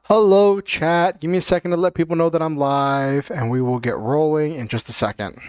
Hello, chat. Give me a second to let people know that I'm live, and we will get rolling in just a second.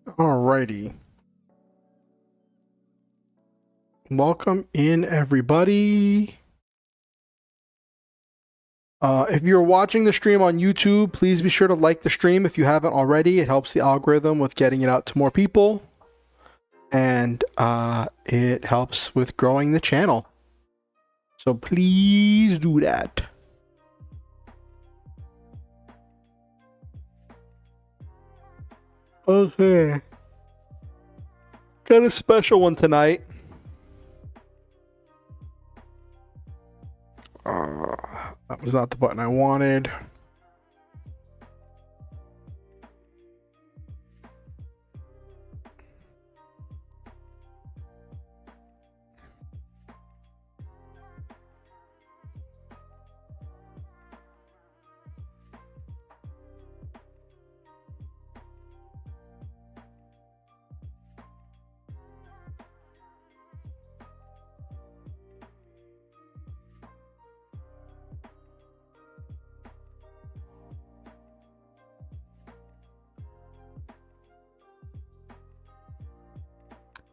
Alrighty. Welcome in, everybody. If you're watching the stream on YouTube, please be sure to like the stream if you haven't already. It helps the algorithm with getting it out to more people. and it helps with growing the channel. So please do that. Okay. Got a special one tonight. That was not the button I wanted.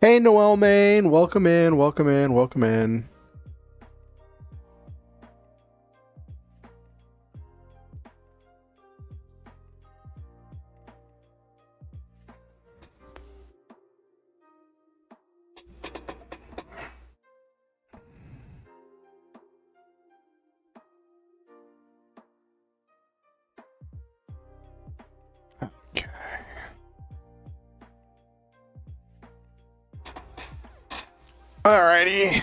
Hey, Noel Main, welcome in, welcome in, welcome in. Okay. Alrighty.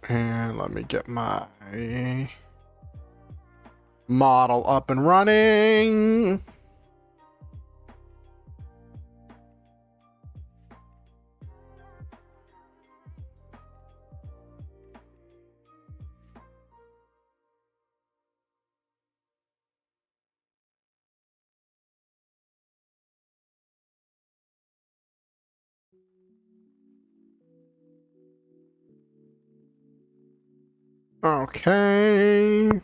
And let me get my model up and running. Okay. I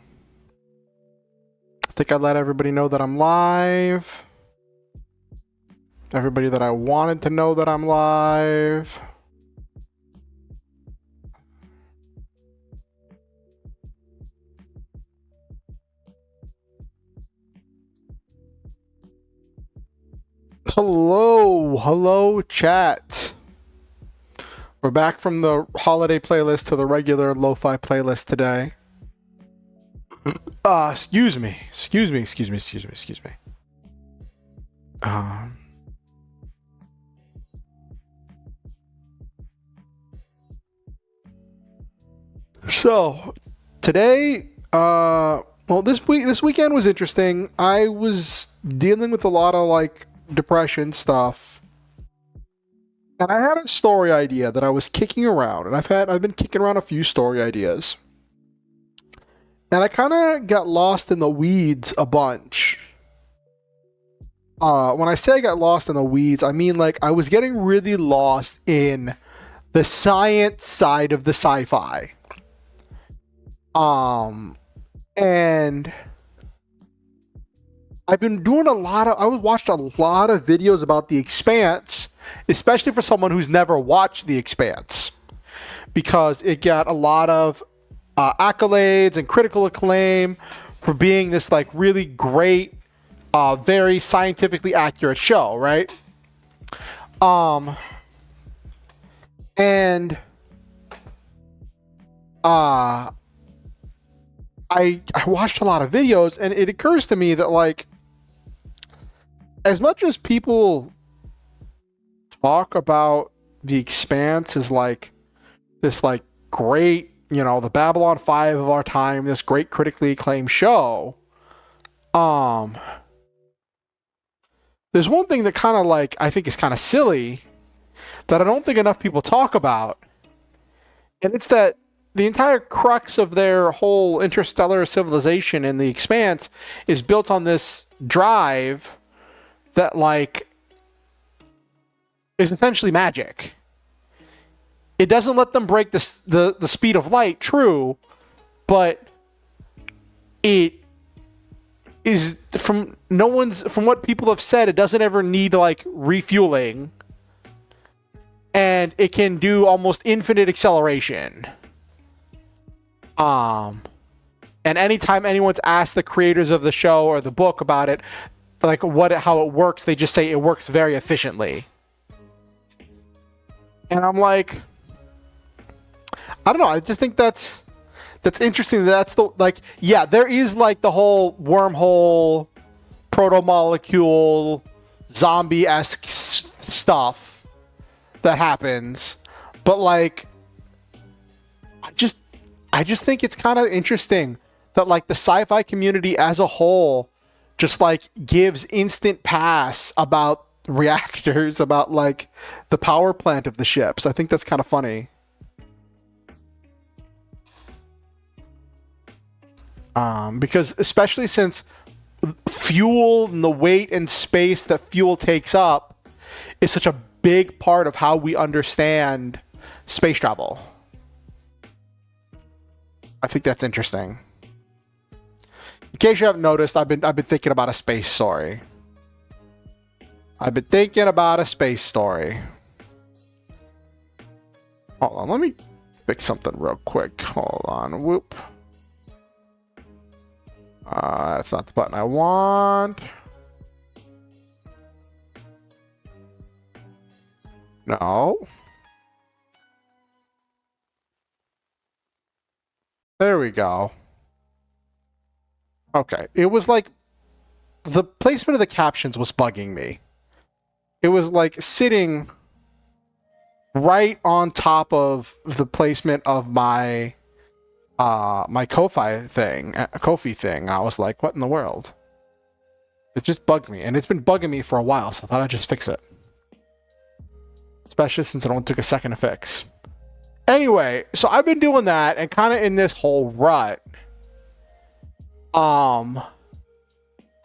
think I let everybody know that I'm live. Everybody that I wanted to know that I'm live. Hello, chat. We're back from the holiday playlist to the regular lo-fi playlist today. Excuse me. So today, well, this weekend was interesting. I was dealing with a lot of like depression stuff, and I had a story idea that I was kicking around, and I've been kicking around a few story ideas, and I kind of got lost in the weeds a bunch. When I say I got lost in the weeds, I mean like I was getting really lost in the science side of the sci-fi. And I've been doing I watched a lot of videos about The Expanse, especially for someone who's never watched The Expanse, because it got a lot of accolades and critical acclaim for being this like really great, very scientifically accurate show, right? And I watched a lot of videos, and it occurs to me that like, as much as people talk about The Expanse as like this like great, you know, the Babylon 5 of our time, this great critically acclaimed show, there's one thing that kind of like I think is kind of silly that I don't think enough people talk about, and it's that the entire crux of their whole interstellar civilization in The Expanse is built on this drive that like is essentially magic. It doesn't let them break the speed of light, true, but it is from what people have said, it doesn't ever need like refueling, and it can do almost infinite acceleration. And anytime anyone's asked the creators of the show or the book about it, like how it works, they just say it works very efficiently. And I'm like, I don't know. I just think that's interesting. That's the there is like the whole wormhole, proto-molecule, zombie-esque stuff that happens, but like, I just think it's kind of interesting that like the sci-fi community as a whole just like gives instant pass about reactors, about like the power plant of the ships. I think that's kind of funny. Because especially since fuel and the weight and space that fuel takes up is such a big part of how we understand space travel. I think that's interesting. In case you haven't noticed, I've been thinking about a space story. Hold on, let me fix something real quick. Hold on, whoop. That's not the button I want. No. There we go. Okay. It was like the placement of the captions was bugging me. It was like sitting right on top of the placement of my my Ko-fi thing. I was like, what in the world? It just bugged me, and it's been bugging me for a while, so I thought I'd just fix it. Especially since it only took a second to fix. Anyway, so I've been doing that and kind of in this whole rut. I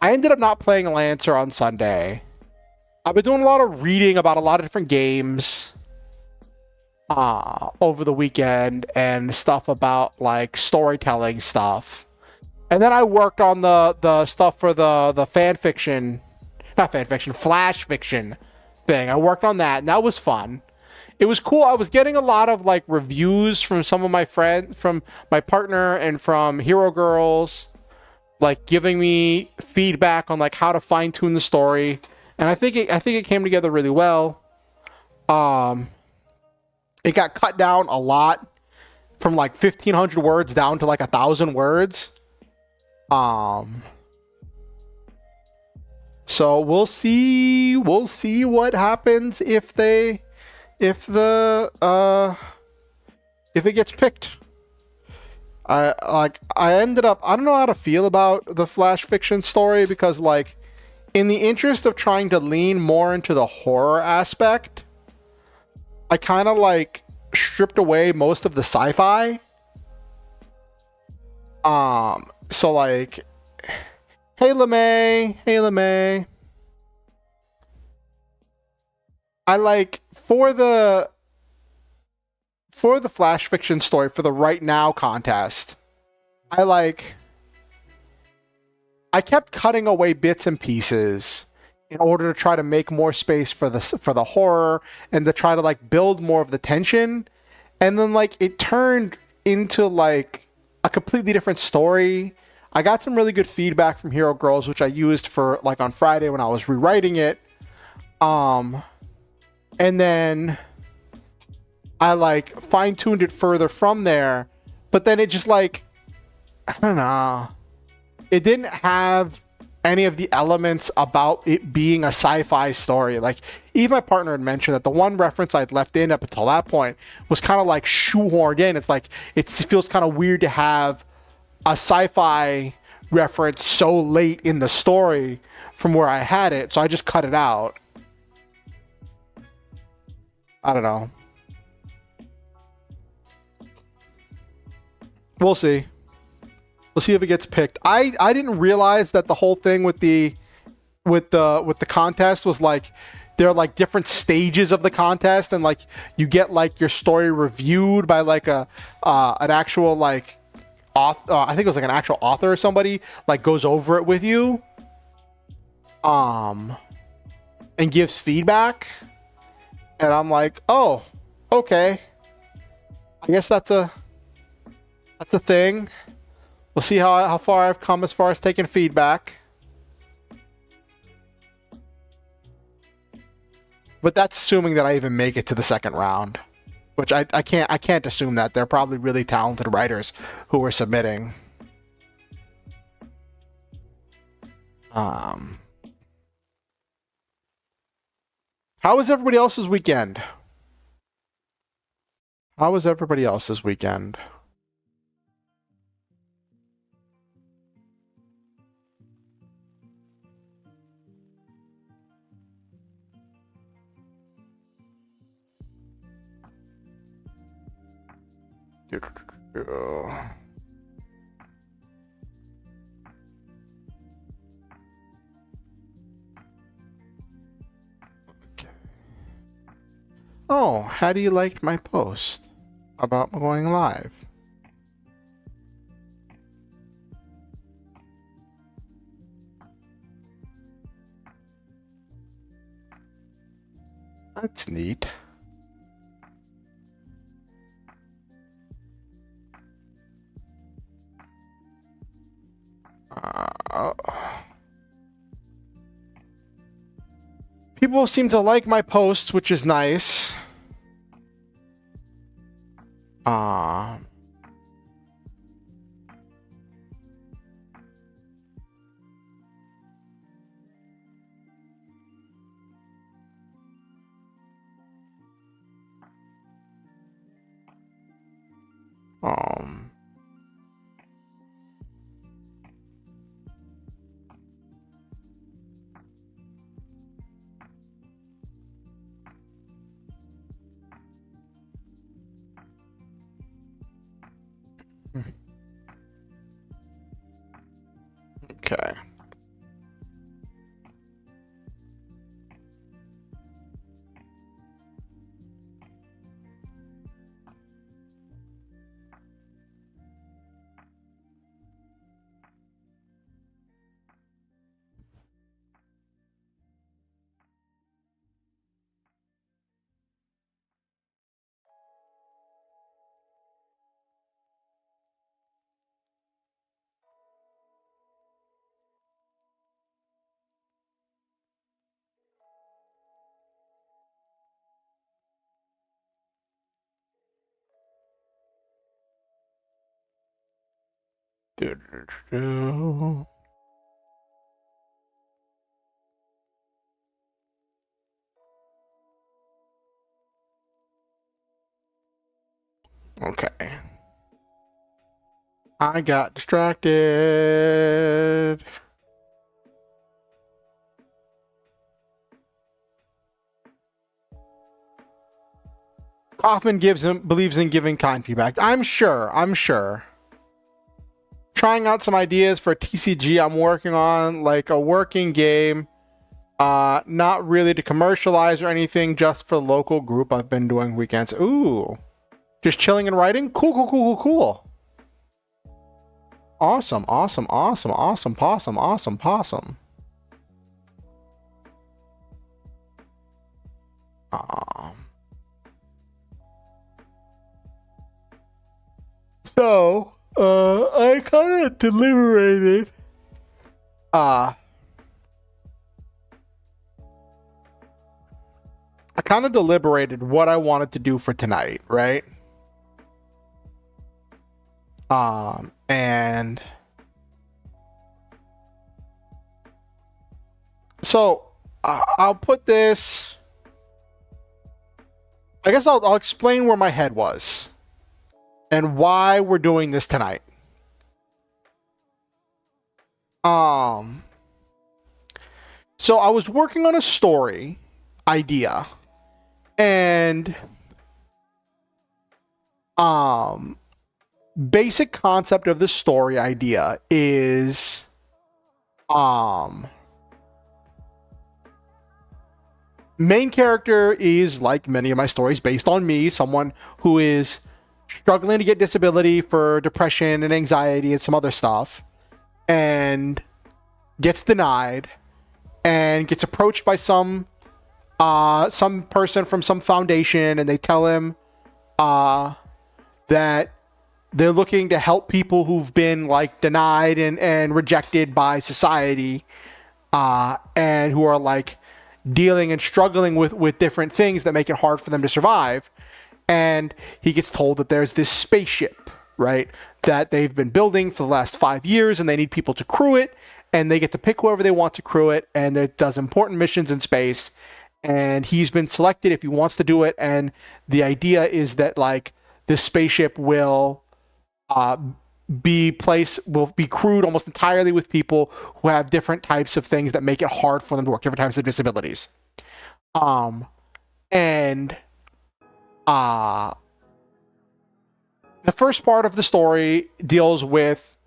ended up not playing Lancer on Sunday. I've been doing a lot of reading about a lot of different games over the weekend and stuff about like storytelling stuff. And then I worked on the stuff for the flash fiction thing. I worked on that, and that was fun. It was cool. I was getting a lot of like reviews from some of my friends, from my partner, and from Hero Girls, like giving me feedback on like how to fine tune the story. And I think it came together really well. It got cut down a lot from like 1,500 words down to like 1,000 words. So we'll see what happens if it gets picked. I ended up, I don't know how to feel about the flash fiction story, because like in the interest of trying to lean more into the horror aspect, I kind of like stripped away most of the sci-fi. So like, hey LeMay. I like for the flash fiction story, for the Right Now contest, I kept cutting away bits and pieces in order to try to make more space for the horror and to try to like build more of the tension. And then like it turned into like a completely different story. I got some really good feedback from Hero Girls, which I used for like on Friday when I was rewriting it. And then I like fine-tuned it further from there, but then it just like, I don't know. It didn't have any of the elements about it being a sci-fi story. Like, even my partner had mentioned that the one reference I'd left in up until that point was kind of like shoehorned in. It's like, it feels kind of weird to have a sci-fi reference so late in the story from where I had it, so I just cut it out. I don't know. We'll see. We'll see if it gets picked. I didn't realize that the whole thing with the contest was like, there are like different stages of the contest, and like you get like your story reviewed by like an actual like I think it was like an actual author or somebody like goes over it with you, and gives feedback, and I'm like, oh, okay, I guess that's a thing. We'll see how far I've come as far as taking feedback. But that's assuming that I even make it to the second round, which I can't assume that. They're probably really talented writers who are submitting. How was everybody else's weekend? How was everybody else's weekend? Oh, how do you like my post about going live? That's neat. People seem to like my posts, which is nice. Okay. Okay. I got distracted. Kaufman believes in giving kind feedback. I'm sure. Trying out some ideas for TCG I'm working on, like a working game. Not really to commercialize or anything, just for the local group I've been doing weekends. Ooh. Just chilling and writing? Cool. Awesome. Possum. So, I kind of deliberated. I kind of deliberated what I wanted to do for tonight, right? And so I'll put this. I guess I'll explain where my head was and why we're doing this tonight. So I was working on a story idea, and basic concept of the story idea is main character is, like many of my stories, based on me, someone who is struggling to get disability for depression and anxiety and some other stuff, and gets denied, and gets approached by some person from some foundation, and they tell him that they're looking to help people who've been like denied and rejected by society, and who are like dealing and struggling with different things that make it hard for them to survive. And he gets told that there's this spaceship, right, that they've been building for the last 5 years, and they need people to crew it, and they get to pick whoever they want to crew it, and it does important missions in space, and he's been selected if he wants to do it. And the idea is that like this spaceship will be crewed almost entirely with people who have different types of things that make it hard for them to work, different types of disabilities. And the first part of the story deals with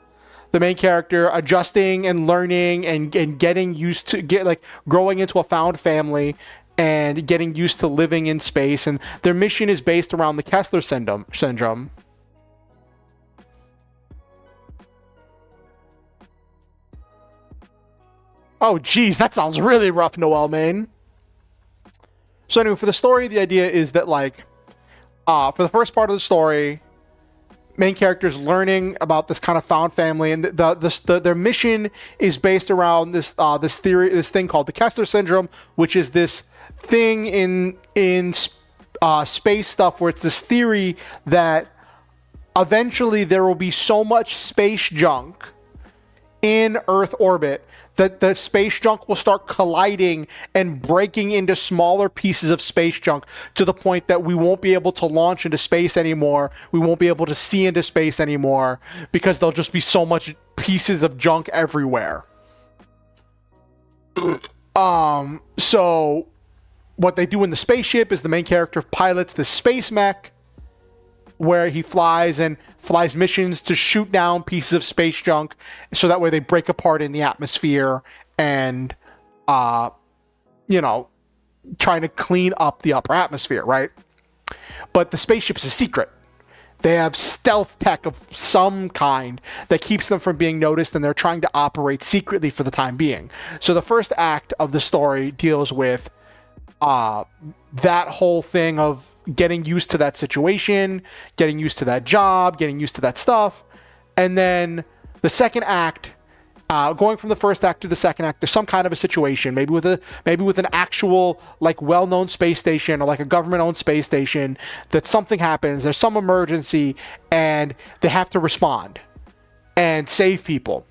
the main character adjusting and learning and getting used to growing into a found family and getting used to living in space. And their mission is based around the Kessler syndrome. Oh, geez, that sounds really rough, Noel, man. So anyway, for the story, the idea is that like, for the first part of the story, main characters learning about this kind of found family, and their mission is based around this thing called the Kessler syndrome, which is this thing in space stuff where it's this theory that eventually there will be so much space junk in Earth orbit that the space junk will start colliding and breaking into smaller pieces of space junk to the point that we won't be able to launch into space anymore. We won't be able to see into space anymore because there'll just be so much pieces of junk everywhere. So what they do in the spaceship is the main character pilots the space mech where he flies missions to shoot down pieces of space junk so that way they break apart in the atmosphere and, trying to clean up the upper atmosphere, right? But the spaceship's a secret. They have stealth tech of some kind that keeps them from being noticed, and they're trying to operate secretly for the time being. So the first act of the story deals with that whole thing of getting used to that situation, getting used to that job, getting used to that stuff. And then the second act, going from the first act to the second act, there's some kind of a situation, maybe with an actual like well-known space station or like a government-owned space station, that something happens, there's some emergency, and they have to respond and save people.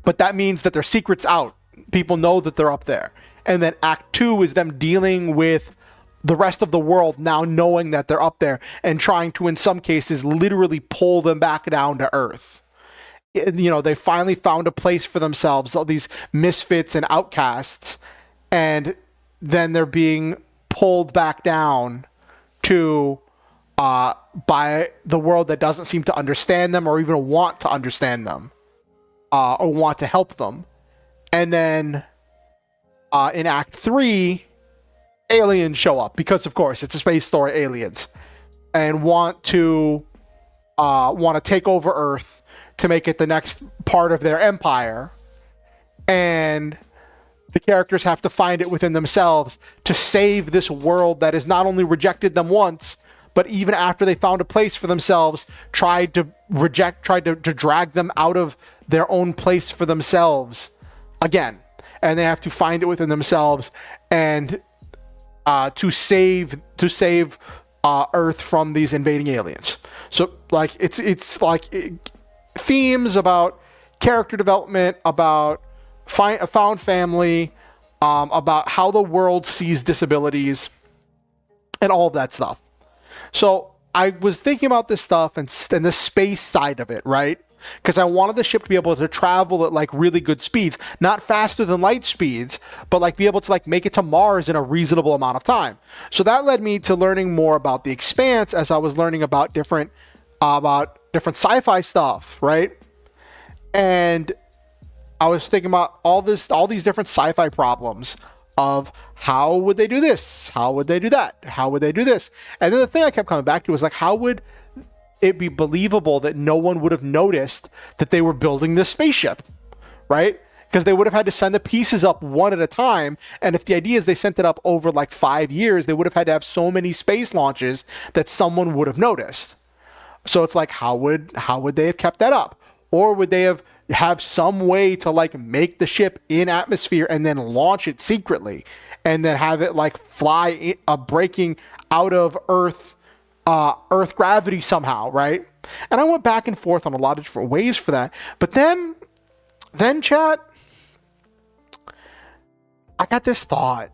But that means that their secret's out. People know that they're up there. And then act 2 is them dealing with the rest of the world now knowing that they're up there and trying to, in some cases, literally pull them back down to Earth. They finally found a place for themselves, all these misfits and outcasts, and then they're being pulled back down to by the world that doesn't seem to understand them or even want to understand them or want to help them. And then in Act 3, aliens show up because, of course, it's a space story, aliens, and want to take over Earth to make it the next part of their empire. And the characters have to find it within themselves to save this world that has not only rejected them once, but even after they found a place for themselves, tried to drag them out of their own place for themselves again. And they have to find it within themselves and to save Earth from these invading aliens. So like it's themes about character development, about a found family, about how the world sees disabilities, and all of that stuff. So I was thinking about this stuff and the space side of it, right? Because I wanted the ship to be able to travel at like really good speeds, not faster than light speeds, but like be able to like make it to Mars in a reasonable amount of time. So that led me to learning more about the Expanse as I was learning about different sci-fi stuff, right? And I was thinking about all these different sci-fi problems of how would they do this? How would they do that? How would they do this? And then the thing I kept coming back to was like, how would it be believable that no one would have noticed that they were building this spaceship, right? Because they would have had to send the pieces up one at a time. And if the idea is they sent it up over like 5 years, they would have had to have so many space launches that someone would have noticed. So it's like, how would they have kept that up? Or would they have some way to like make the ship in atmosphere and then launch it secretly and then have it like fly breaking out of Earth gravity somehow, right? And I went back and forth on a lot of different ways for that. But then chat, I got this thought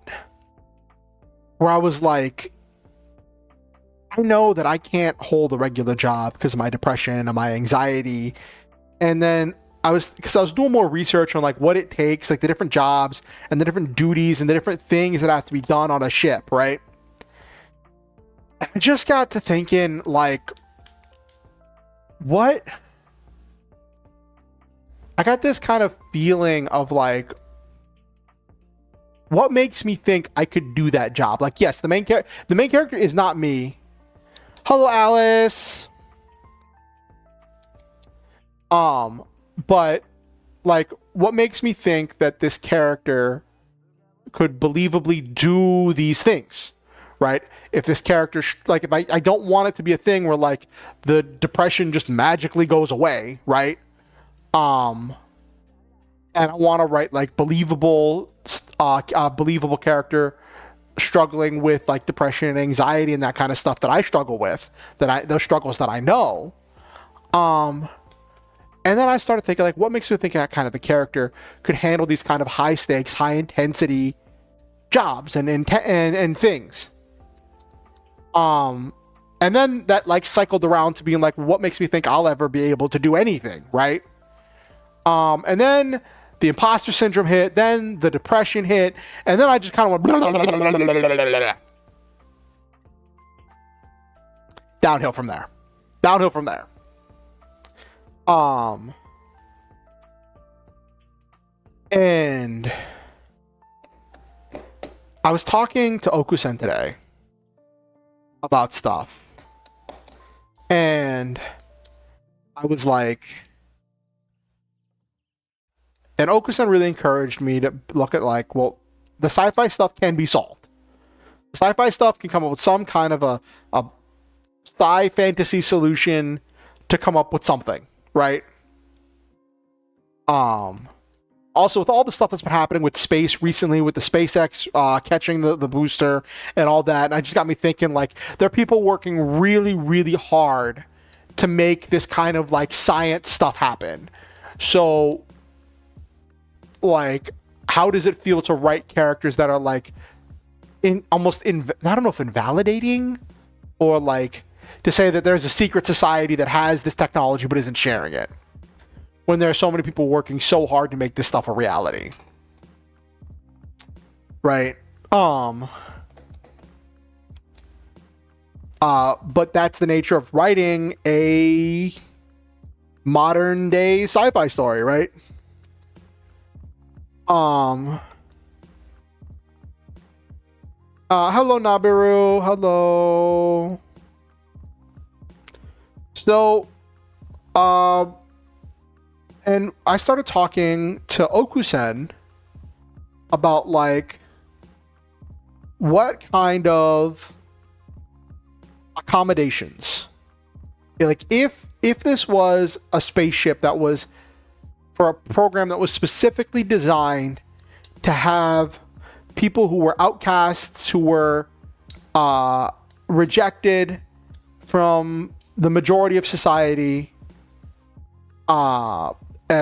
where I was like, I know that I can't hold a regular job because of my depression and my anxiety. And then I was doing more research on like what it takes, like the different jobs and the different duties and the different things that have to be done on a ship, right? And I just got to thinking, like, what? I got this kind of feeling of like, what makes me think I could do that job? Like, yes, the main character is not me. Hello, Alice. But like, what makes me think that this character could believably do these things, right? If this character, like, if I don't want it to be a thing where like the depression just magically goes away, right? And I want to write like believable character struggling with like depression and anxiety and that kind of stuff that I struggle with, those struggles that I know. And then I started thinking, like, what makes me think that kind of a character could handle these kind of high stakes, high intensity jobs and things. And then that like cycled around to being like, what makes me think I'll ever be able to do anything, right? And then the imposter syndrome hit, then the depression hit, and then I just kind of went downhill from there. And I was talking to Okusen today about stuff, and I was like, and Okusen really encouraged me to look at like, well, the sci-fi stuff can be solved. Sci-fi stuff can come up with some kind of a sci fantasy solution to come up with something, right? Also, with all the stuff that's been happening with space recently, with the SpaceX catching the booster and all that, and I just got me thinking, like, there are people working really, really hard to make this kind of like science stuff happen. So, like, how does it feel to write characters that are like I don't know if invalidating, or like to say that there's a secret society that has this technology but isn't sharing it, when there are so many people working so hard to make this stuff a reality, right? But that's the nature of writing a modern day sci-fi story, right? Hello, Nabiru. Hello. So, and I started talking to Okusen about like what kind of accommodations, like if this was a spaceship that was for a program that was specifically designed to have people who were outcasts, who were rejected from the majority of society,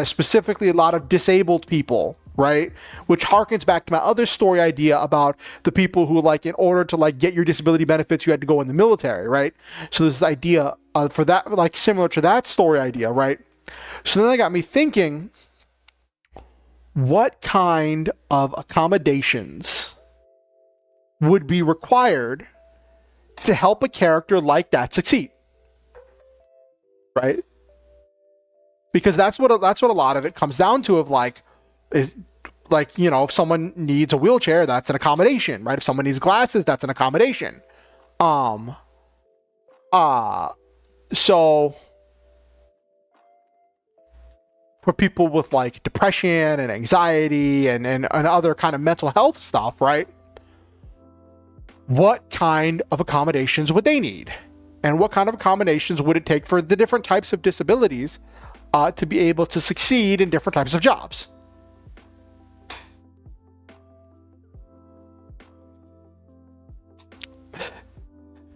specifically a lot of disabled people, right? Which harkens back to my other story idea about the people who, like, in order to like get your disability benefits, you had to go in the military, right? So there's this idea for that, like similar to that story idea, right? So then that got me thinking, what kind of accommodations would be required to help a character like that succeed, right? Because that's what a lot of it comes down to, of like, is like, you know, if someone needs a wheelchair, that's an accommodation, right? If someone needs glasses, that's an accommodation. Um, so for people with like depression and anxiety and other kind of mental health stuff, right? What kind of accommodations would they need? And what kind of accommodations would it take for the different types of disabilities to be able to succeed in different types of jobs?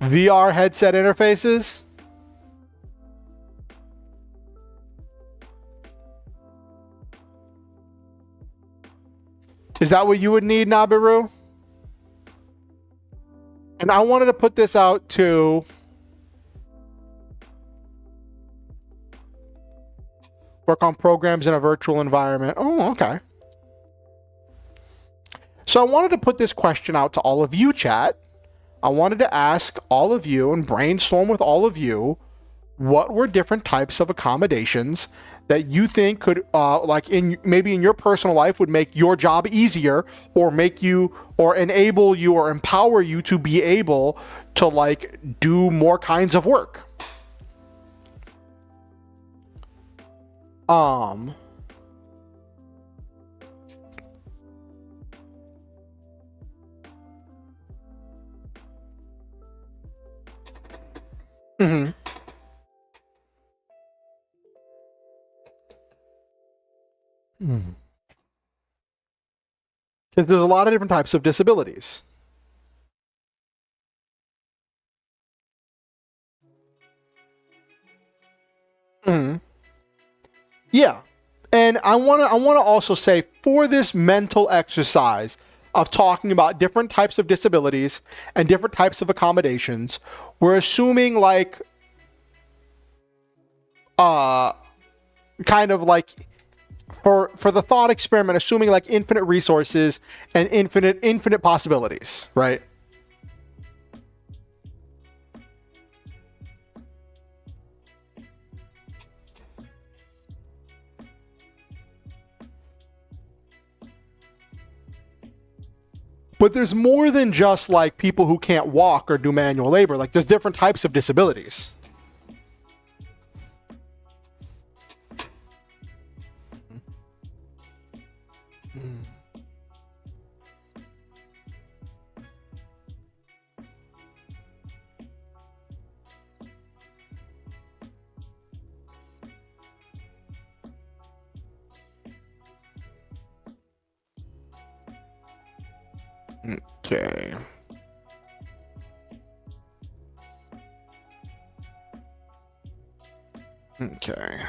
VR headset interfaces? Is that what you would need, Nabiru? And I wanted to put this out to work on programs in a virtual environment. Oh, okay. So I wanted to put this question out to all of you, chat. I wanted to ask all of you and brainstorm with all of you what were different types of accommodations that you think could like in maybe in your personal life would make your job easier, or make you or enable you or empower you to be able to like do more kinds of work. Mhm. Mhm. Because there's a lot of different types of disabilities. Mhm. Yeah. And I want to also say, for this mental exercise of talking about different types of disabilities and different types of accommodations, we're assuming like uh kind of like for the thought experiment, assuming like infinite resources and infinite possibilities, right? But there's more than just like people who can't walk or do manual labor. Like there's different types of disabilities. Okay. Okay.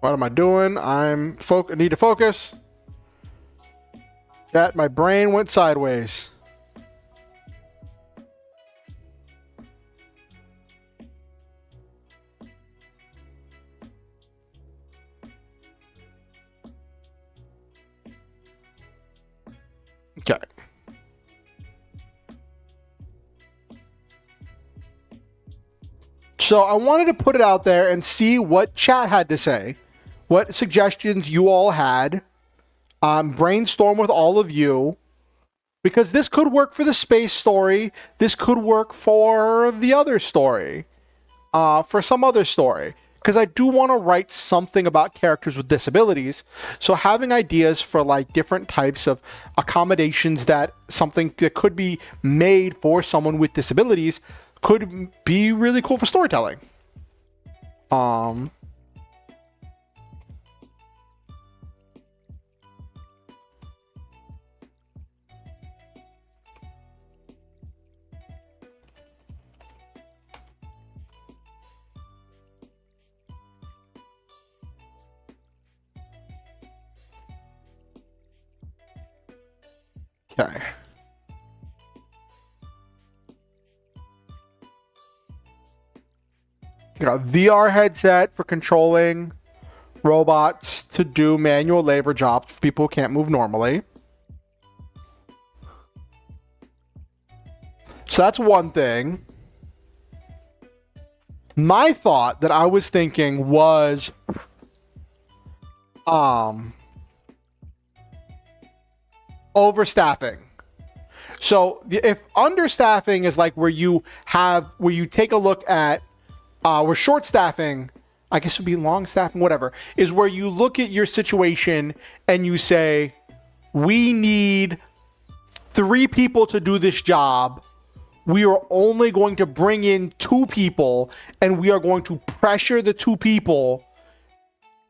What am I doing? I need to focus. Chat, my brain went sideways. Okay. So I wanted to put it out there and see what chat had to say, what suggestions you all had, brainstorm with all of you, because this could work for the space story. This could work for the other story, for some other story. Because I do want to write something about characters with disabilities. So having ideas for like different types of accommodations that something that could be made for someone with disabilities could be really cool for storytelling. Okay. Got VR headset for controlling robots to do manual labor jobs for people who can't move normally. So that's one thing. My thought that I was thinking was Um, overstaffing. So if understaffing is like where you take a look at where short staffing, I guess would be long staffing, whatever, is where you look at your situation and you say, we need 3 people to do this job. We are only going to bring in 2 people, and we are going to pressure the 2 people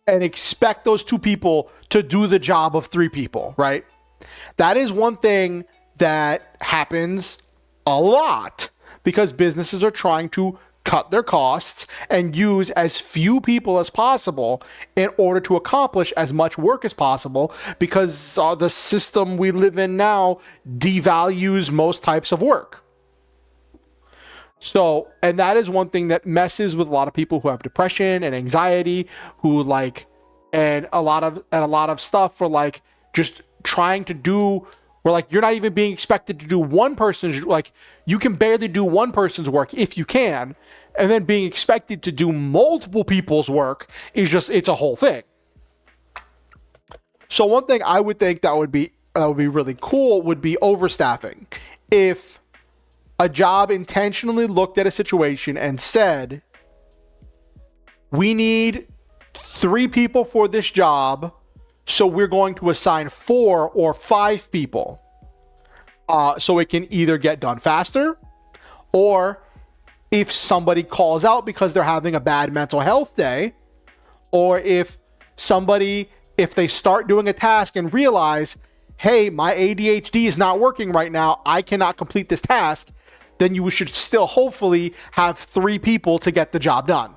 and expect those 2 people to do the job of 3 people, right? That is one thing that happens a lot because businesses are trying to cut their costs and use as few people as possible in order to accomplish as much work as possible, because the system we live in now devalues most types of work. So, and that is one thing that messes with a lot of people who have depression and anxiety, who like, and a lot of stuff for like just trying to do, where like you're not even being expected to do one person's, like you can barely do one person's work if you can, and then being expected to do multiple people's work is just, it's a whole thing. So one thing I would think that would be really cool would be overstaffing. If a job intentionally looked at a situation and said, we need 3 people for this job, so we're going to assign 4 or 5 people. So it can either get done faster, or if somebody calls out because they're having a bad mental health day, or if they start doing a task and realize, hey, my ADHD is not working right now, I cannot complete this task, then you should still hopefully have 3 people to get the job done.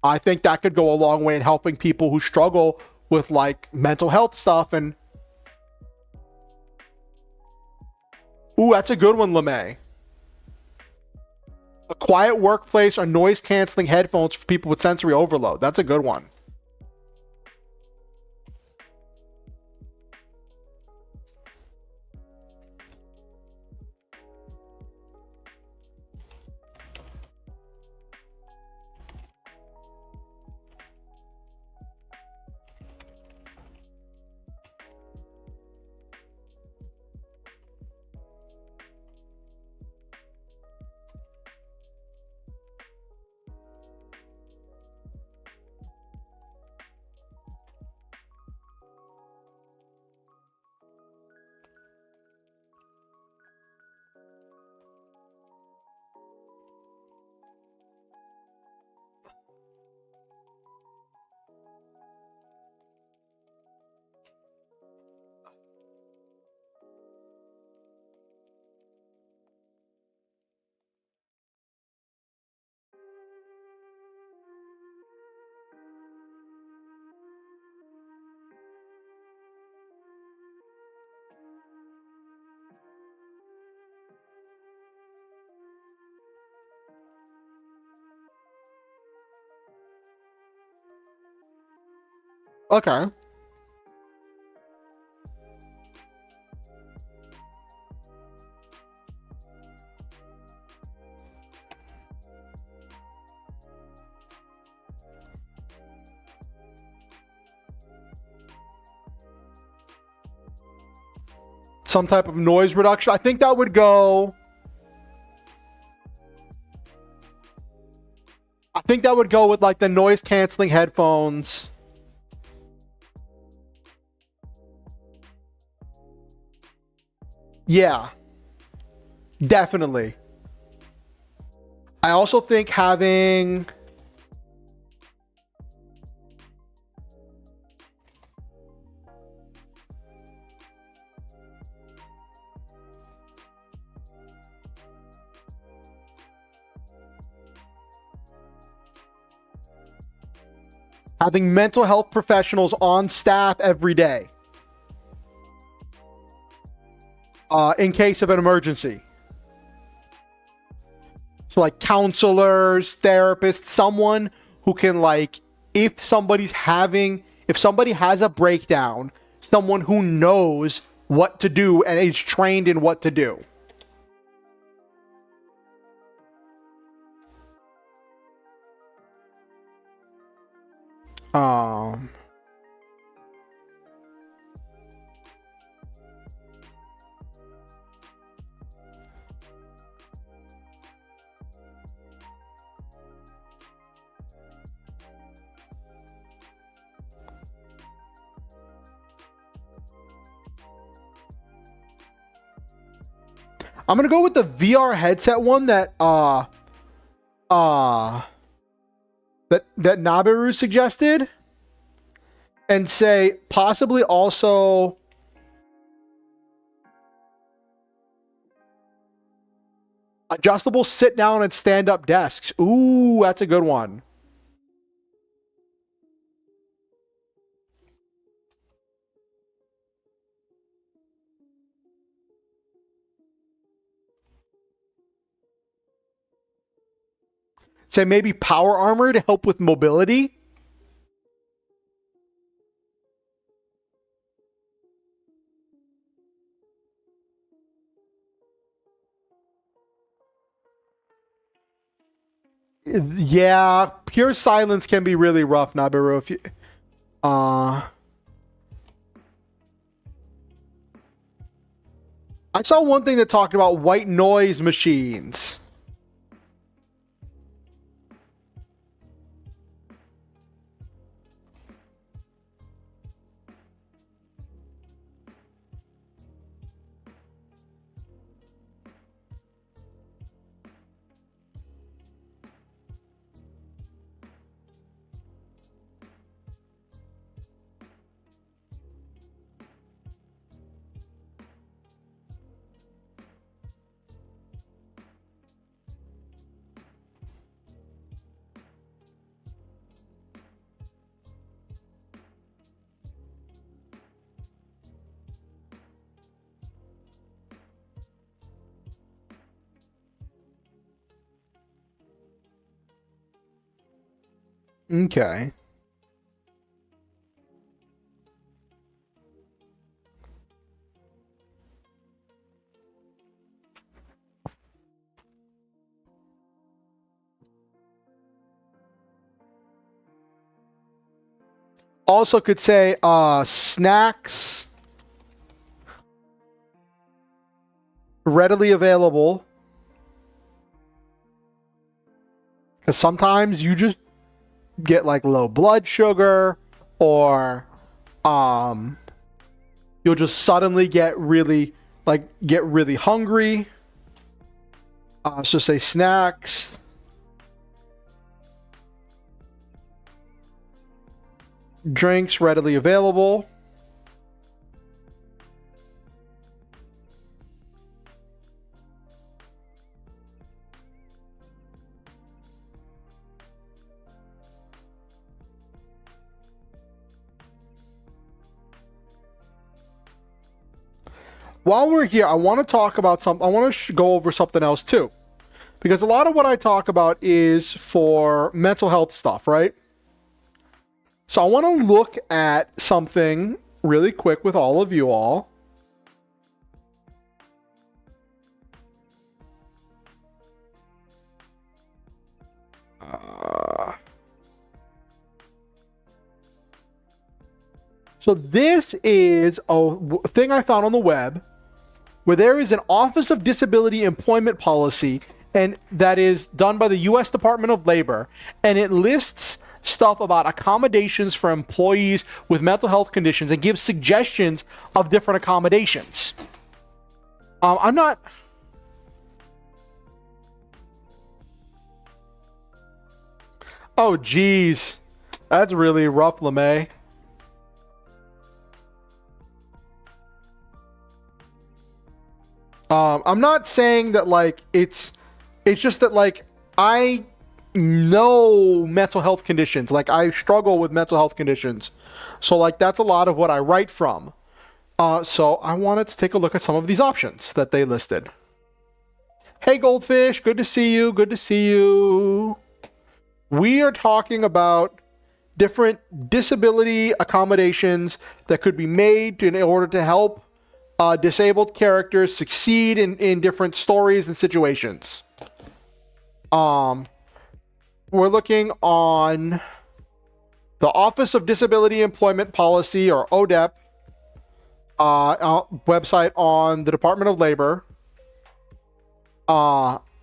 I think that could go a long way in helping people who struggle with like mental health stuff. And ooh, that's a good one, LeMay. A quiet workplace or noise canceling headphones for people with sensory overload. That's a good one. Okay. Some type of noise reduction. I think that would go. I think that would go with like the noise canceling headphones. Yeah, definitely. I also think having mental health professionals on staff every day in case of an emergency. So like counselors, therapists, someone who can like, if somebody has a breakdown, someone who knows what to do and is trained in what to do. Um, I'm gonna go with the VR headset one that that Nabiru suggested, and say possibly also adjustable sit down and stand up desks. Ooh, that's a good one. Say maybe power armor to help with mobility. Yeah, pure silence can be really rough, Nabiru. If you, I saw one thing that talked about white noise machines. Okay. Also could say snacks readily available. Because sometimes you just get like low blood sugar, or you'll just suddenly get really hungry. So say snacks. Drinks readily available. While we're here, I want to talk about something. I want to go over something else too, because a lot of what I talk about is for mental health stuff, right? So I want to look at something really quick with all of you all. So this is a thing I found on the web, where there is an Office of Disability Employment Policy, and that is done by the U.S. Department of Labor, and it lists stuff about accommodations for employees with mental health conditions and gives suggestions of different accommodations. I'm not... Oh, geez. That's really rough, LeMay. I'm not saying that like it's just that like I know mental health conditions. Like I struggle with mental health conditions. So like that's a lot of what I write from. So I wanted to take a look at some of these options that they listed. Hey Goldfish, good to see you. Good to see you. We are talking about different disability accommodations that could be made in order to help disabled characters succeed in different stories and situations. We're looking on The Office of Disability Employment Policy, or ODEP, website on the Department of Labor,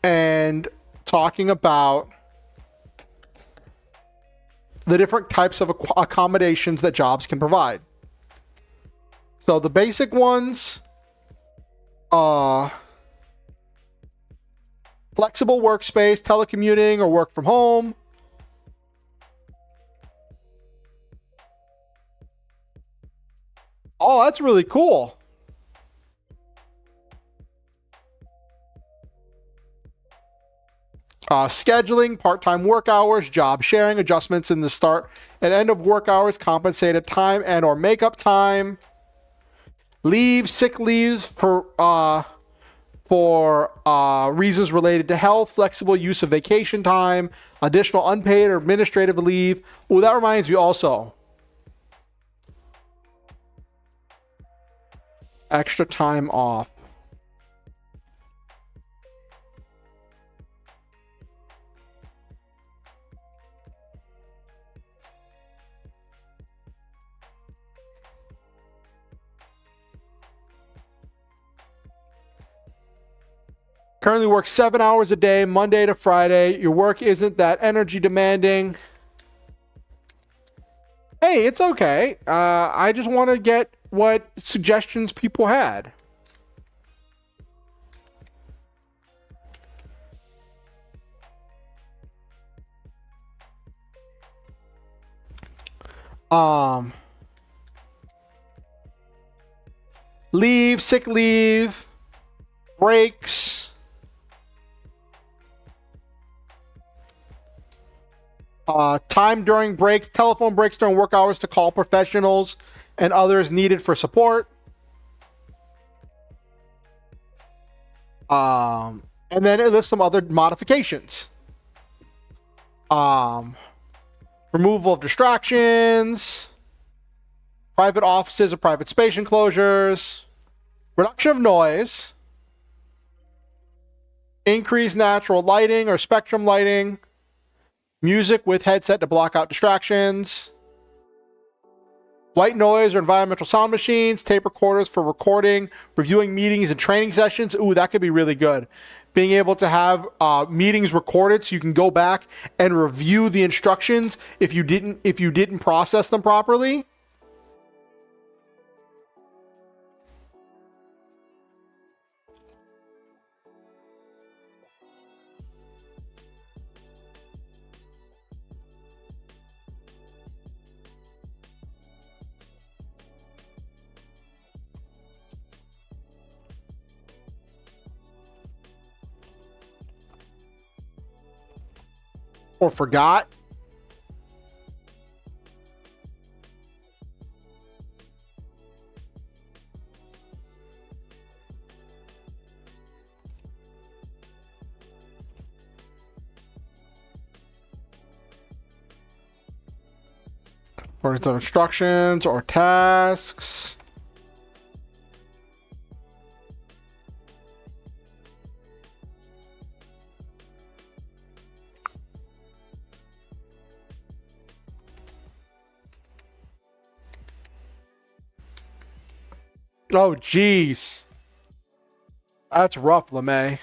and talking about the different types of accommodations that jobs can provide. So the basic ones, flexible workspace, telecommuting, or work from home. Oh, that's really cool. Scheduling, part-time work hours, job sharing, adjustments in the start and end of work hours, compensated time and or makeup time, leave, sick leaves for reasons related to health, flexible use of vacation time, additional unpaid or administrative leave. Oh, that reminds me also. Extra time off. Currently work 7 hours a day, Monday to Friday. Your work isn't that energy demanding. Hey, it's okay. I just want to get what suggestions people had. Leave, sick leave, breaks. Time during breaks, telephone breaks during work hours to call professionals and others needed for support. And then it lists some other modifications. Removal of distractions, private offices or private space enclosures, reduction of noise, increased natural lighting or spectrum lighting, music with headset to block out distractions, white noise or environmental sound machines, tape recorders for recording, reviewing meetings and training sessions. Ooh, that could be really good. Being able to have meetings recorded so you can go back and review the instructions if you didn't process them properly. Or forgot. Or some instructions or tasks. Oh, geez. That's rough, LeMay.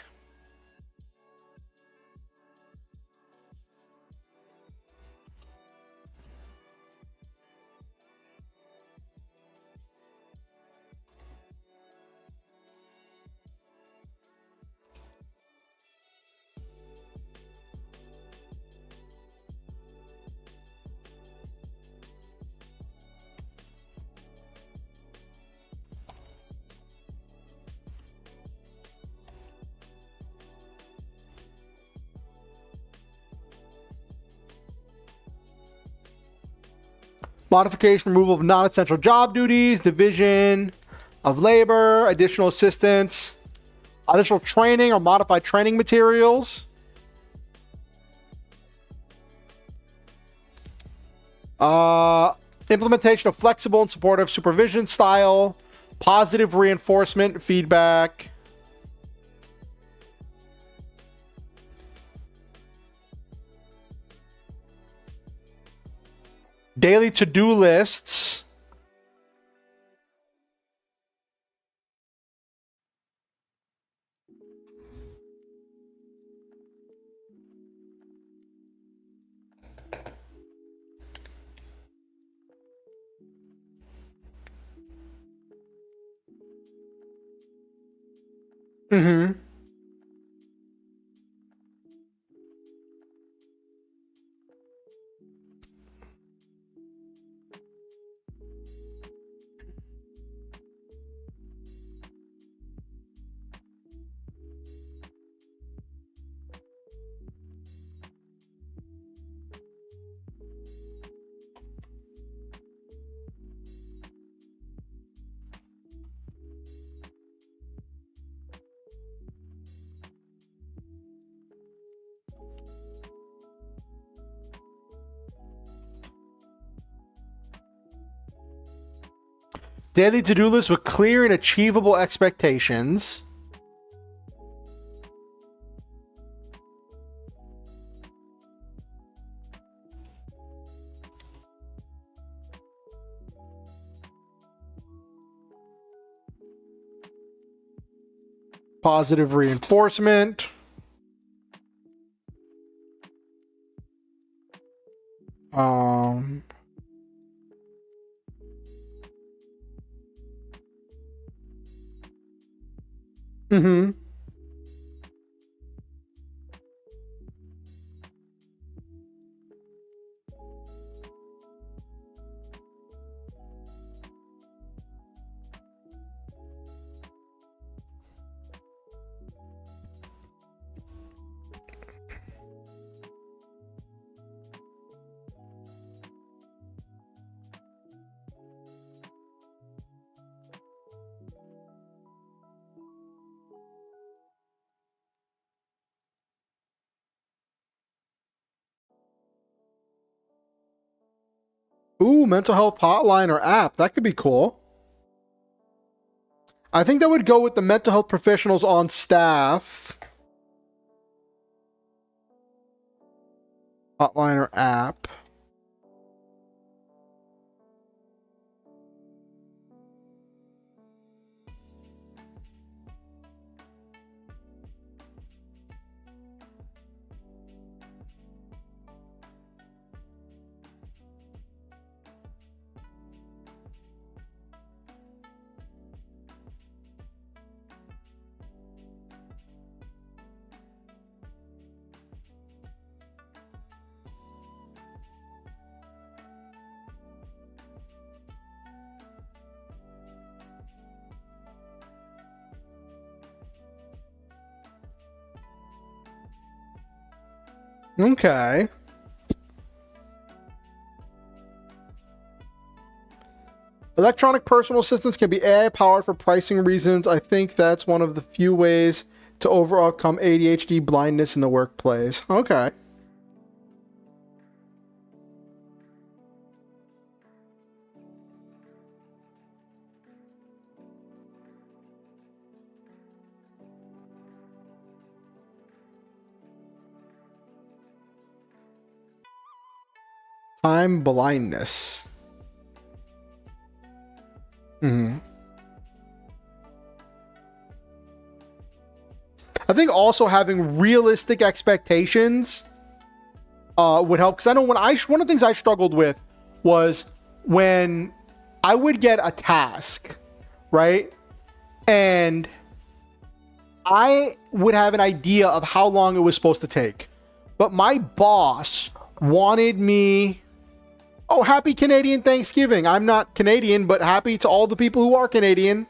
Modification, removal of non-essential job duties, division of labor, additional assistance, additional training or modified training materials. Implementation of flexible and supportive supervision style, positive reinforcement, feedback. Daily to-do lists. Mm-hmm. Daily to-do list with clear and achievable expectations. Positive reinforcement. Mm-hmm. Ooh, mental health hotline or app. That could be cool. I think that would go with the mental health professionals on staff. Hotline or app. Okay. Electronic personal assistants can be AI powered for pricing reasons. I think that's one of the few ways to overcome ADHD blindness in the workplace. Okay. Time blindness. Hmm. I think also having realistic expectations would help, because I know one of the things I struggled with was when I would get a task, right? And I would have an idea of how long it was supposed to take. But my boss wanted me, oh, happy Canadian Thanksgiving. I'm not Canadian, but happy to all the people who are Canadian.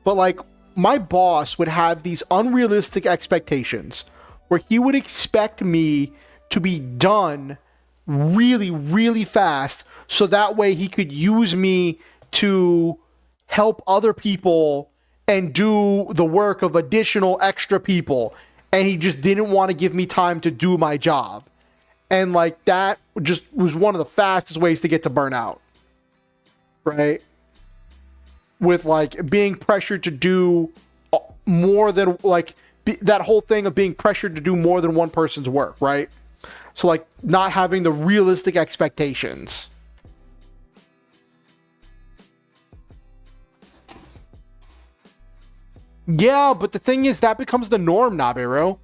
But like, my boss would have these unrealistic expectations where he would expect me to be done really, really fast so that way he could use me to help other people and do the work of additional extra people. And he just didn't want to give me time to do my job. And like, that just was one of the fastest ways to get to burnout, right? With like being pressured to do more than like that whole thing of being pressured to do more than one person's work, right? So like not having the realistic expectations. Yeah, but the thing is that becomes the norm, Nabiru.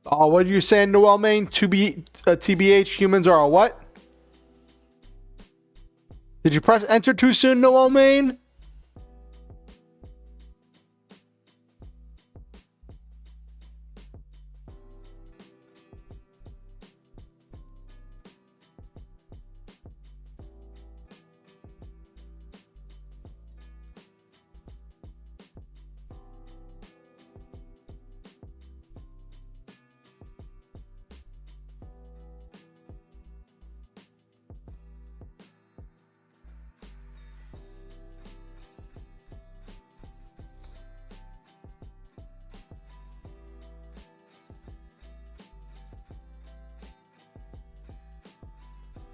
Oh, what are you saying, Noel Main? TBH, humans are a what? Did you press enter too soon, Noel Main?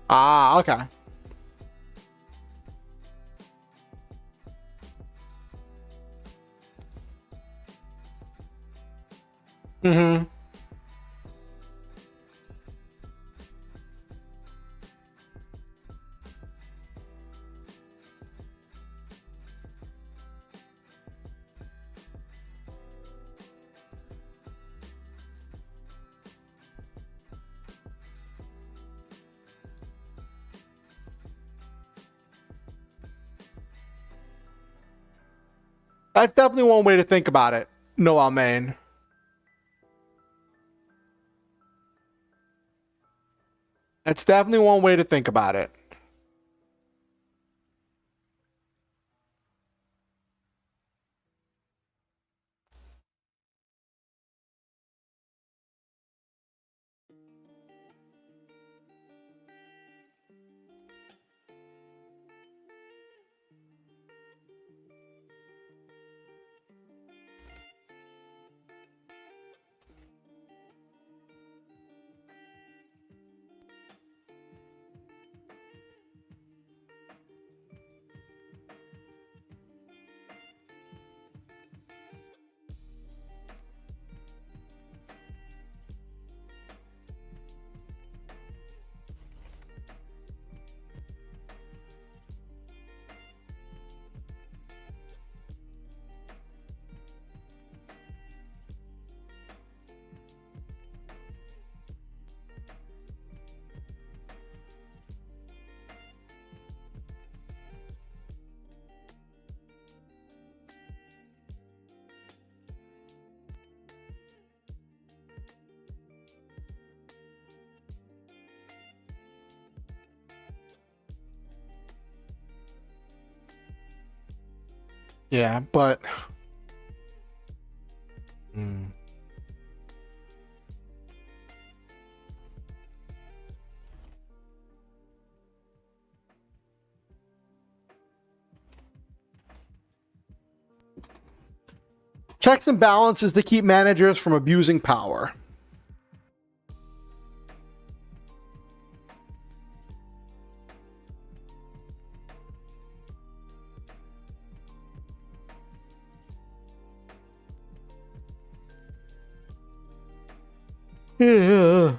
Ah, okay. Mm-hmm. That's definitely one way to think about it, Noel Main. That's definitely one way to think about it. Yeah, but mm. Checks and balances to keep managers from abusing power. Yeah.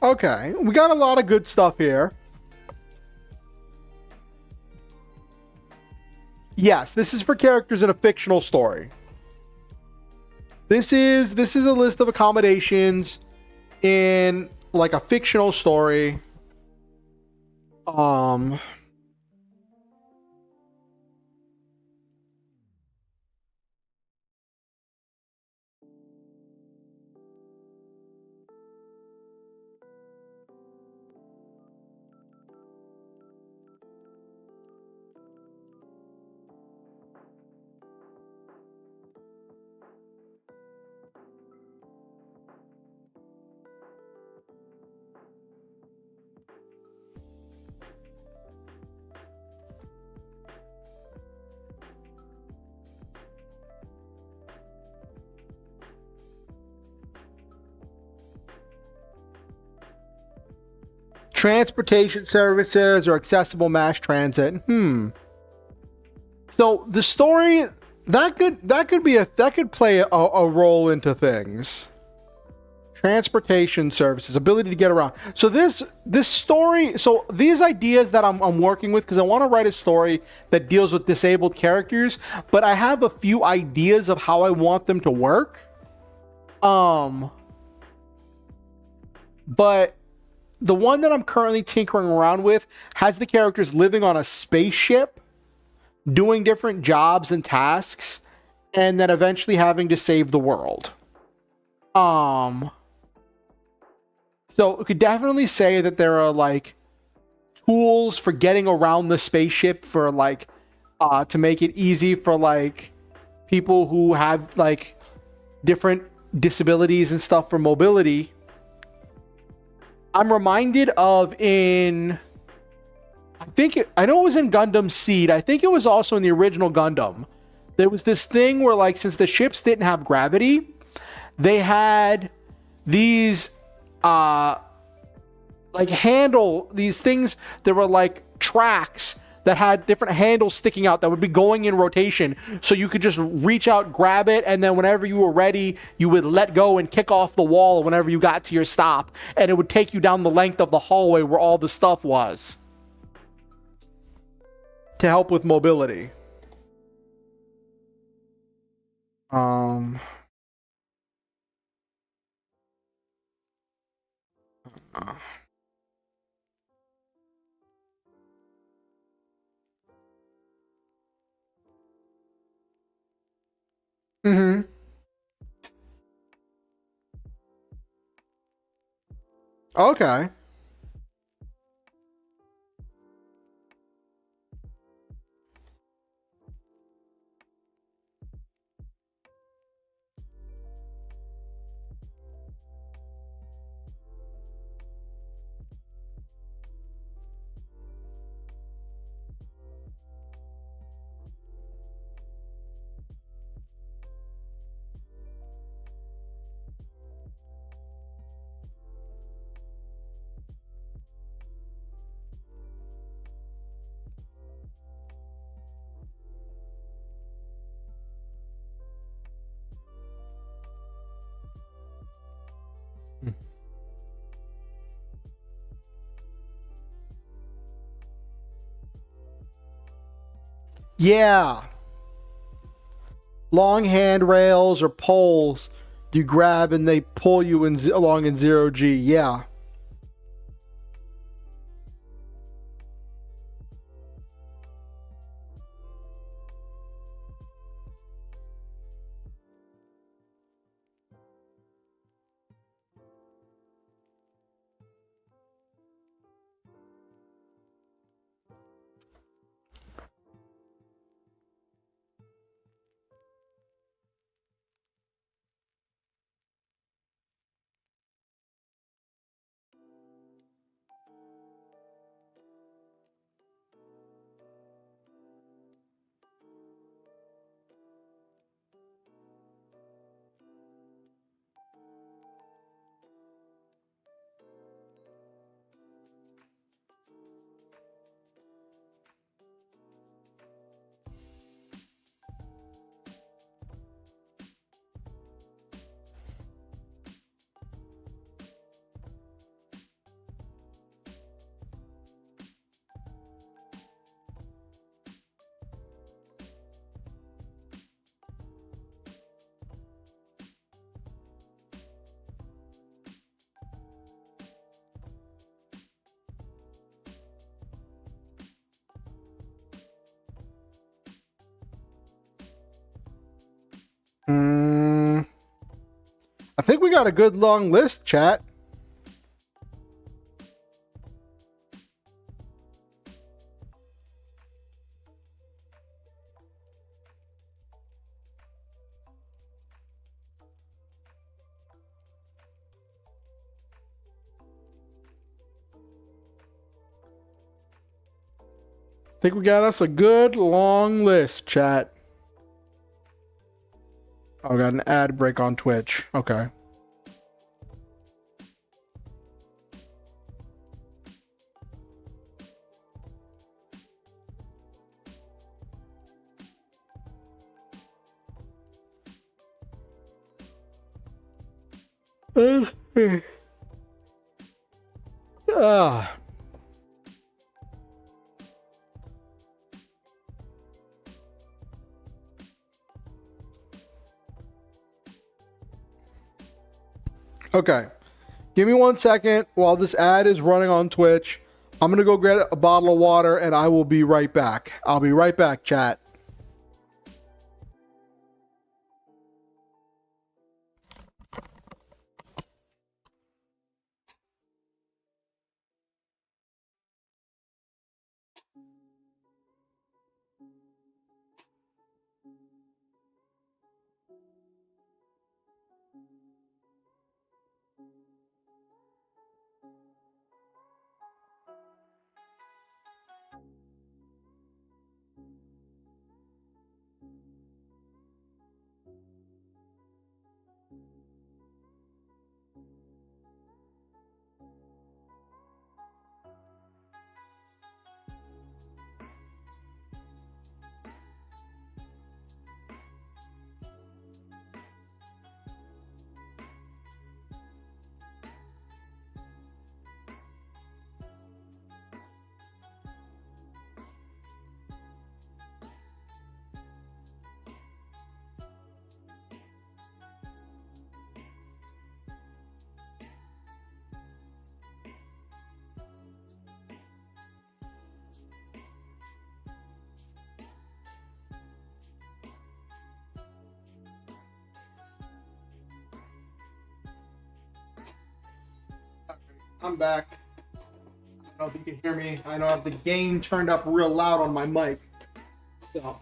Okay, we got a lot of good stuff here. Yes, this is for characters in a fictional story. This is a list of accommodations in like a fictional story. Um Transportation services or accessible mass transit. So the story that could play a role into things. Transportation services, ability to get around. So this story, so these ideas that I'm working with, because I want to write a story that deals with disabled characters, but I have a few ideas of how I want them to work. But the one that I'm currently tinkering around with has the characters living on a spaceship, doing different jobs and tasks, and then eventually having to save the world. So we could definitely say that there are like tools for getting around the spaceship for like to make it easy for like people who have like different disabilities and stuff for mobility. I'm reminded of I know it was in Gundam Seed. I think it was also in the original Gundam. There was this thing where like since the ships didn't have gravity, they had these like these things that were like tracks that had different handles sticking out that would be going in rotation, so you could just reach out, grab it, and then whenever you were ready you would let go and kick off the wall whenever you got to your stop, and it would take you down the length of the hallway where all the stuff was to help with mobility. um mm-hmm. Okay. Yeah, long handrails or poles you grab and they pull you along in 0G. Yeah. got a good long list, chat. I think we got us a good long list, chat. Oh, got an ad break on Twitch. Okay. Ah. Okay. Give me 1 second while this ad is running on Twitch. I'm going to go get a bottle of water and I will be right back. I'll be right back, chat. I'm back. I don't know if you can hear me. I know I have the gain turned up real loud on my mic. So.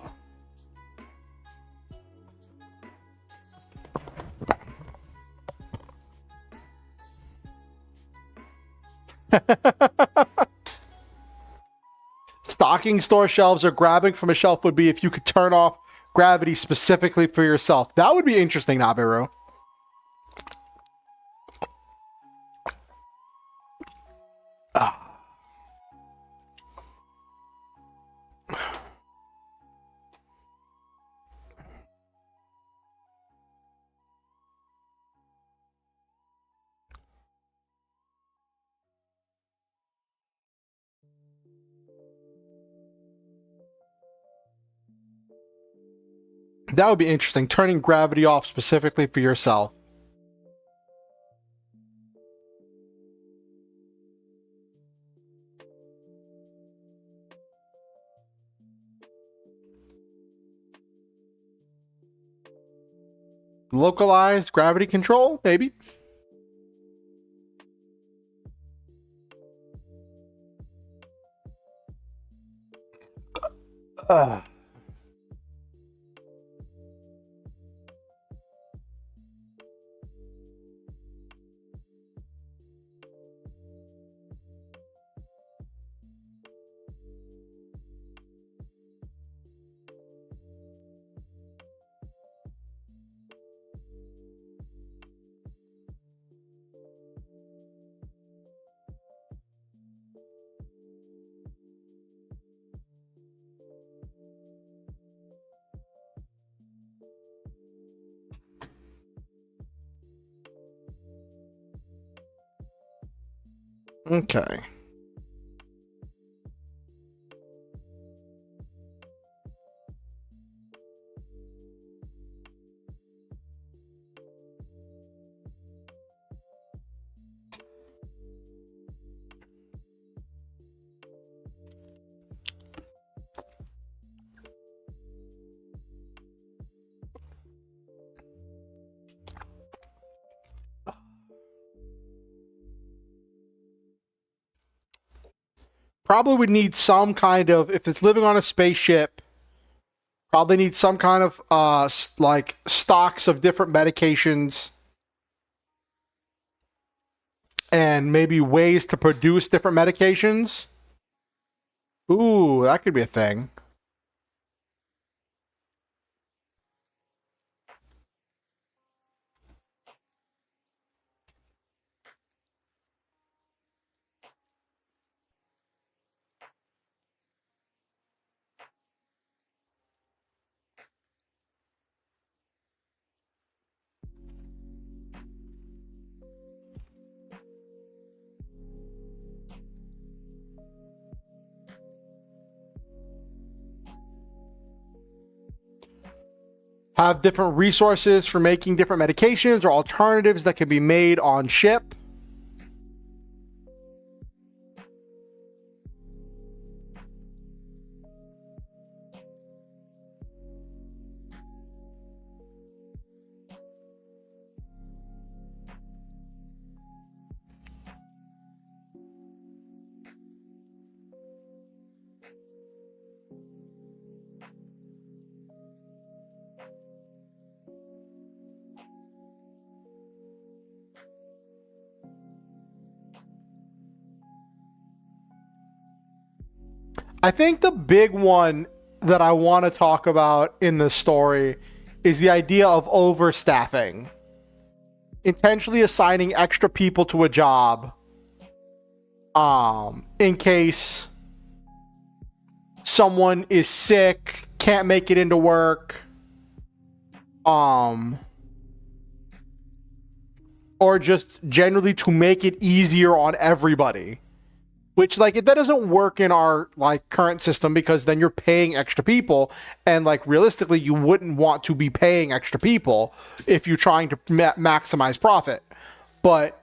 Stocking store shelves or grabbing from a shelf would be if you could turn off gravity specifically for yourself. That would be interesting, Nabiru. That would be interesting. Turning gravity off specifically for yourself. Localized gravity control, maybe. Okay. probably would need some kind of, if it's living on a spaceship, probably need some kind of like stocks of different medications and maybe ways to produce different medications. Ooh, that could be a thing. Have different resources for making different medications or alternatives that can be made on ship. I think the big one that I want to talk about in this story is the idea of overstaffing. Intentionally assigning extra people to a job in case someone is sick, can't make it into work, or just generally to make it easier on everybody. Which, like, that doesn't work in our, like, current system, because then you're paying extra people, and, like, realistically, you wouldn't want to be paying extra people if you're trying to maximize profit. But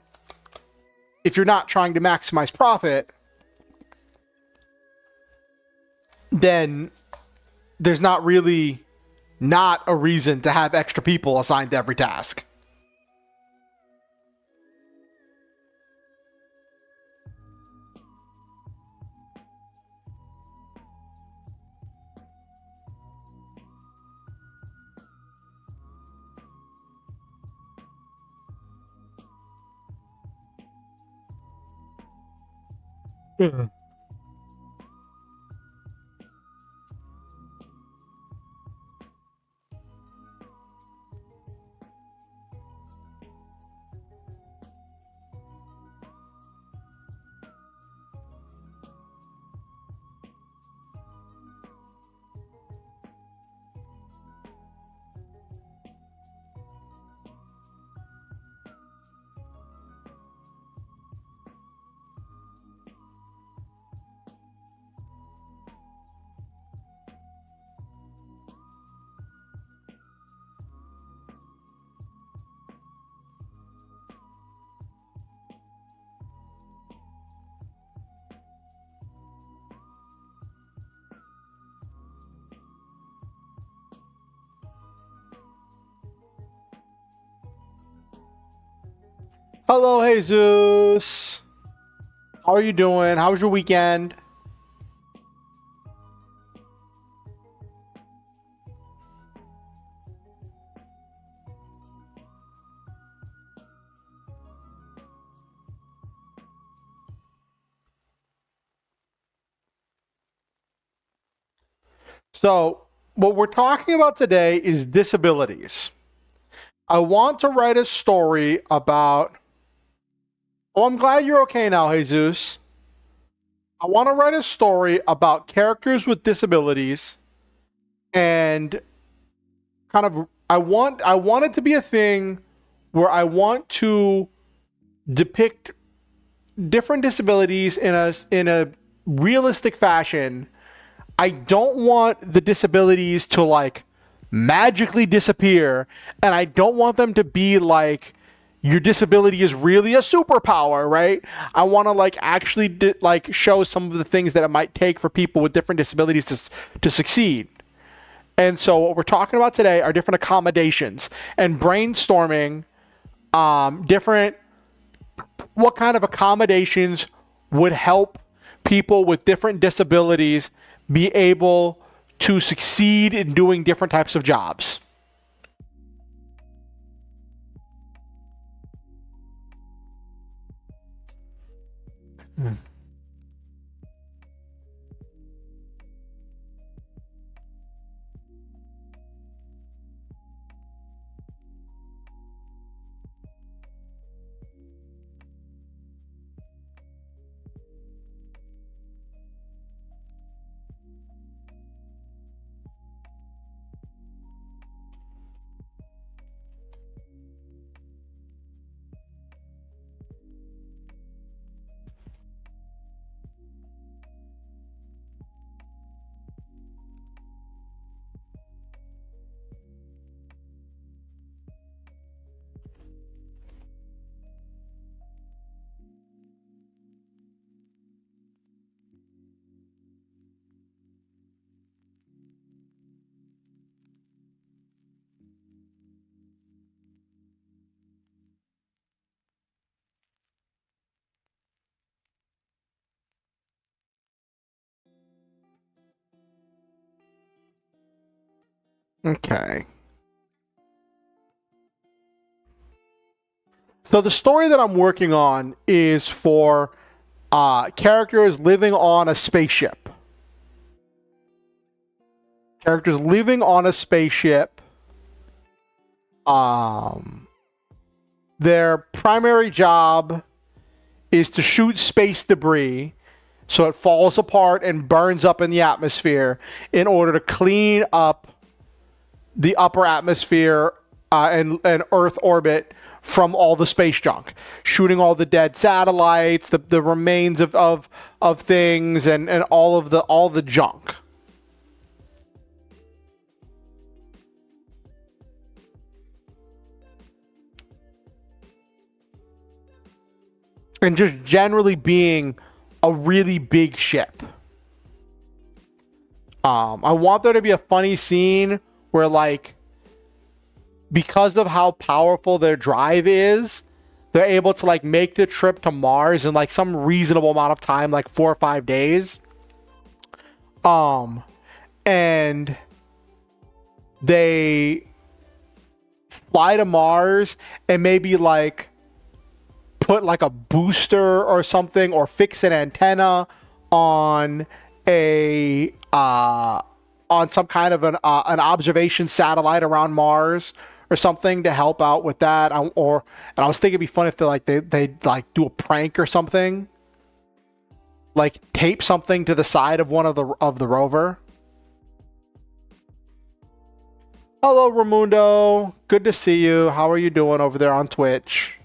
if you're not trying to maximize profit, then there's not really not a reason to have extra people assigned to every task. Hello, Jesus. How are you doing? How was your weekend? So, what we're talking about today is disabilities. I want to write a story about. Oh, I'm glad you're okay now, Jesus. I want to write a story about characters with disabilities, and kind of I want it to be a thing where I want to depict different disabilities in a realistic fashion. I don't want the disabilities to, like, magically disappear, and I don't want them to be like your disability is really a superpower, right? I want to, like, actually like show some of the things that it might take for people with different disabilities to succeed. And so what we're talking about today are different accommodations and brainstorming different what kind of accommodations would help people with different disabilities be able to succeed in doing different types of jobs. Okay. So the story that I'm working on is for characters living on a spaceship. Characters living on a spaceship. Their primary job is to shoot space debris so it falls apart and burns up in the atmosphere in order to clean up the upper atmosphere and Earth orbit from all the space junk, shooting all the dead satellites, the remains of things, and all the junk. And just generally being a really big ship. I want there to be a funny scene where, like, because of how powerful their drive is, they're able to, like, make the trip to Mars in, like, some reasonable amount of time, like 4 or 5 days. And they fly to Mars and maybe, like, put like a booster or something, or fix an antenna on a on some kind of an observation satellite around Mars or something to help out with that. And I was thinking it'd be fun if they like do a prank or something, like tape something to the side of one of the rover. Hello, Ramundo. Good to see you. How are you doing over there on Twitch?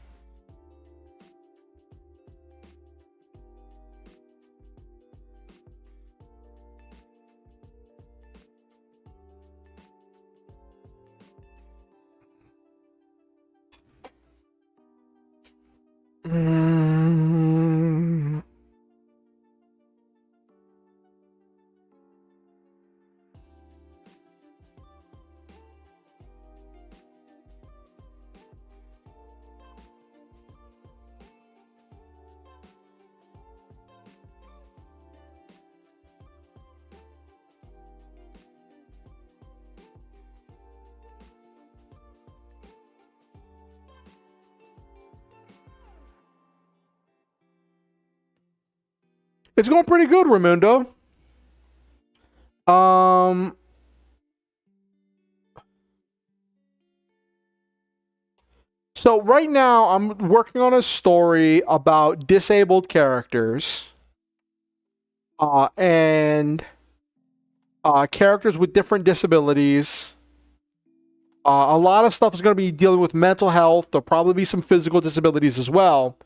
It's going pretty good, Raimundo. So right now I'm working on a story about disabled characters, and characters with different disabilities. A lot of stuff is going to be dealing with mental health. There'll probably be some physical disabilities as well,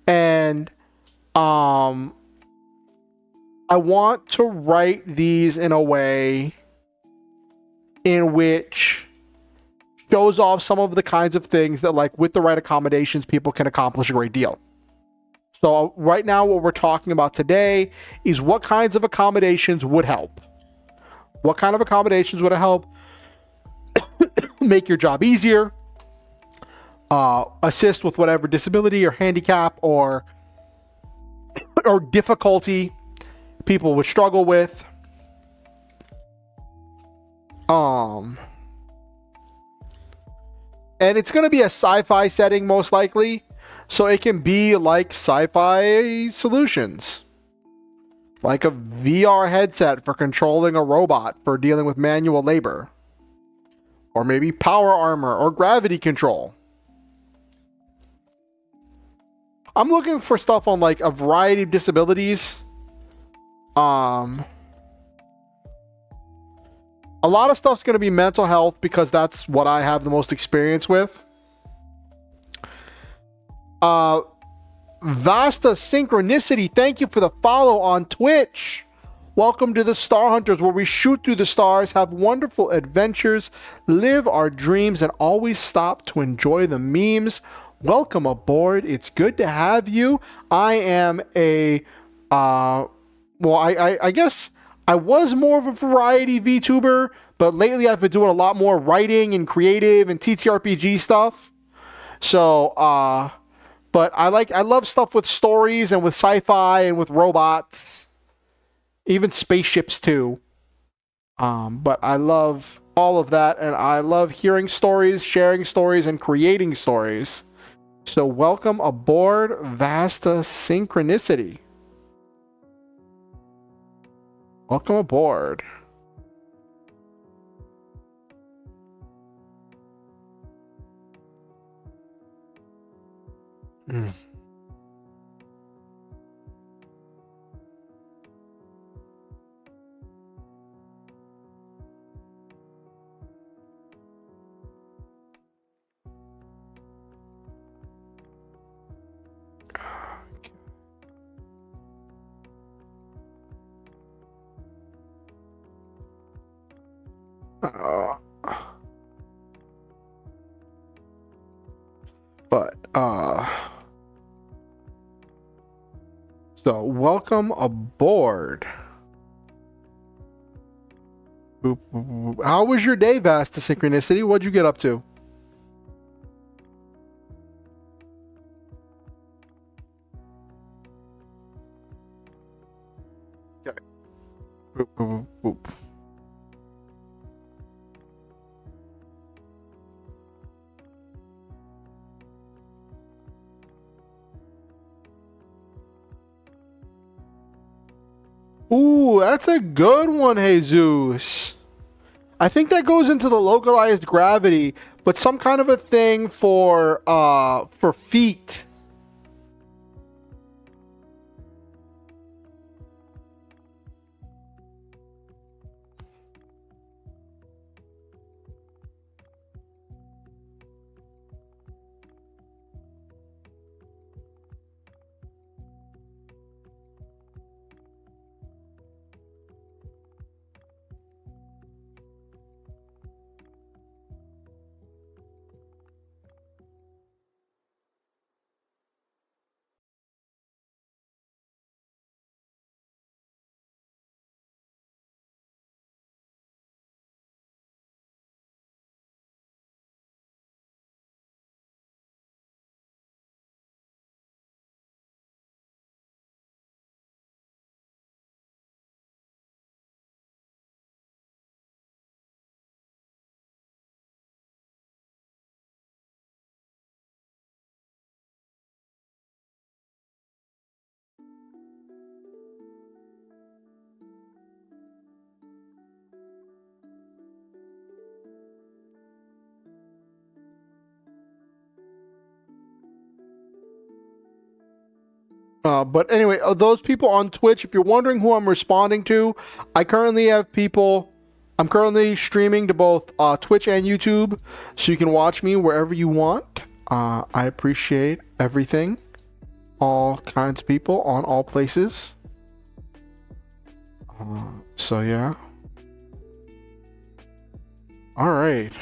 and I want to write these in a way in which shows off some of the kinds of things that, like, with the right accommodations, people can accomplish a great deal. So right now, what we're talking about today is what kinds of accommodations would help. What kind of accommodations would help make your job easier, assist with whatever disability or handicap or difficulty people would struggle with. And it's going to be a sci-fi setting most likely, so it can be like sci-fi solutions, like a VR headset for controlling a robot for dealing with manual labor, or maybe power armor or gravity control. I'm looking for stuff on like a variety of disabilities. A lot of stuff's going to be mental health because that's what I have the most experience with. Vasta Synchronicity, thank you for the follow on Twitch. Welcome to the Star Hunters, where we shoot through the stars, have wonderful adventures, live our dreams, and always stop to enjoy the memes. Welcome aboard. It's good to have you. I am I guess I was more of a variety VTuber, but lately I've been doing a lot more writing and creative and TTRPG stuff. So, but I love stuff with stories and with sci-fi and with robots, even spaceships too. But I love all of that, and I love hearing stories, sharing stories, and creating stories. So welcome aboard Vasta Synchronicity. Welcome aboard. So welcome aboard. How was your day, Vasta Synchronicity? What'd you get up to? Okay. Boop, boop, boop. Ooh, that's a good one, Jesus. I think that goes into the localized gravity, but some kind of a thing for feet. But anyway, those people on Twitch, if you're wondering who I'm responding to, I currently have people. I'm currently streaming to both Twitch and YouTube, so you can watch me wherever you want. I appreciate everything. All kinds of people on all places. So yeah. All right.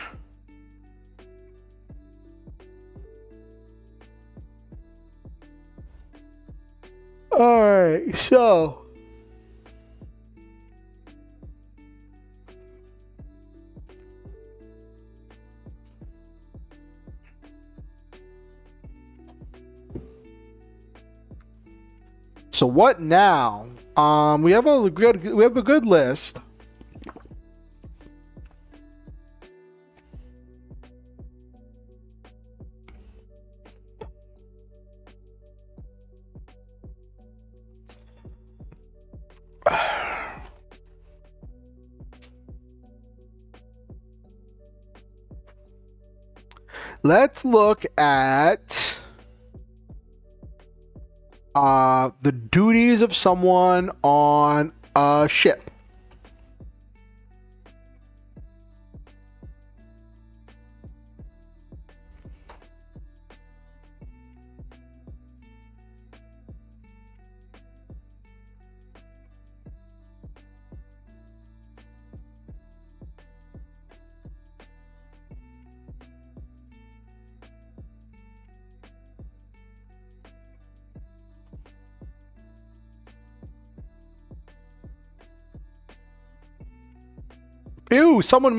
Alright, so what now? We have a good list. Let's look at the duties of someone on a ship. Ew, someone on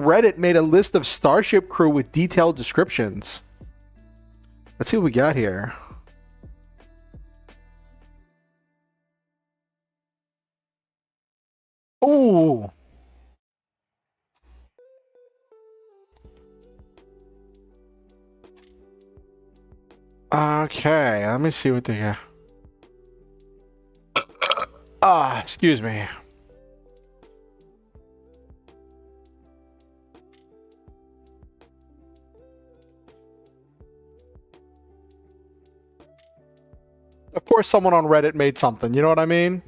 Reddit made a list of Starship crew with detailed descriptions. Let's see what we got here. Ooh. Okay, let me see what they got. Excuse me. Of course, someone on Reddit made something. You know what I mean?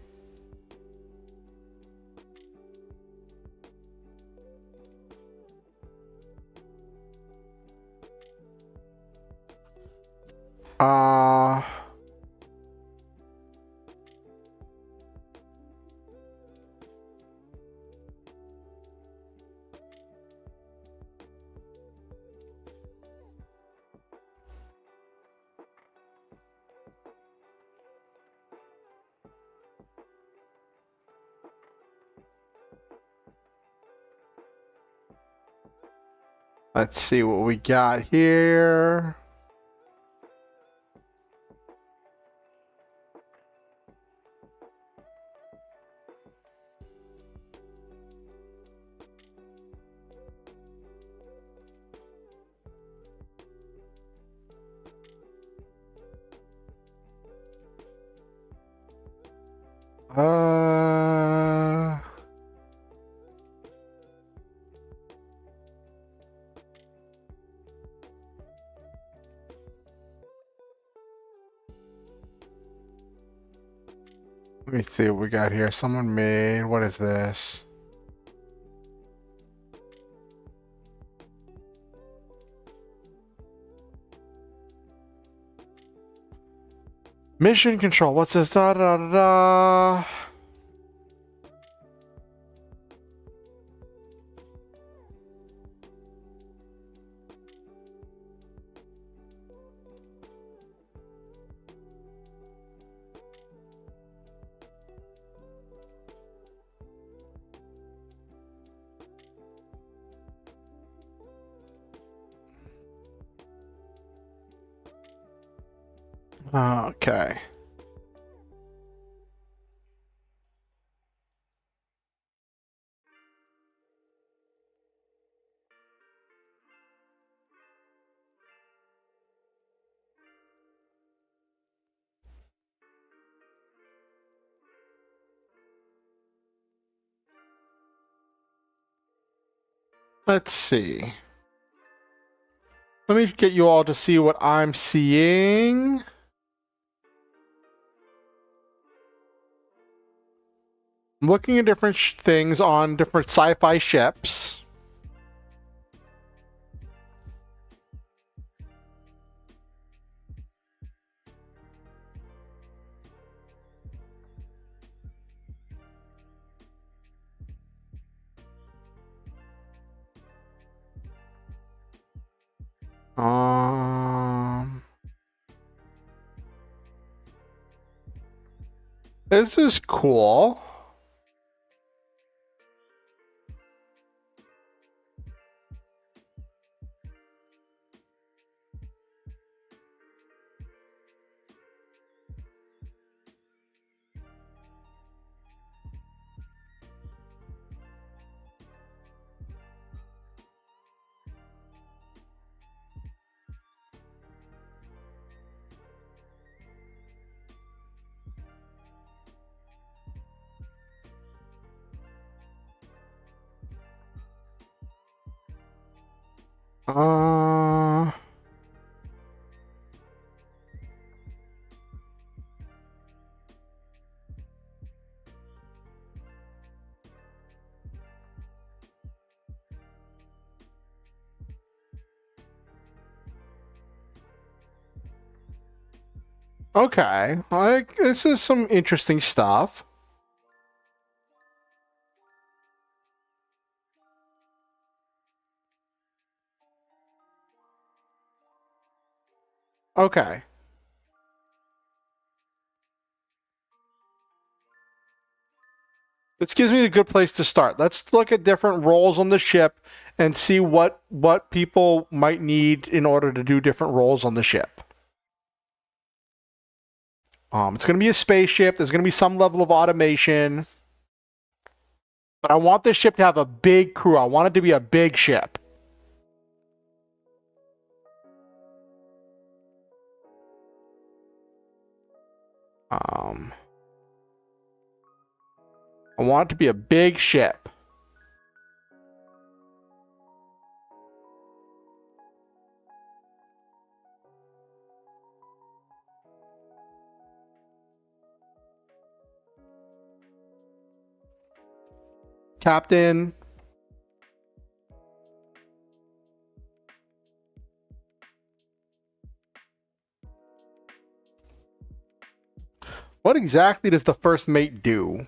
Let's see what we got here. Let me see what we got here. Someone made, what is this? Mission control, what's this? Da da da da. Okay. Let's see. Let me get you all to see what I'm seeing. I'm looking at different things on different sci-fi ships. This is cool. Uh, okay. Like, this is some interesting stuff. Okay. This gives me a good place to start. Let's look at different roles on the ship and see what people might need in order to do different roles on the ship. It's going to be a spaceship. There's going to be some level of automation, but I want this ship to have a big crew. I want it to be a big ship. I want it to be a big ship. Captain. What exactly does the first mate do?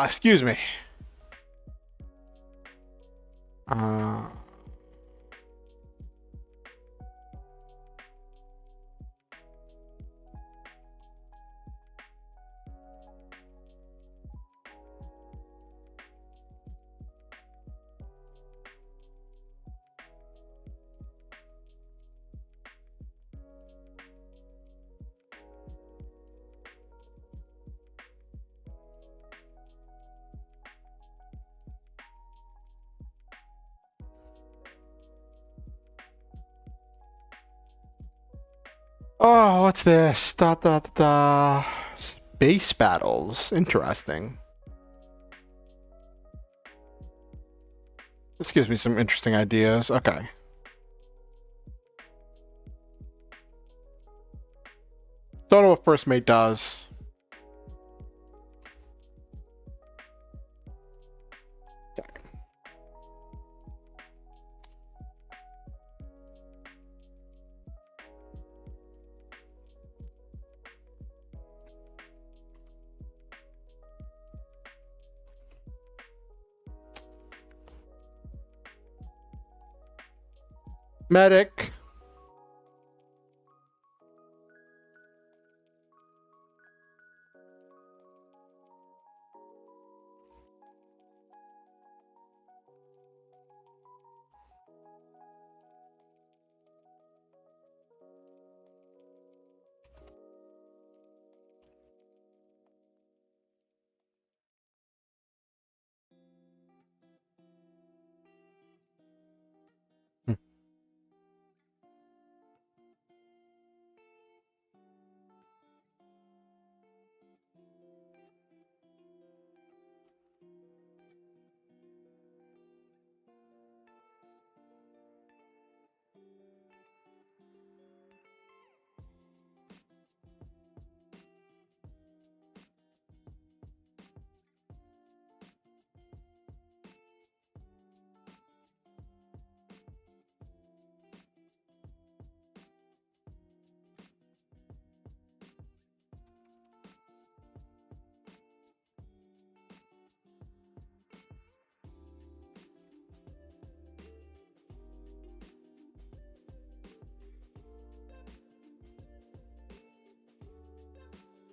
Excuse me. Oh, what's this? Da da da da. Space battles. Interesting. This gives me some interesting ideas. Okay. Don't know what first mate does. Okay. Medic.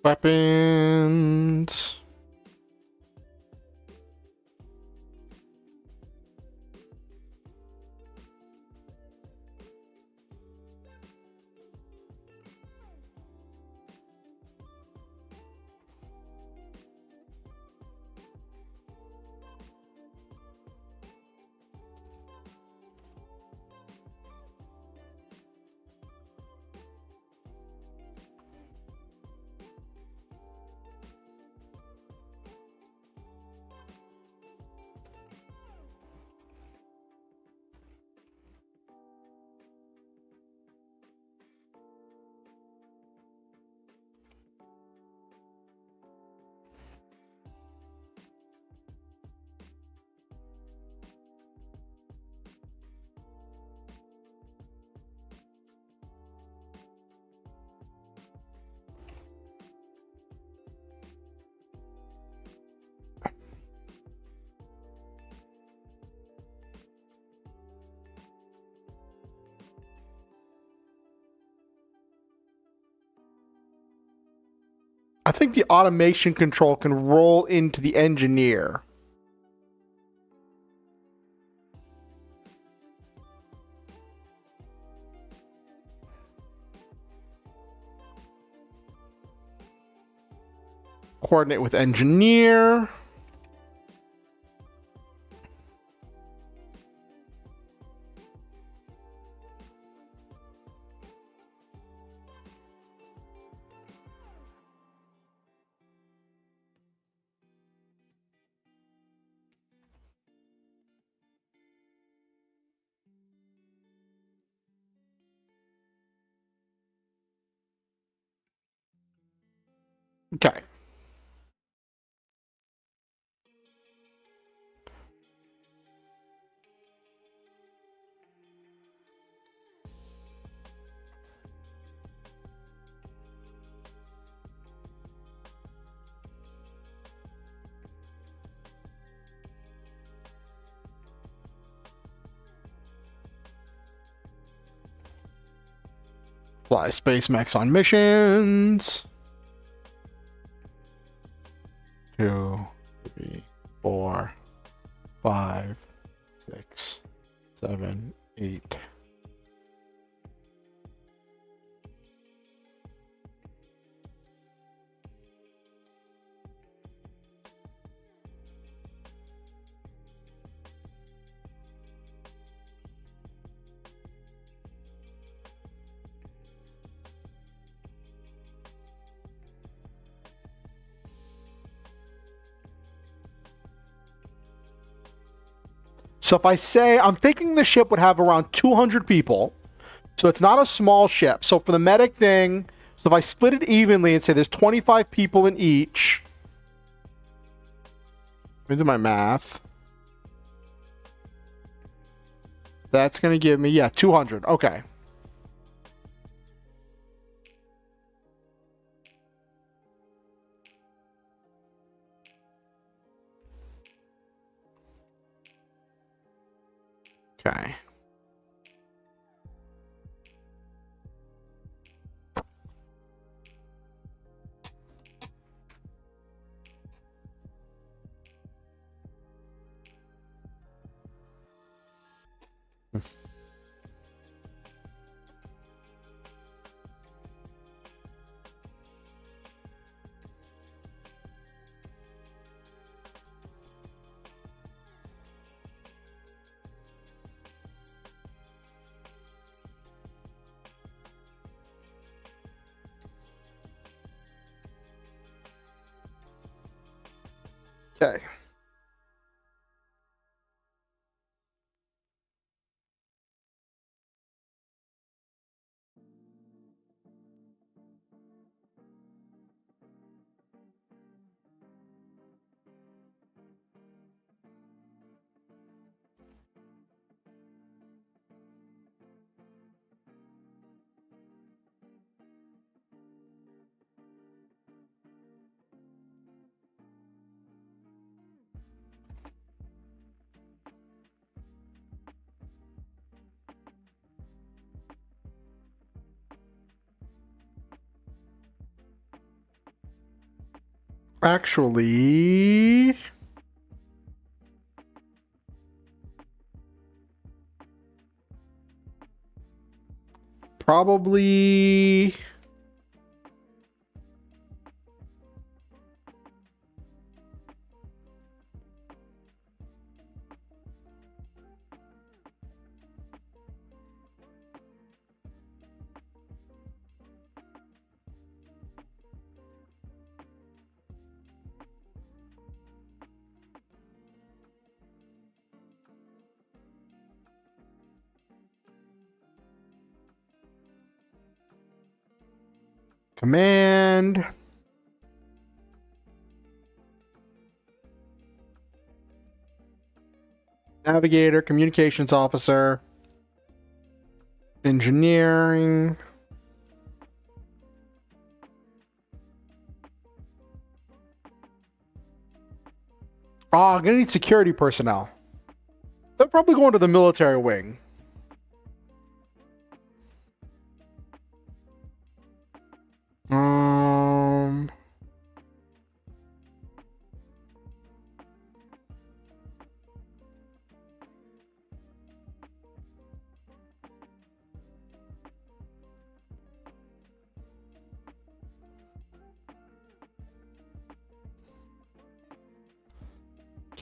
Weapons. think the automation control can roll into the engineer. Coordinate with engineer. Okay. Fly space mechs on missions. 2, 3, 4, 5, 6, 7, 8. So if I say, I'm thinking the ship would have around 200 people. So it's not a small ship. So for the medic thing, so if I split it evenly and say there's 25 people in each. Let me do my math. That's going to give me, yeah, 200. Okay. Okay. Okay. Actually, probably command. Navigator, communications officer, engineering. Oh, I'm gonna need security personnel. They're probably going to the military wing.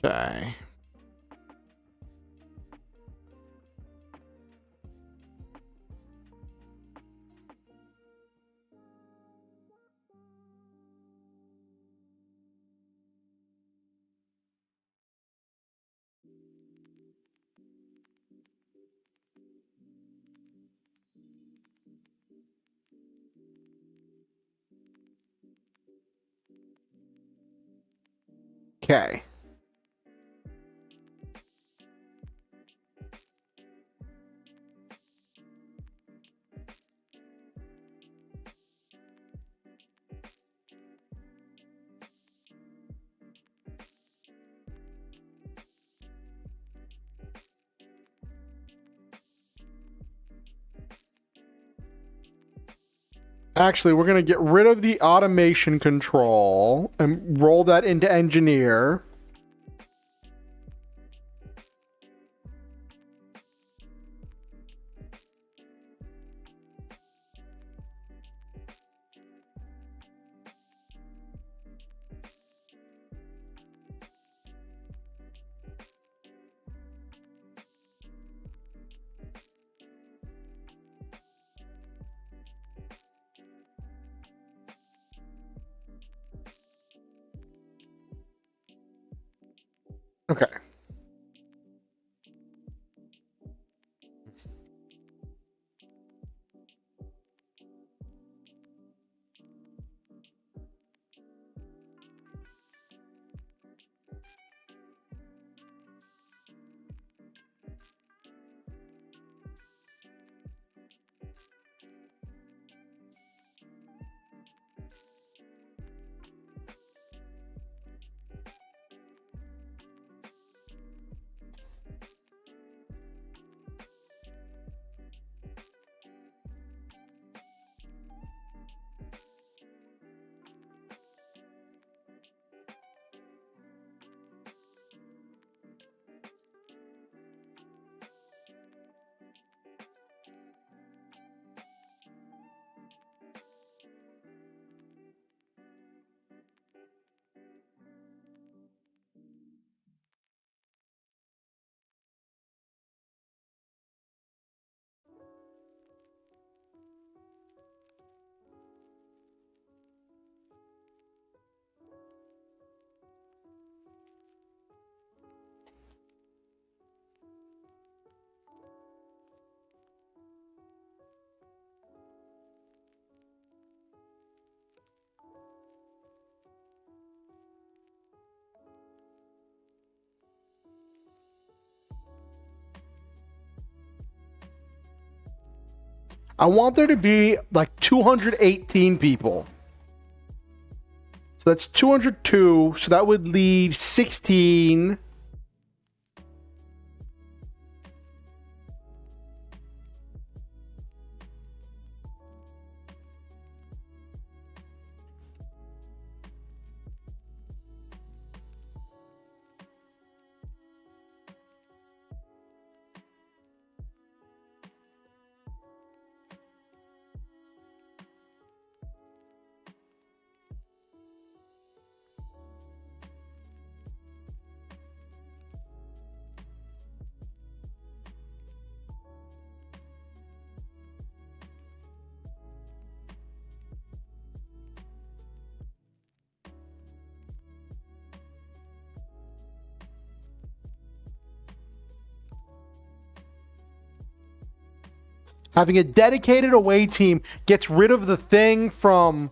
Okay. Okay. Actually, we're going to get rid of the automation control and roll that into engineer. Okay. I want there to be like 218 people. So that's 202. So that would leave 16. Having a dedicated away team gets rid of the thing from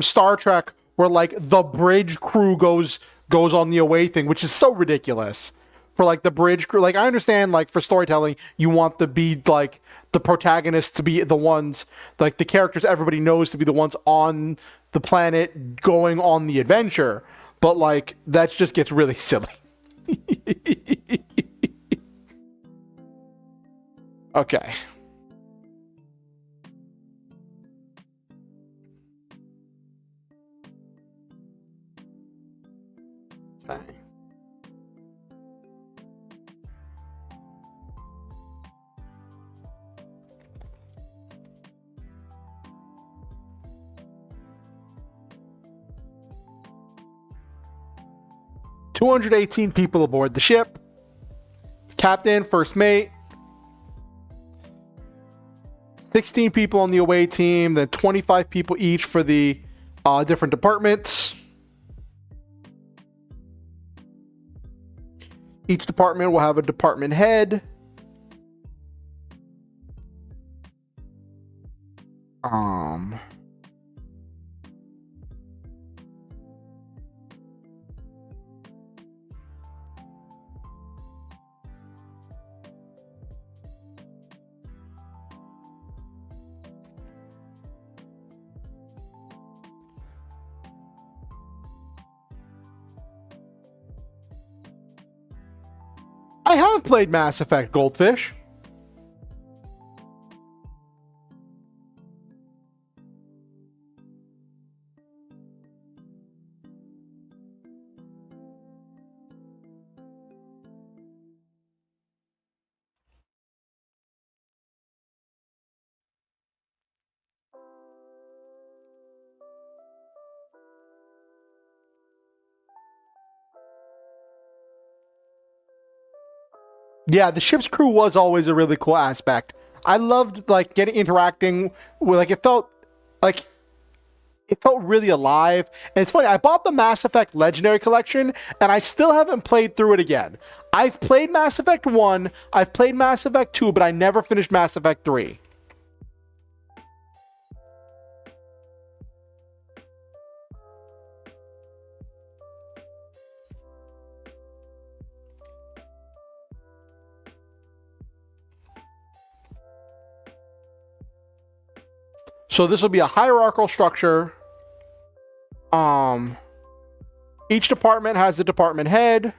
Star Trek where like the bridge crew goes on the away thing, which is so ridiculous. For like the bridge crew, like I understand like for storytelling, you want to be like the protagonists to be the ones, like the characters everybody knows to be the ones on the planet going on the adventure, but like that just gets really silly. Okay. Okay. 218 people aboard the ship. Captain, first mate. 16 people on the away team, then 25 people each for the different departments. Each department will have a department head. I haven't played Mass Effect Goldfish. Yeah, the ship's crew was always a really cool aspect. I loved like interacting with like it felt really alive. And it's funny, I bought the Mass Effect Legendary Collection and I still haven't played through it again. I've played Mass Effect 1, I've played Mass Effect 2, but I never finished Mass Effect 3. So this will be a hierarchical structure. Each department has a department head.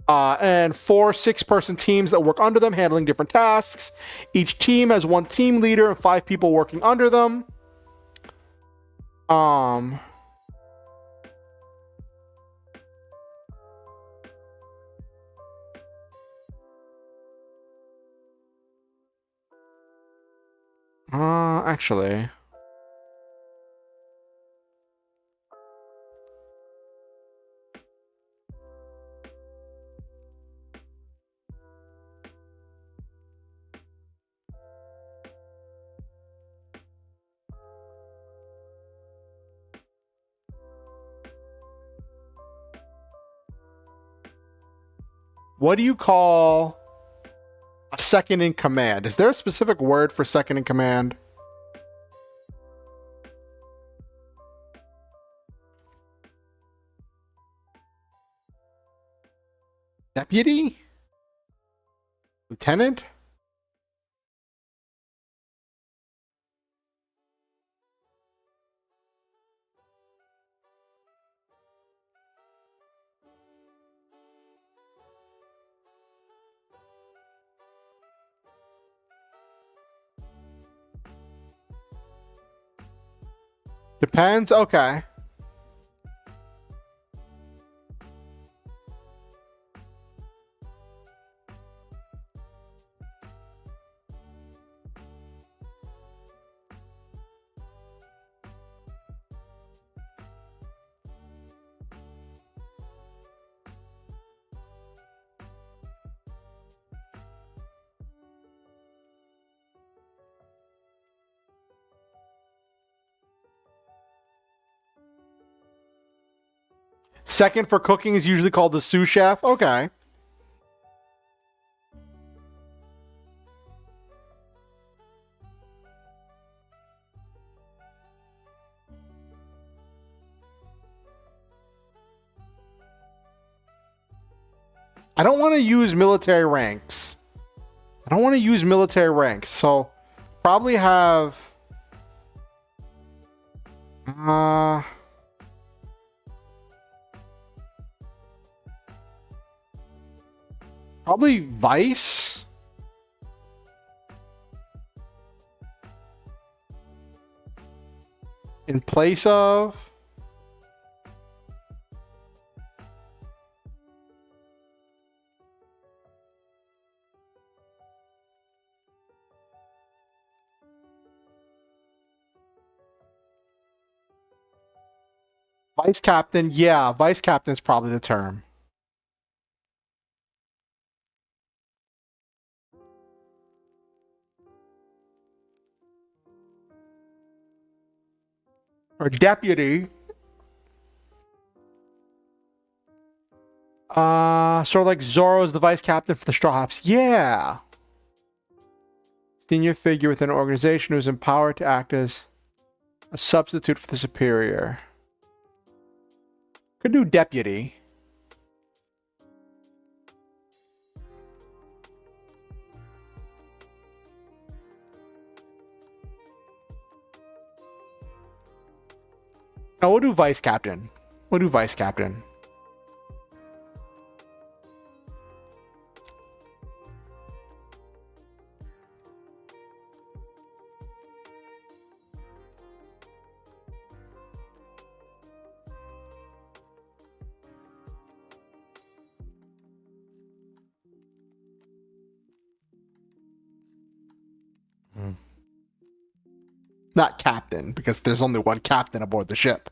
And 4 6-person teams that work under them, handling different tasks. Each team has 1 team leader and 5 people working under them. Actually. What do you call a second in command? Is there a specific word for second in command? Deputy? Lieutenant? Depends? Okay. Second for cooking is usually called the sous chef. Okay. I don't want to use military ranks. So probably have probably vice. In place of. Vice captain, yeah, vice captain is probably the term. Or deputy. Sort of like Zoro's the vice captain for the Straw Hats. Yeah. Senior figure within an organization who's empowered to act as a substitute for the superior. Could do deputy. No, we'll do vice captain. We'll do vice captain. Not captain, because there's only one captain aboard the ship.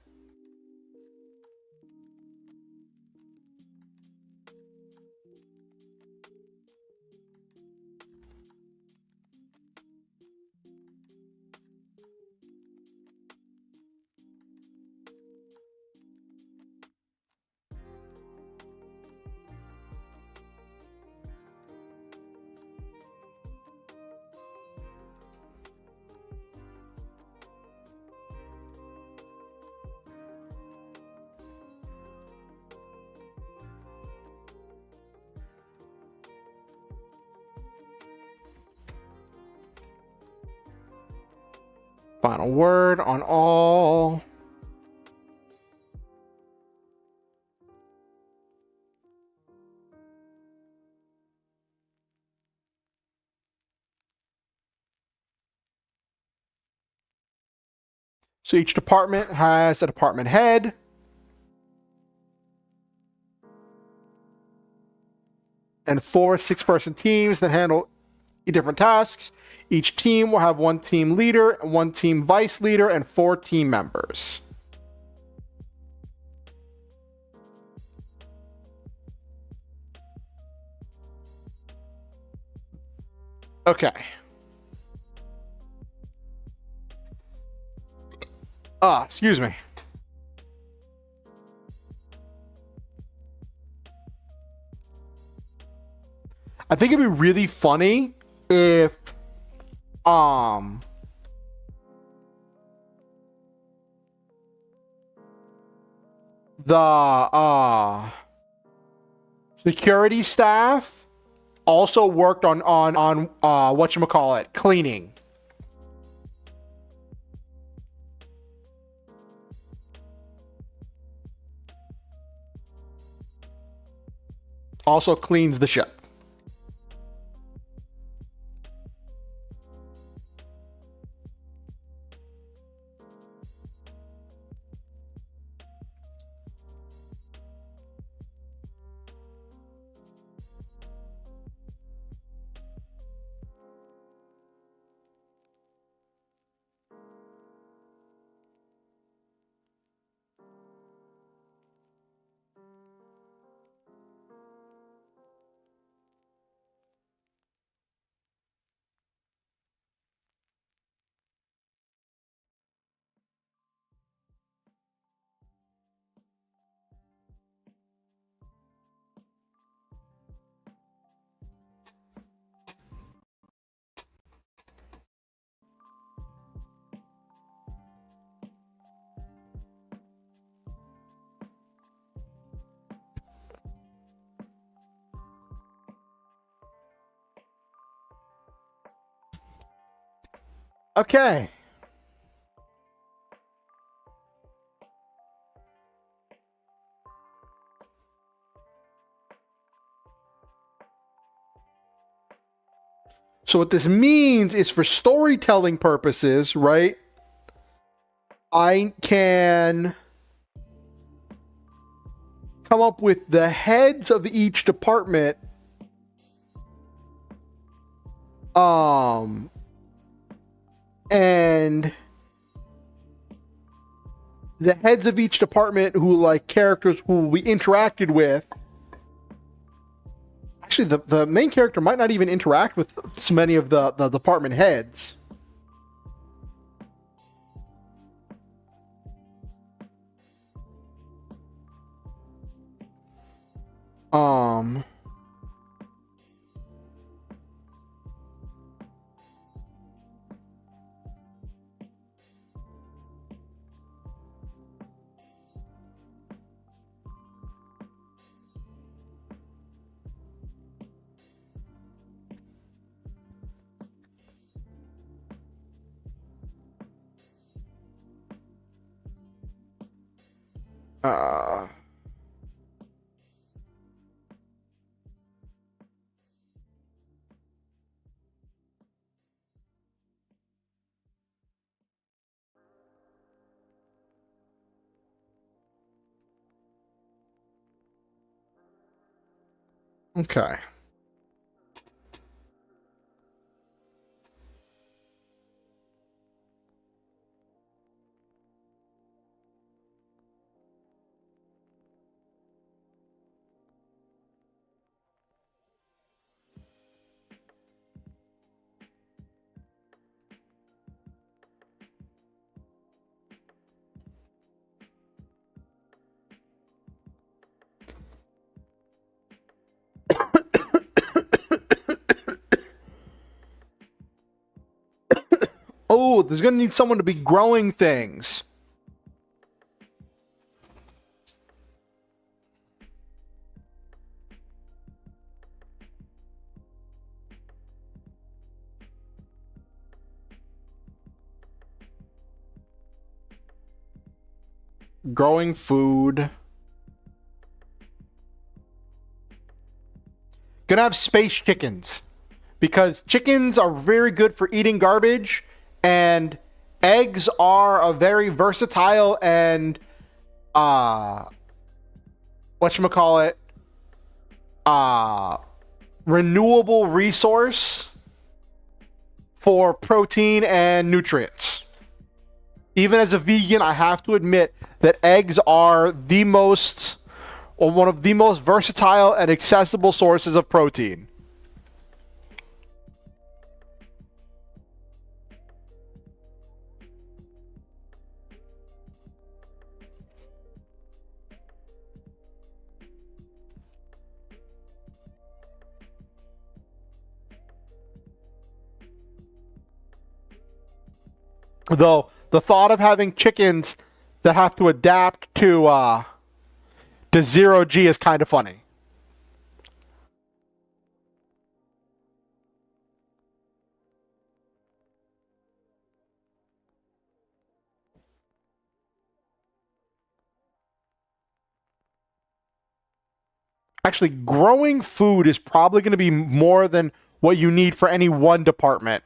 Final word on all. So each department has a department head. And 4 6-person teams that handle different tasks. Each team will have 1 team leader, 1 team vice leader, and 4 team members. Okay. Excuse me. I think it'd be really funny if the security staff also worked on whatchamacallit, cleaning. Also cleans the ship. Okay. So what this means is for storytelling purposes, right? I can come up with the heads of each department and the heads of each department who like characters who we interacted with. Actually, the main character might not even interact with so many of the department heads. Um. Uh, okay. Oh, there's gonna need someone to be growing things. Growing food. Gonna have space chickens. Because chickens are very good for eating garbage, and eggs are a very versatile and whatchamacallit, renewable resource for protein and nutrients. Even as a vegan, I have to admit that eggs are the most, or one of the most versatile and accessible sources of protein. Though the thought of having chickens that have to adapt to zero G is kind of funny. Actually, growing food is probably going to be more than what you need for any one department.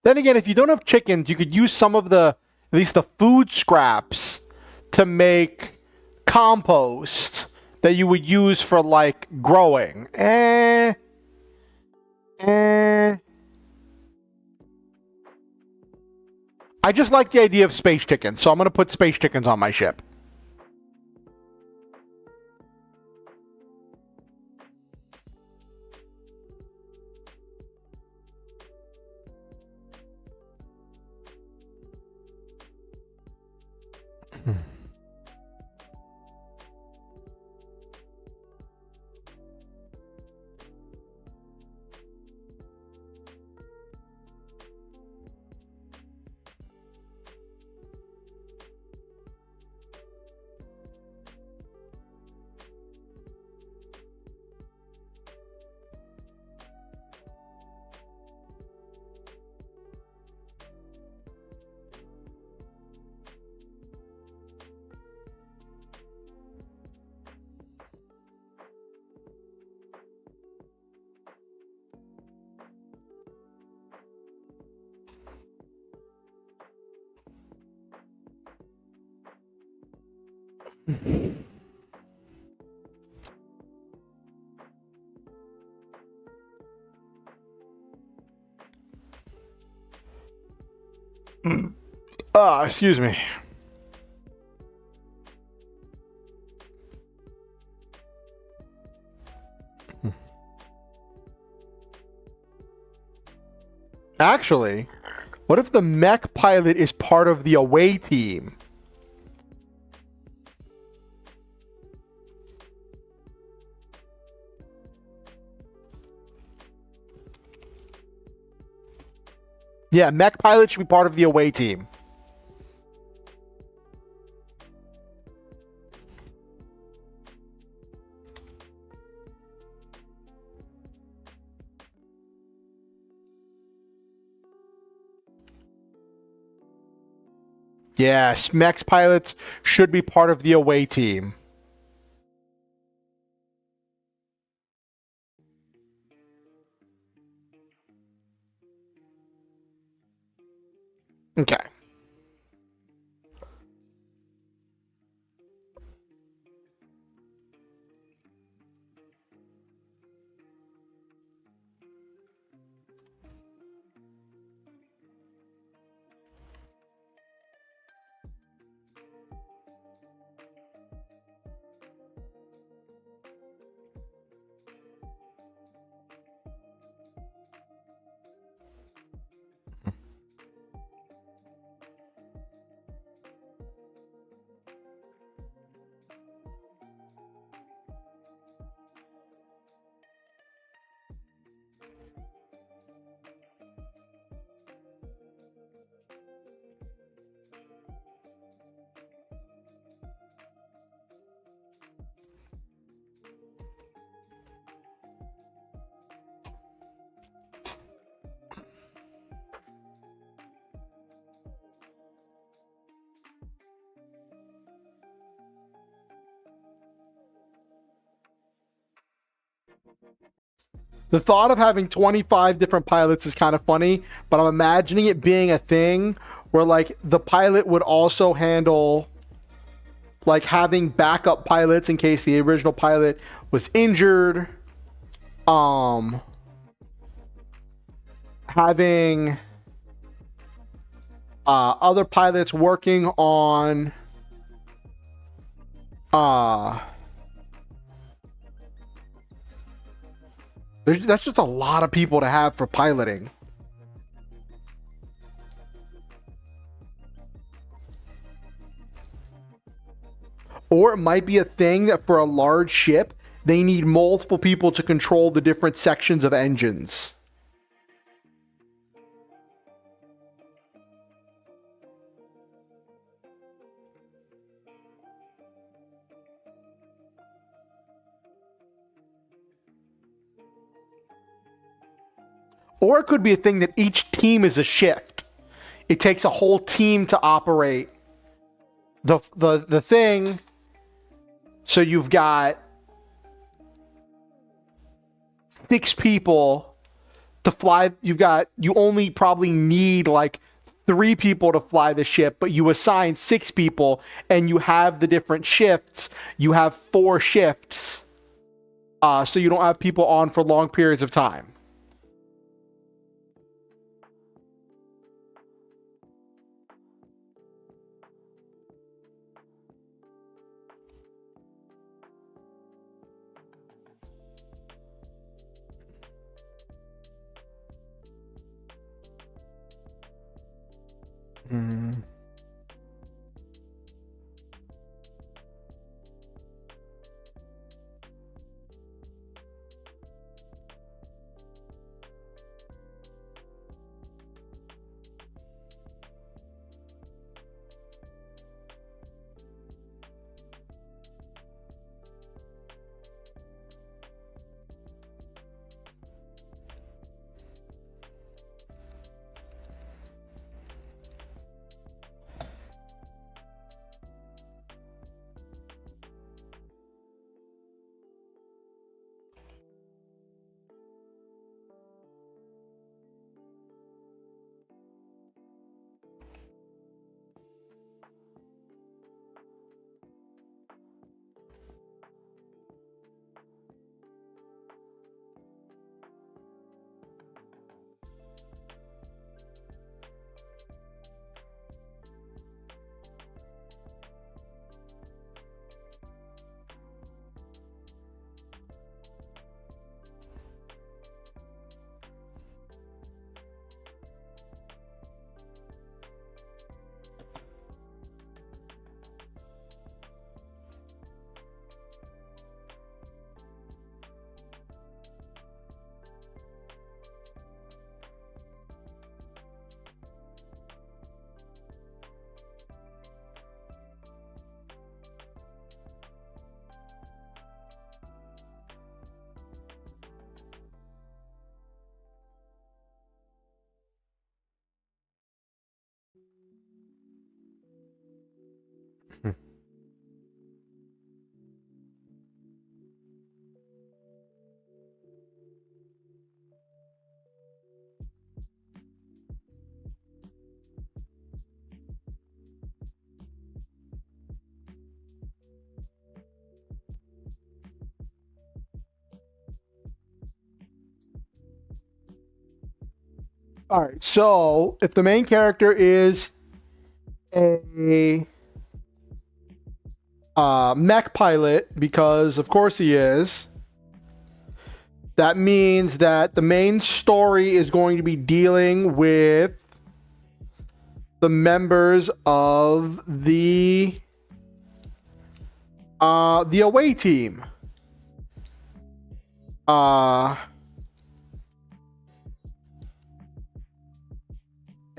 Then again, if you don't have chickens, you could use some of the, at least the food scraps, to make compost that you would use for like growing. I just like the idea of space chickens, so I'm gonna put space chickens on my ship. Excuse me. Actually, what if the mech pilot is part of the away team? Yeah, mech pilot should be part of the away team. Yes, mech pilots should be part of the away team. Okay. The thought of having 25 different pilots is kind of funny, but I'm imagining it being a thing where like the pilot would also handle like having backup pilots in case the original pilot was injured. Having other pilots working on that's just a lot of people to have for piloting. Or it might be a thing that for a large ship, they need multiple people to control the different sections of engines. Or it could be a thing that each team is a shift. It takes a whole team to operate the thing. So you've got 6 people to fly. You only probably need like 3 people to fly the ship, but you assign 6 people and you have the different shifts. You have 4 shifts. So you don't have people on for long periods of time. Mm. All right. So if the main character is a mech pilot, because of course he is, that means that the main story is going to be dealing with the members of the away team.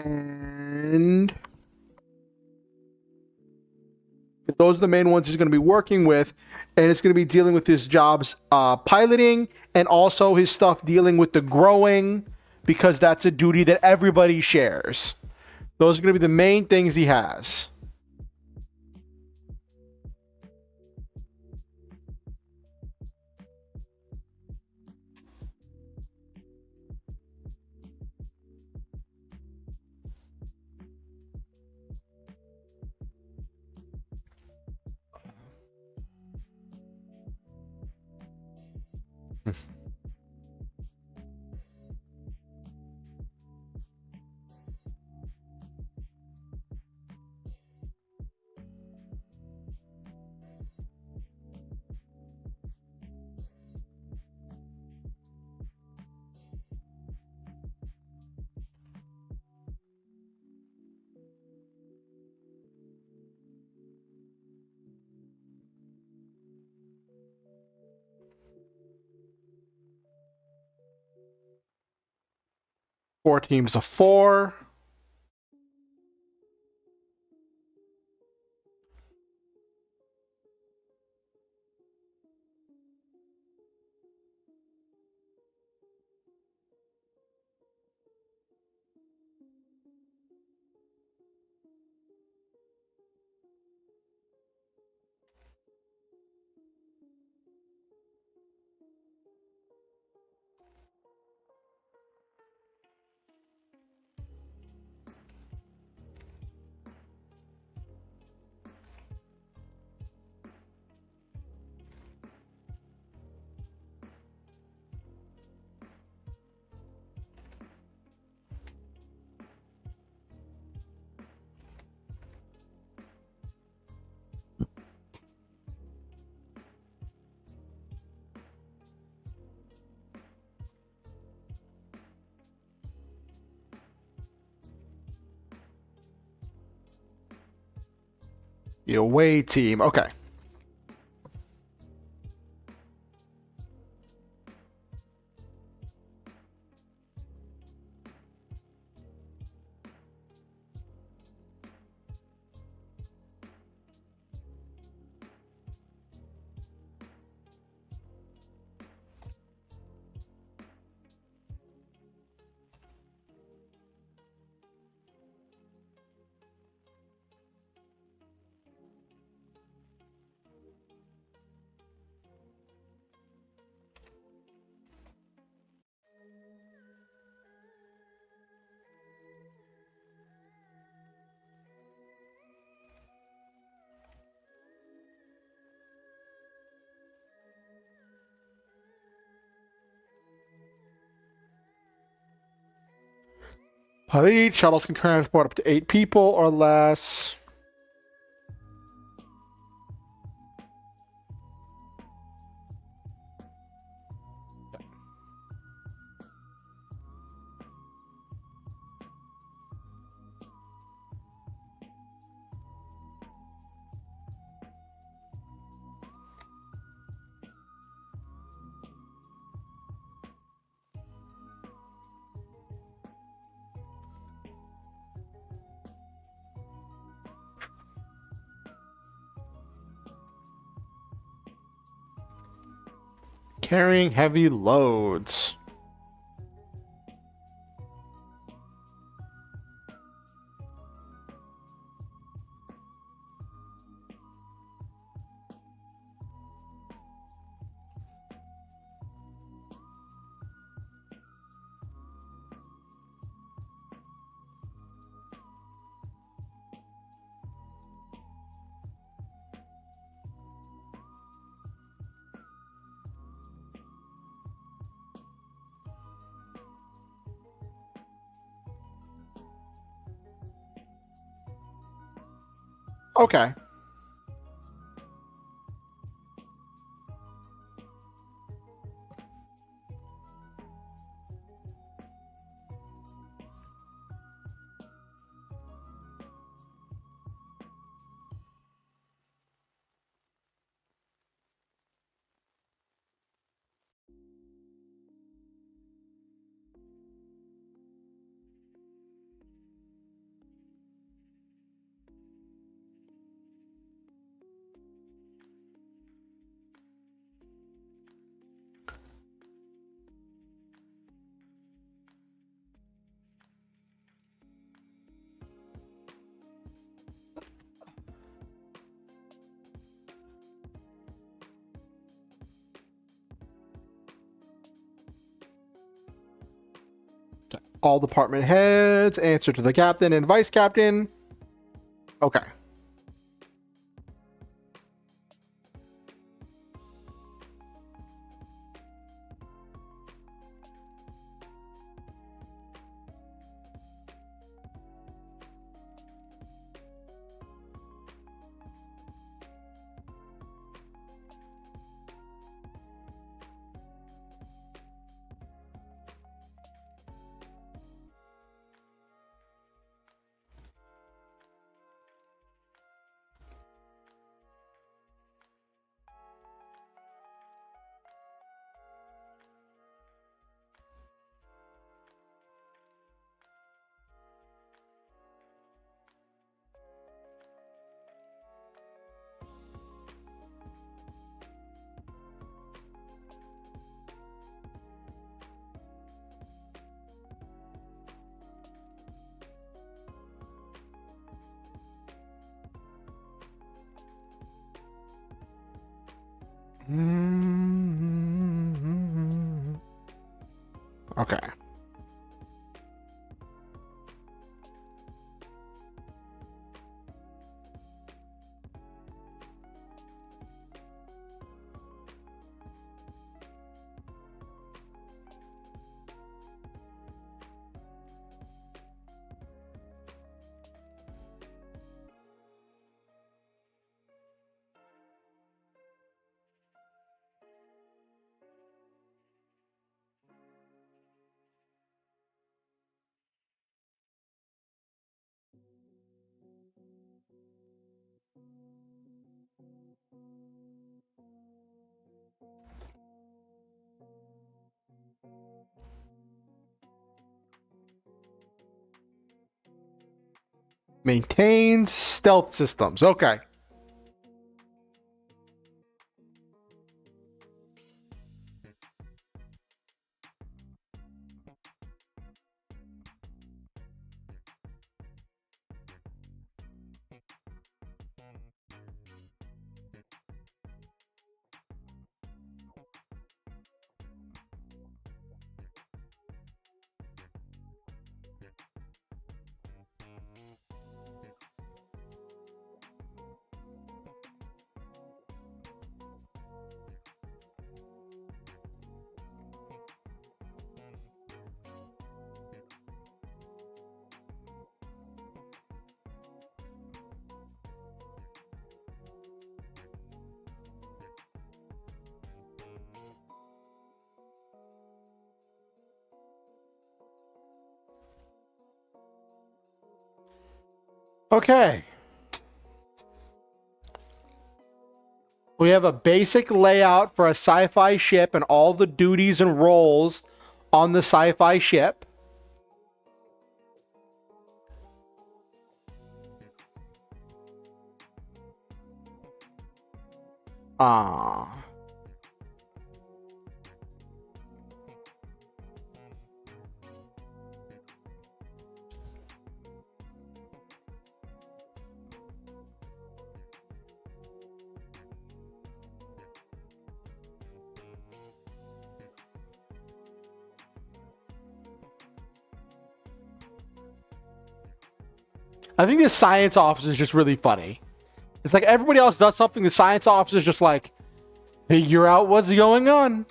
And those are the main ones he's going to be working with, and it's going to be dealing with his jobs piloting, and also his stuff dealing with the growing, because that's a duty that everybody shares. Those are going to be the main things he has. Four teams of 4. The away team. Okay. Each shuttles can transport up to 8 people or less. Carrying heavy loads. Okay. All department heads answer to the captain and vice captain. Okay. Okay. Maintains stealth systems. Okay. Okay. We have a basic layout for a sci-fi ship and all the duties and roles on the sci-fi ship. I think the science office is just really funny. It's like everybody else does something, the science office is just like, figure out what's going on.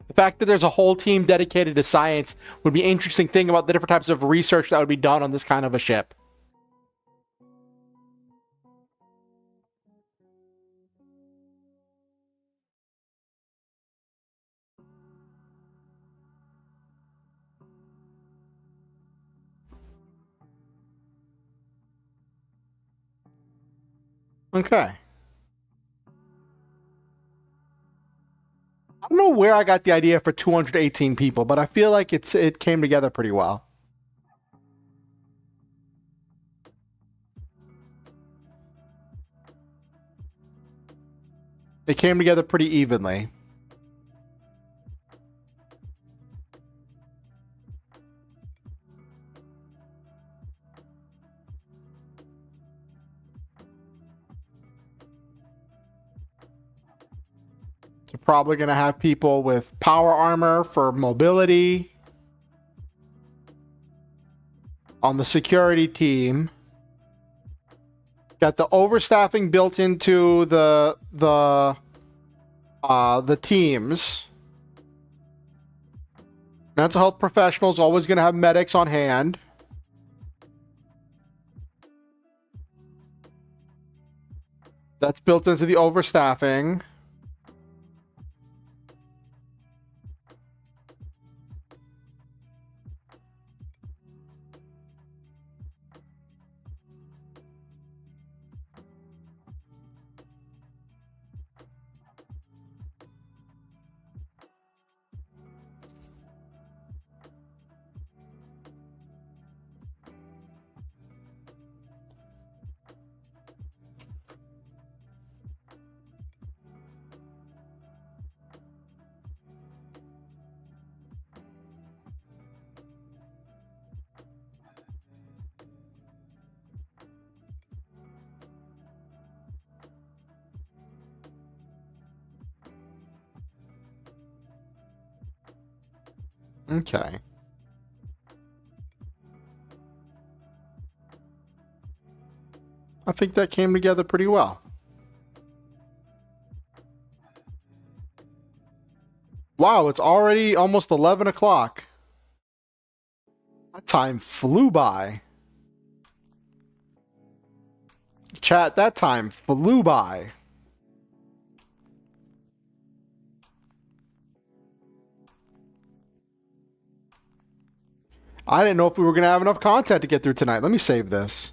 The fact that there's a whole team dedicated to science would be an interesting thing about the different types of research that would be done on this kind of a ship. Okay. I don't know where I got the idea for 218 people, but I feel like it came together pretty well. It came together pretty evenly. You're probably going to have people with power armor for mobility on the security team. Got the overstaffing built into the teams. Mental health professionals always going to have medics on hand. That's built into the overstaffing. Okay. I think that came together pretty well. Wow, it's already almost 11 o'clock. That time flew by. Chat, that time flew by. I didn't know if we were going to have enough content to get through tonight. Let me save this.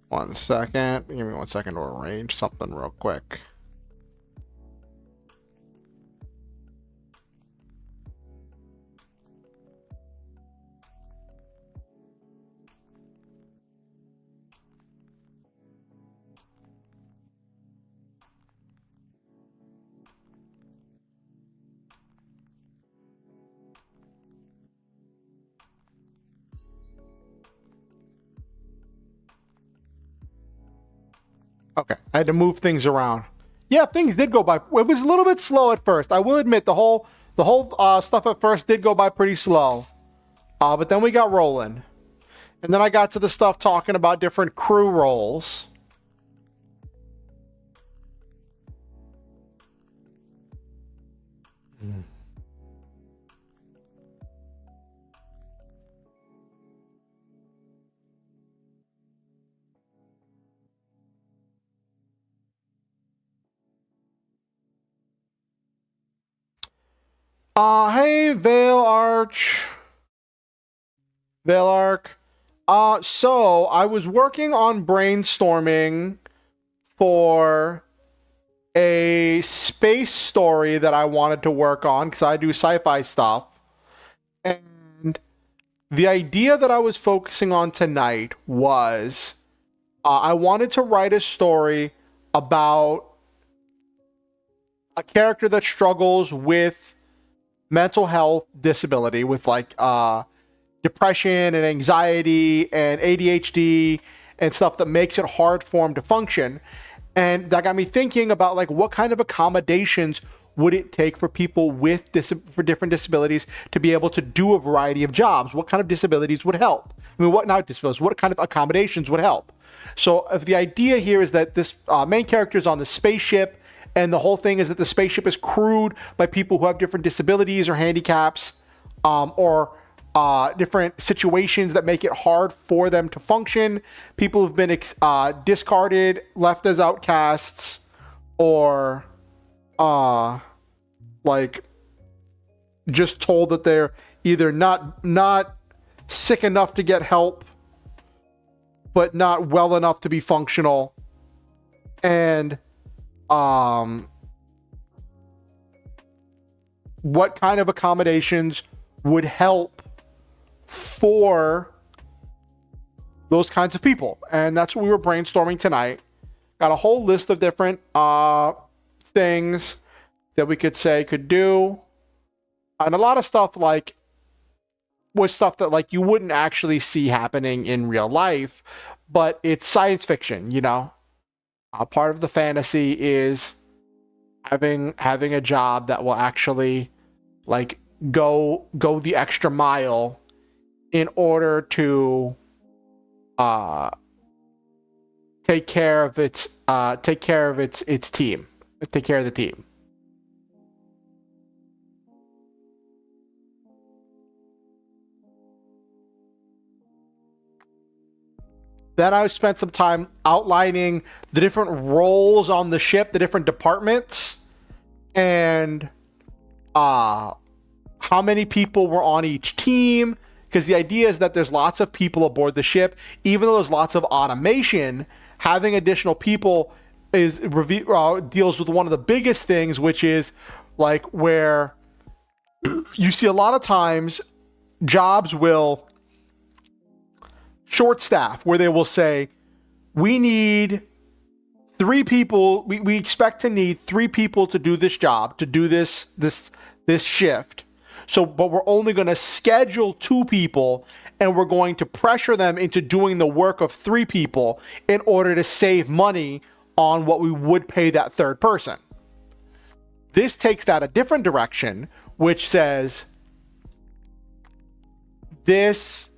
One second. Give me 1 second to arrange something real quick. Okay, I had to move things around. Yeah, things did go by. It was a little bit slow at first. I will admit the whole stuff at first did go by pretty slow. But then we got rolling, and then I got to the stuff talking about different crew roles. Hey, Veil Arch. Veil Arc. So I was working on brainstorming for a space story that I wanted to work on because I do sci-fi stuff. And the idea that I was focusing on tonight was I wanted to write a story about a character that struggles with mental health disability, with like depression and anxiety and ADHD and stuff that makes it hard for him to function. And that got me thinking about like what kind of accommodations would it take for people with for different disabilities to be able to do a variety of jobs? What kind of disabilities would help? I mean, what not disabilities? What kind of accommodations would help? So if the idea here is that this main character is on the spaceship, and the whole thing is that the spaceship is crewed by people who have different disabilities or handicaps, or different situations that make it hard for them to function. People who've been discarded, left as outcasts, or like just told that they're either not sick enough to get help, but not well enough to be functional. And what kind of accommodations would help for those kinds of people? And that's what we were brainstorming tonight. Got a whole list of different things that we could do, and a lot of stuff like was stuff that like you wouldn't actually see happening in real life, but it's science fiction, you know. Part of the fantasy is having a job that will actually like go the extra mile in order to take care of its team, take care of the team. Then I spent some time outlining the different roles on the ship, the different departments, and how many people were on each team. Because the idea is that there's lots of people aboard the ship. Even though there's lots of automation, having additional people deals with one of the biggest things, which is like where you see a lot of times jobs will short staff, where they will say, we need 3 people, we expect to need 3 people to do this job, to do this shift. So, but we're only going to schedule 2 people, and we're going to pressure them into doing the work of 3 people in order to save money on what we would pay that third person. This takes that a different direction, which says this,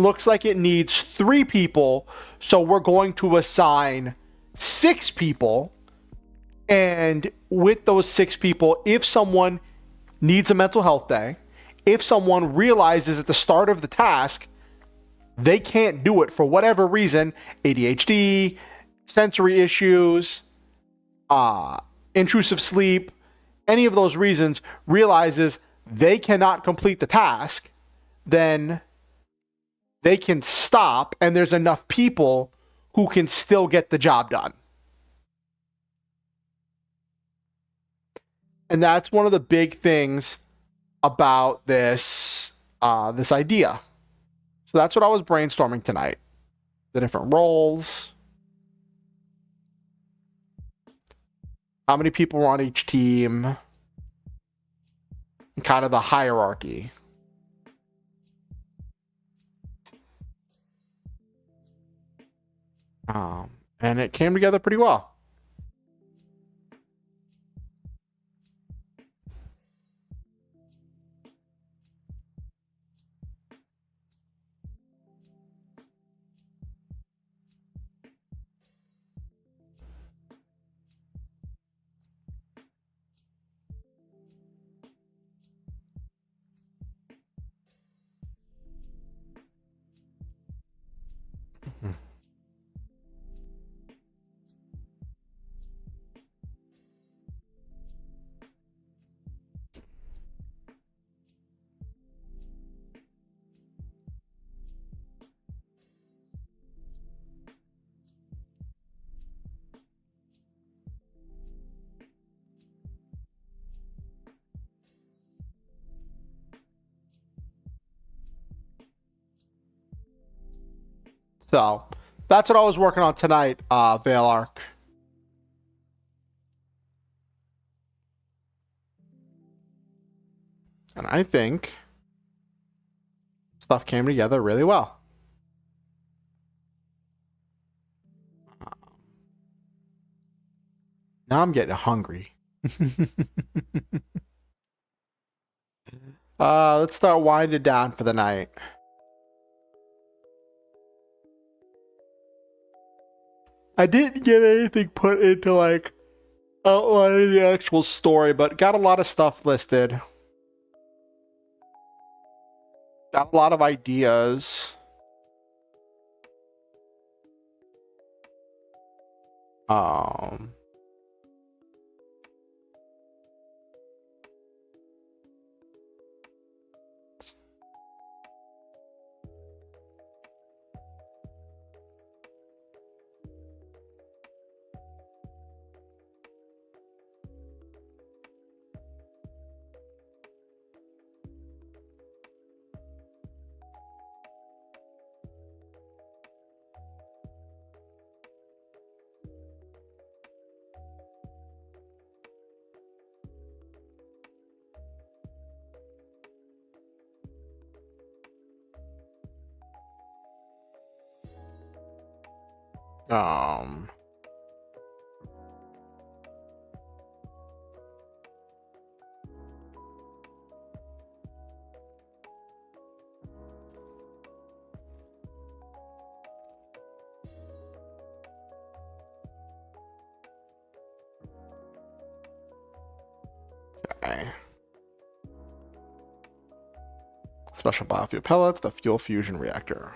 looks like it needs 3 people, so we're going to assign 6 people. And with those 6 people, if someone needs a mental health day, if someone realizes at the start of the task they can't do it for whatever reason, ADHD, sensory issues, intrusive sleep, any of those reasons, realizes they cannot complete the task, then they can stop, and there's enough people who can still get the job done. And that's one of the big things about this this idea. So that's what I was brainstorming tonight. The different roles, how many people were on each team, and kind of the hierarchy. And it came together pretty well. So that's what I was working on tonight, Veil Arc. And I think stuff came together really well. Now I'm getting hungry. Let's start winding down for the night. I didn't get anything put into like outlining the actual story, but got a lot of stuff listed. Got a lot of ideas. Um, um, okay. Special biofuel pellets, the fuel fusion reactor.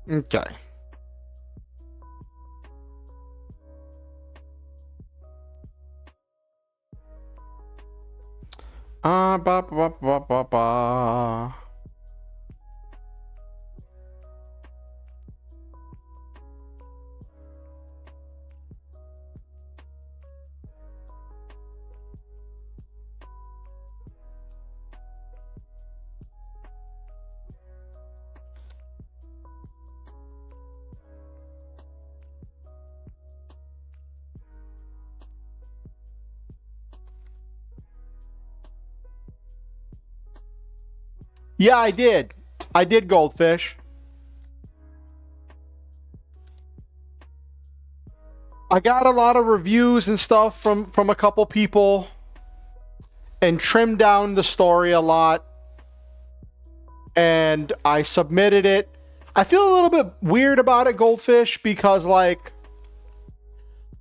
Okay. ba, ba, ba, ba, ba. Yeah, I did. I did, Goldfish. I got a lot of reviews and stuff from a couple people and trimmed down the story a lot. And I submitted it. I feel a little bit weird about it, Goldfish, because like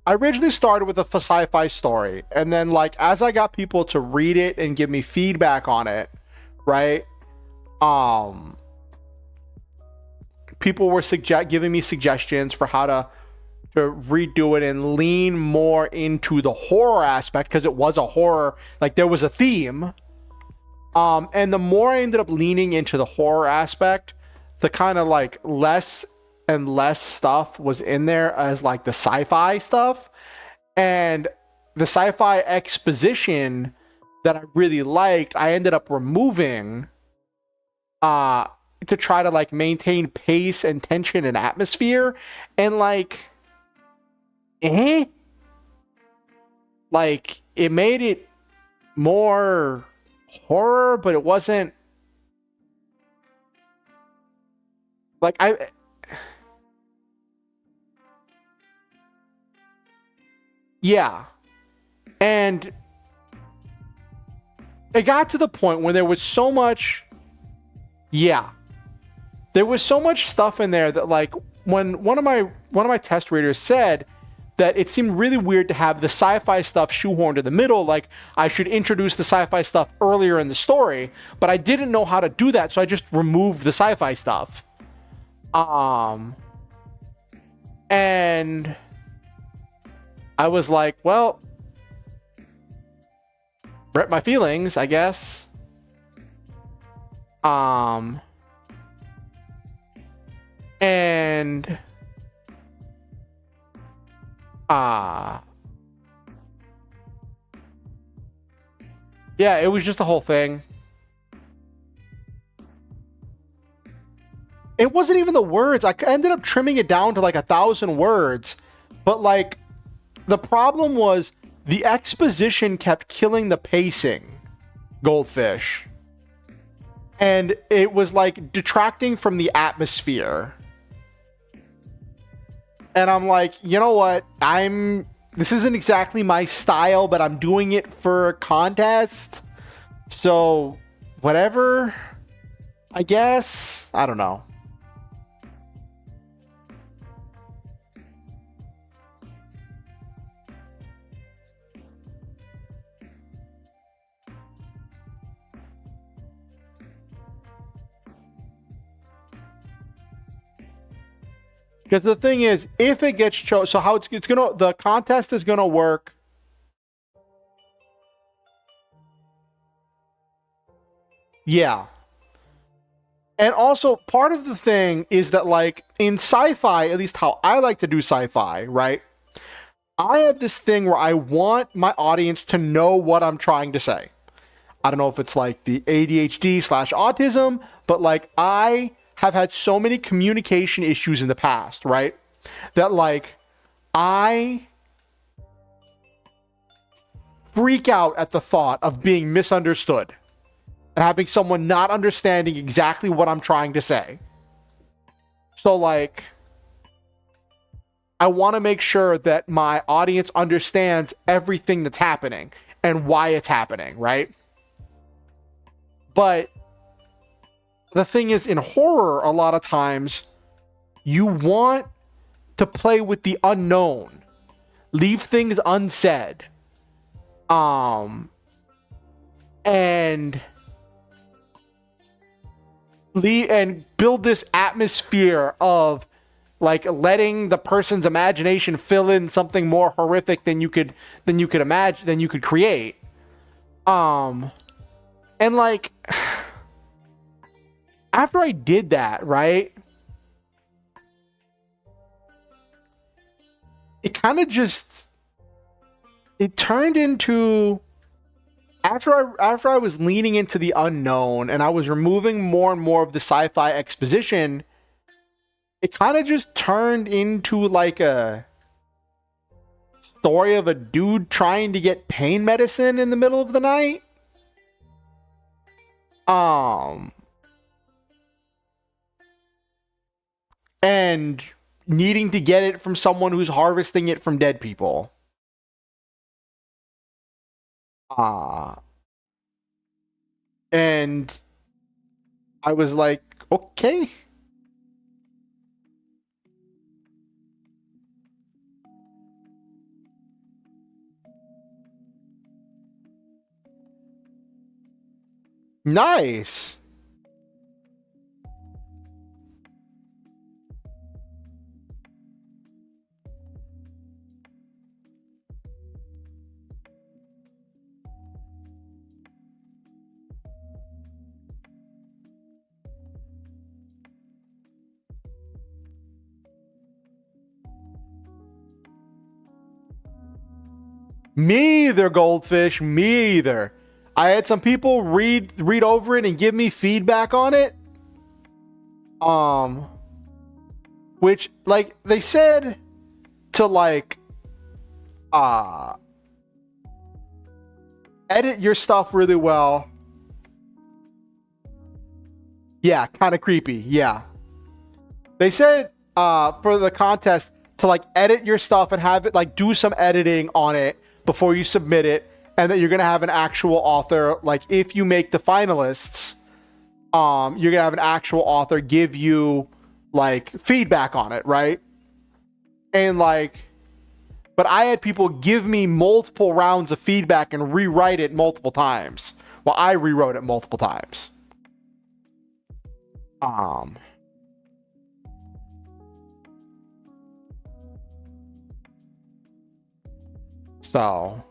I originally started with a sci-fi story, and then like as I got people to read it and give me feedback on it, right? People were giving me suggestions for how to redo it and lean more into the horror aspect, because it was a horror, like there was a theme. And the more I ended up leaning into the horror aspect, the kind of like less and less stuff was in there as like the sci-fi stuff. And the sci-fi exposition that I really liked, I ended up removing to try to like maintain pace and tension and atmosphere. And like like it made it more horror, but it wasn't like yeah. And it got to the point when there was so much there was so much stuff in there that like when one of my test readers said that it seemed really weird to have the sci-fi stuff shoehorned in the middle, like I should introduce the sci-fi stuff earlier in the story, but I didn't know how to do that, so I just removed the sci-fi stuff. And I was like, well, hurt my feelings, I guess. And yeah, it was just a whole thing. It wasn't even the words. I ended up trimming it down to like 1,000 words, but like the problem was the exposition kept killing the pacing, Goldfish. And it was like detracting from the atmosphere. And I'm like, you know what? This isn't exactly my style, but I'm doing it for a contest. So, whatever. I guess. I don't know. Because the thing is, if it gets chosen, so how the contest is gonna work. Yeah. And also, part of the thing is that, like, in sci-fi, at least how I like to do sci-fi, right? I have this thing where I want my audience to know what I'm trying to say. I don't know if it's like the ADHD/autism, but like I have had so many communication issues in the past, right? That like I freak out at the thought of being misunderstood and having someone not understanding exactly what I'm trying to say. So like I want to make sure that my audience understands everything that's happening and why it's happening, right? But the thing is, in horror, a lot of times, you want to play with the unknown. Leave things unsaid. And build this atmosphere of like letting the person's imagination fill in something more horrific than you could imagine, than you could create. And like, after I did that, right? It kind of just, it turned into, after I was leaning into the unknown and I was removing more and more of the sci-fi exposition, it kind of just turned into like a story of a dude trying to get pain medicine in the middle of the night. And needing to get it from someone who's harvesting it from dead people. And I was like, okay. Nice. Me either, Goldfish. Me either. I had some people read over it and give me feedback on it. Which, like, they said to like edit your stuff really well. Yeah, kind of creepy. Yeah. They said for the contest to like edit your stuff and have it like do some editing on it before you submit it, and that you're gonna have an actual author. Like if you make the finalists, you're gonna have an actual author give you like feedback on it, right? And like, but I had people give me multiple rounds of feedback and rewrite it multiple times. Well, I rewrote it multiple times. So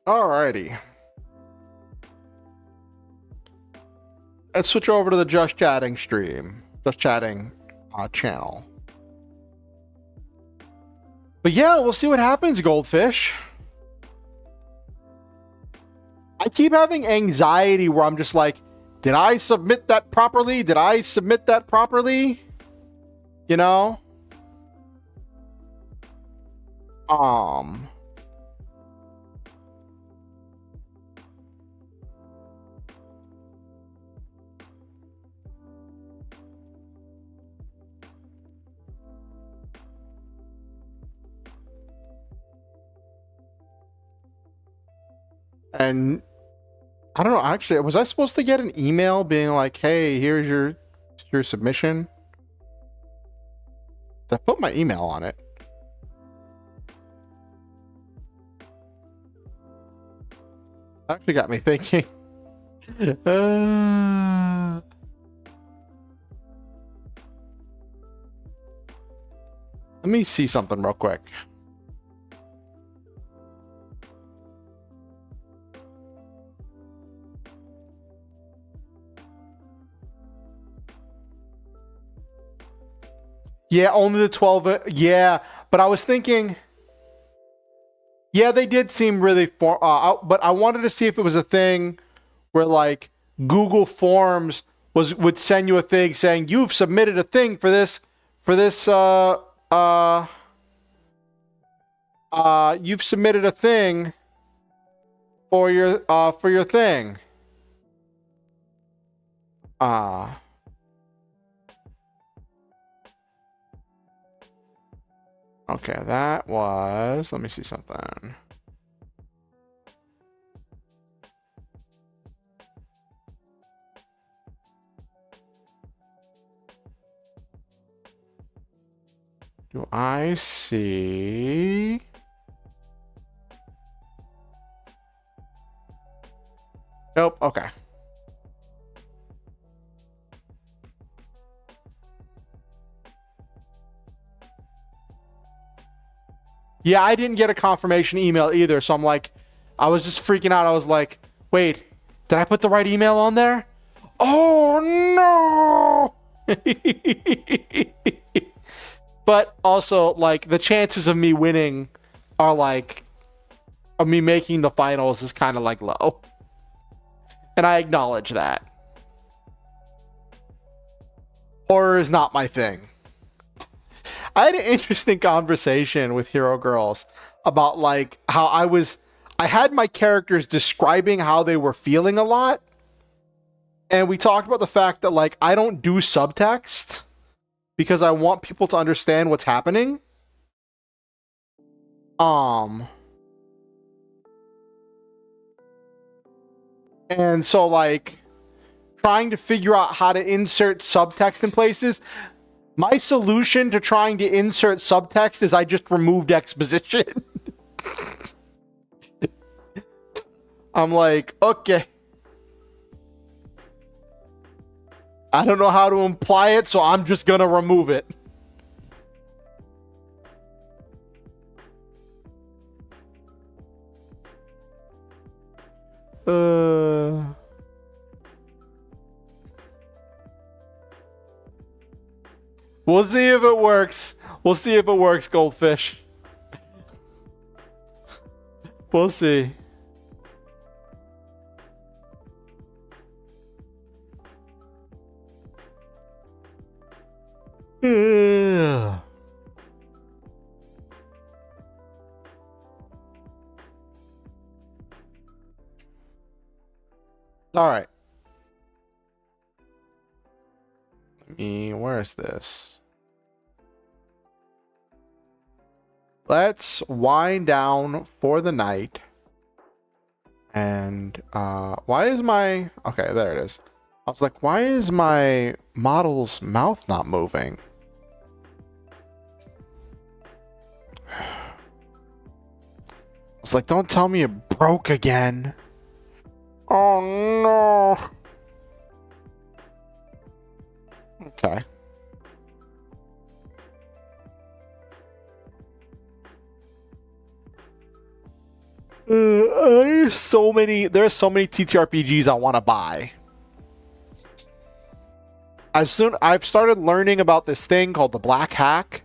alrighty. Let's switch over to the Just Chatting stream. Just Chatting channel. But yeah, we'll see what happens, Goldfish. I keep having anxiety where I'm just like, did I submit that properly? Did I submit that properly? You know? And I don't know, actually, was I supposed to get an email being like, hey, here's your submission? I put my email on it. That actually got me thinking. Let me see something real quick. Yeah, only the 12. Yeah, but I was thinking. Yeah, they did seem really but I wanted to see if it was a thing where like Google Forms would send you a thing saying you've submitted a thing for this you've submitted a thing for your thing. Okay, that was, let me see something. Do I see? Nope, okay. Yeah, I didn't get a confirmation email either, so I'm like, I was just freaking out. I was like, wait, did I put the right email on there? Oh no! But also, like, the chances of me winning are like, of me making the finals is kind of like low. And I acknowledge that. Horror is not my thing. I had an interesting conversation with Hero Girls about like how I had my characters describing how they were feeling a lot. And we talked about the fact that like I don't do subtext because I want people to understand what's happening. And so like trying to figure out how to insert subtext in places. My solution to trying to insert subtext is I just removed exposition. I'm like, okay. I don't know how to imply it, so I'm just gonna remove it. We'll see if it works. We'll see if it works, Goldfish. We'll see. All right. Where is this? Let's wind down for the night. And why is my... Okay, there it is. I was like, why is my model's mouth not moving? I was like, don't tell me it broke again. Oh no. Okay. There's so many TTRPGs I want to buy. I've started learning about this thing called the Black Hack,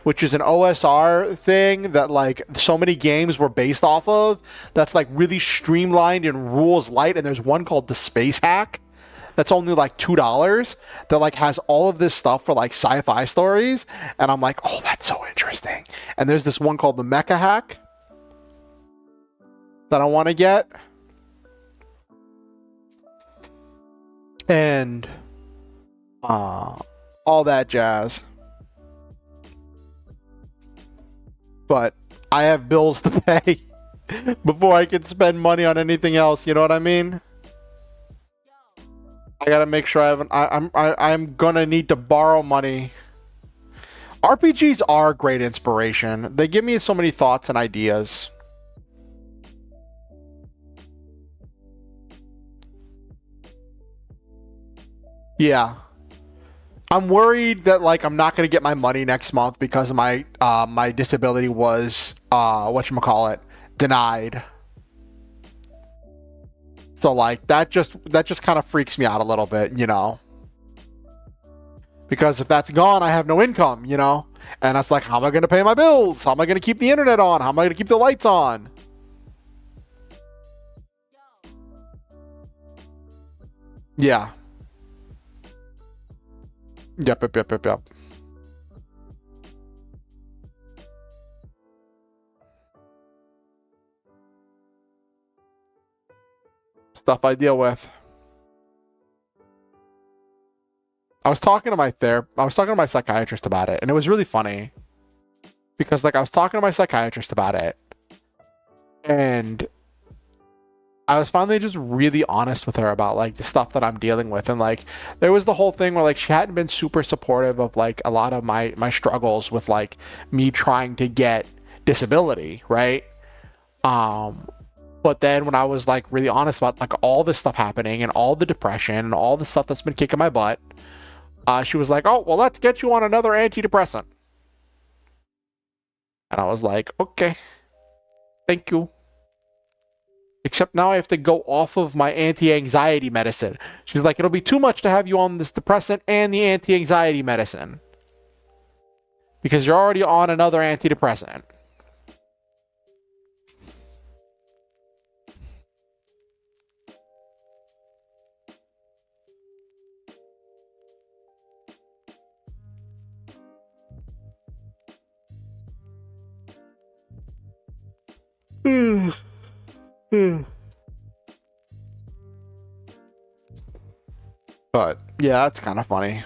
which is an OSR thing that like so many games were based off of. That's like really streamlined and rules light. And there's one called the Space Hack that's only like $2 that like has all of this stuff for like sci-fi stories. And I'm like, oh, that's so interesting. And there's this one called the Mecha Hack that I want to get. And all that jazz. But I have bills to pay before I can spend money on anything else. You know what I mean? I gotta make sure I'm gonna need to borrow money. RPGs are great inspiration. They give me so many thoughts and ideas. Yeah. I'm worried that like I'm not gonna get my money next month because my my disability was whatchamacallit, denied. So like that just kind of freaks me out a little bit, you know. Because if that's gone, I have no income, you know? And it's like, how am I going to pay my bills? How am I going to keep the internet on? How am I going to keep the lights on? Yeah. Yep. Stuff I deal with. I was talking to my psychiatrist about it, and it was really funny. Because like I was talking to my psychiatrist about it, and I was finally just really honest with her about like the stuff that I'm dealing with. And like there was the whole thing where like she hadn't been super supportive of like a lot of my struggles with like me trying to get disability, right? But then when I was like really honest about like all this stuff happening and all the depression and all the stuff that's been kicking my butt, she was like, oh, well, let's get you on another antidepressant. And I was like, okay, thank you. Except now I have to go off of my anti-anxiety medicine. She's like, it'll be too much to have you on this depressant and the anti-anxiety medicine. Because you're already on another antidepressant. But yeah, that's kind of funny.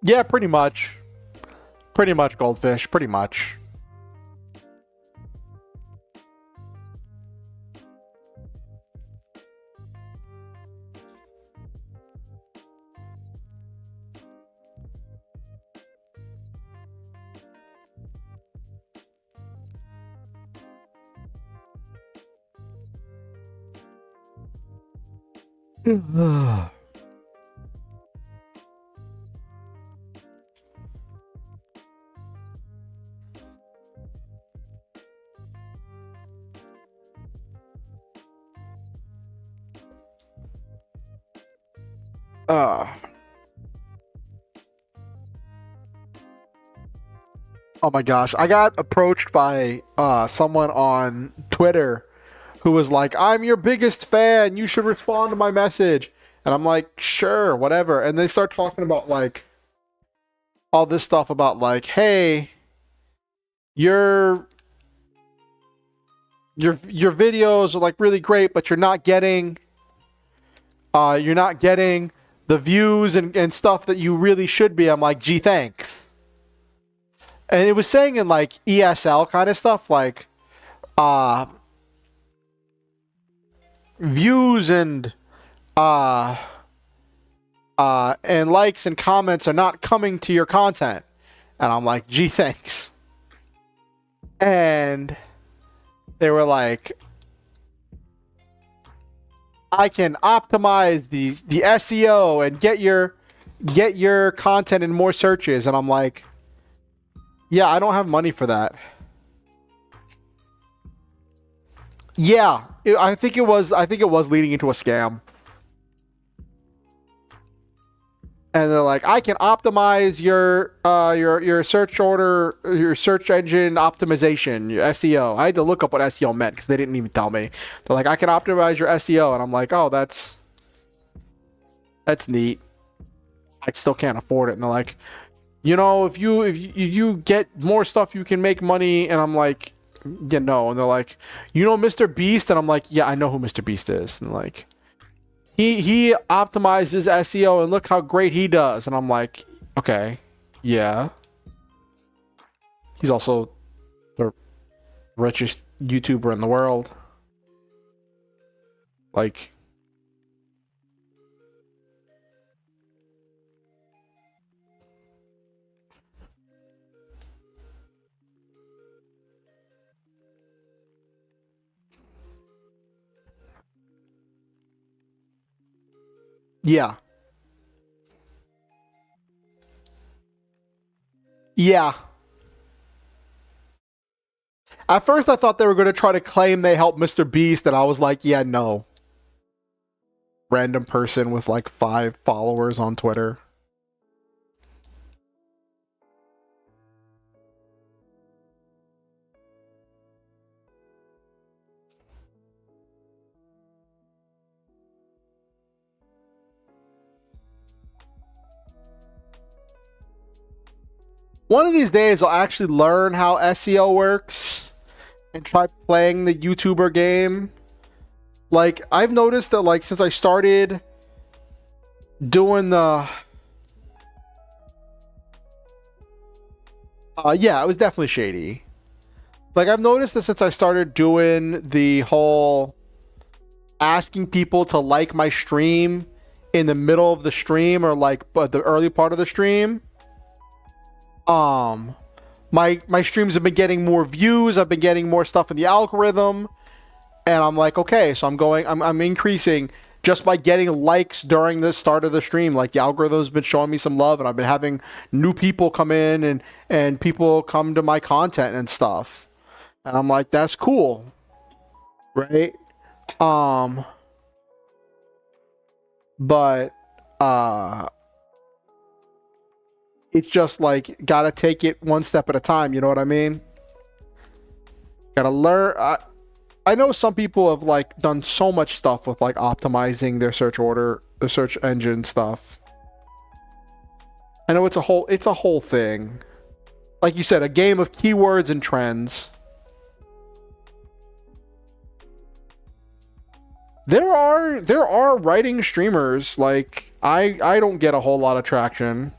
Yeah, pretty much. Pretty much, Goldfish. Pretty much. Oh my gosh. I got approached by someone on Twitter who was like, I'm your biggest fan. You should respond to my message. And I'm like, sure, whatever. And they start talking about like all this stuff about like, hey, your videos are like really great, but you're not getting the views and stuff that you really should be. I'm like, gee, thanks. And it was saying in like ESL kind of stuff, like views and likes and comments are not coming to your content. And I'm like, gee, thanks. And they were like, I can optimize the SEO and get your content in more searches. And I'm like, yeah, I don't have money for that. Yeah, I think it was leading into a scam. And they're like, I can optimize your search order, your search engine optimization, your SEO. I had to look up what SEO meant because they didn't even tell me. They're like, I can optimize your SEO, and I'm like, oh, that's neat. I still can't afford it. And they're like, you know, if you get more stuff, you can make money. And I'm like, yeah, no. And they're like, you know, Mr. Beast, and I'm like, yeah, I know who Mr. Beast is. And like, he optimizes SEO, and look how great he does. And I'm like, okay, yeah. He's also the richest YouTuber in the world. Like, yeah. Yeah. At first, I thought they were going to try to claim they helped Mr. Beast, and I was like, yeah, no. Random person with like 5 followers on Twitter. One of these days, I'll actually learn how SEO works and try playing the YouTuber game. Like, I've noticed that, like, since I started doing the... yeah, it was definitely shady. Like, I've noticed that since I started doing the whole asking people to like my stream in the middle of the stream or, like, the early part of the stream... my streams have been getting more views. I've been getting more stuff in the algorithm, and I'm like, okay, so I'm increasing just by getting likes during the start of the stream. Like, the algorithm's been showing me some love, and I've been having new people come in and people come to my content and stuff, and I'm like, that's cool, right? But it's just like, gotta take it one step at a time, you know what I mean? Gotta learn. I know some people have like done so much stuff with like optimizing their search order, the search engine stuff. I know it's a whole thing. Like you said, a game of keywords and trends. There are writing streamers, like I don't get a whole lot of traction.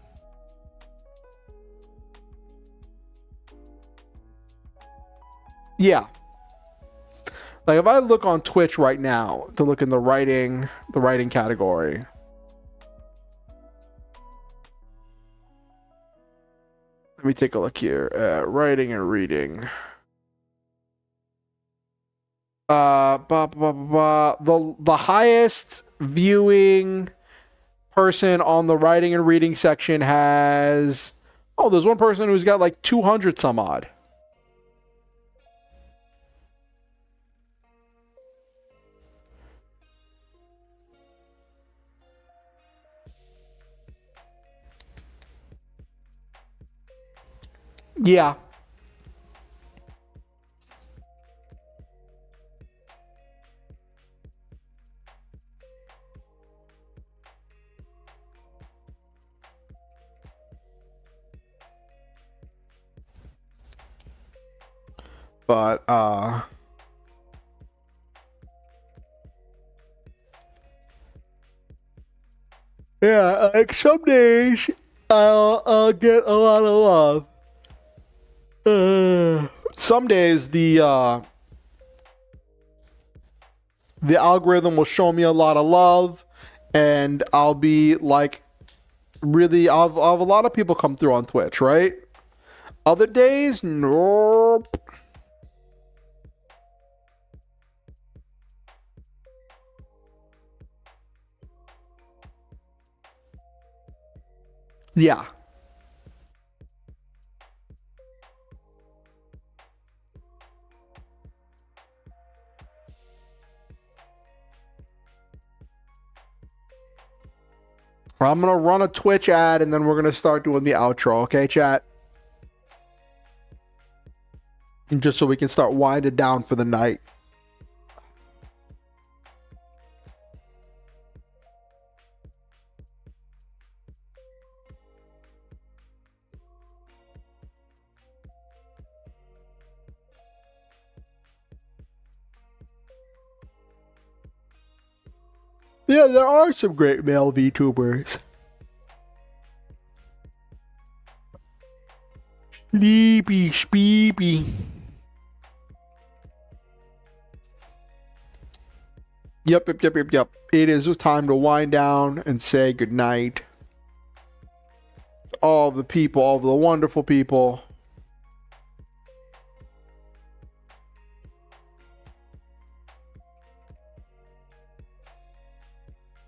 Yeah. Like, if I look on Twitch right now to look in the writing category. Let me take a look here at writing and reading. The highest viewing person on the writing and reading section has, oh, there's one person who's got like 200 some odd. Yeah. But yeah, like some days I'll get a lot of love. Some days the algorithm will show me a lot of love, and I'll be like, really, I'll have a lot of people come through on Twitch, right? Other days, nope. Yeah. I'm going to run a Twitch ad, and then we're going to start doing the outro. Okay, chat? And just so we can start winding down for the night. Yeah, there are some great male VTubers. Sleepy, speepy. Yep. It is time to wind down and say goodnight. All of the people, all of the wonderful people.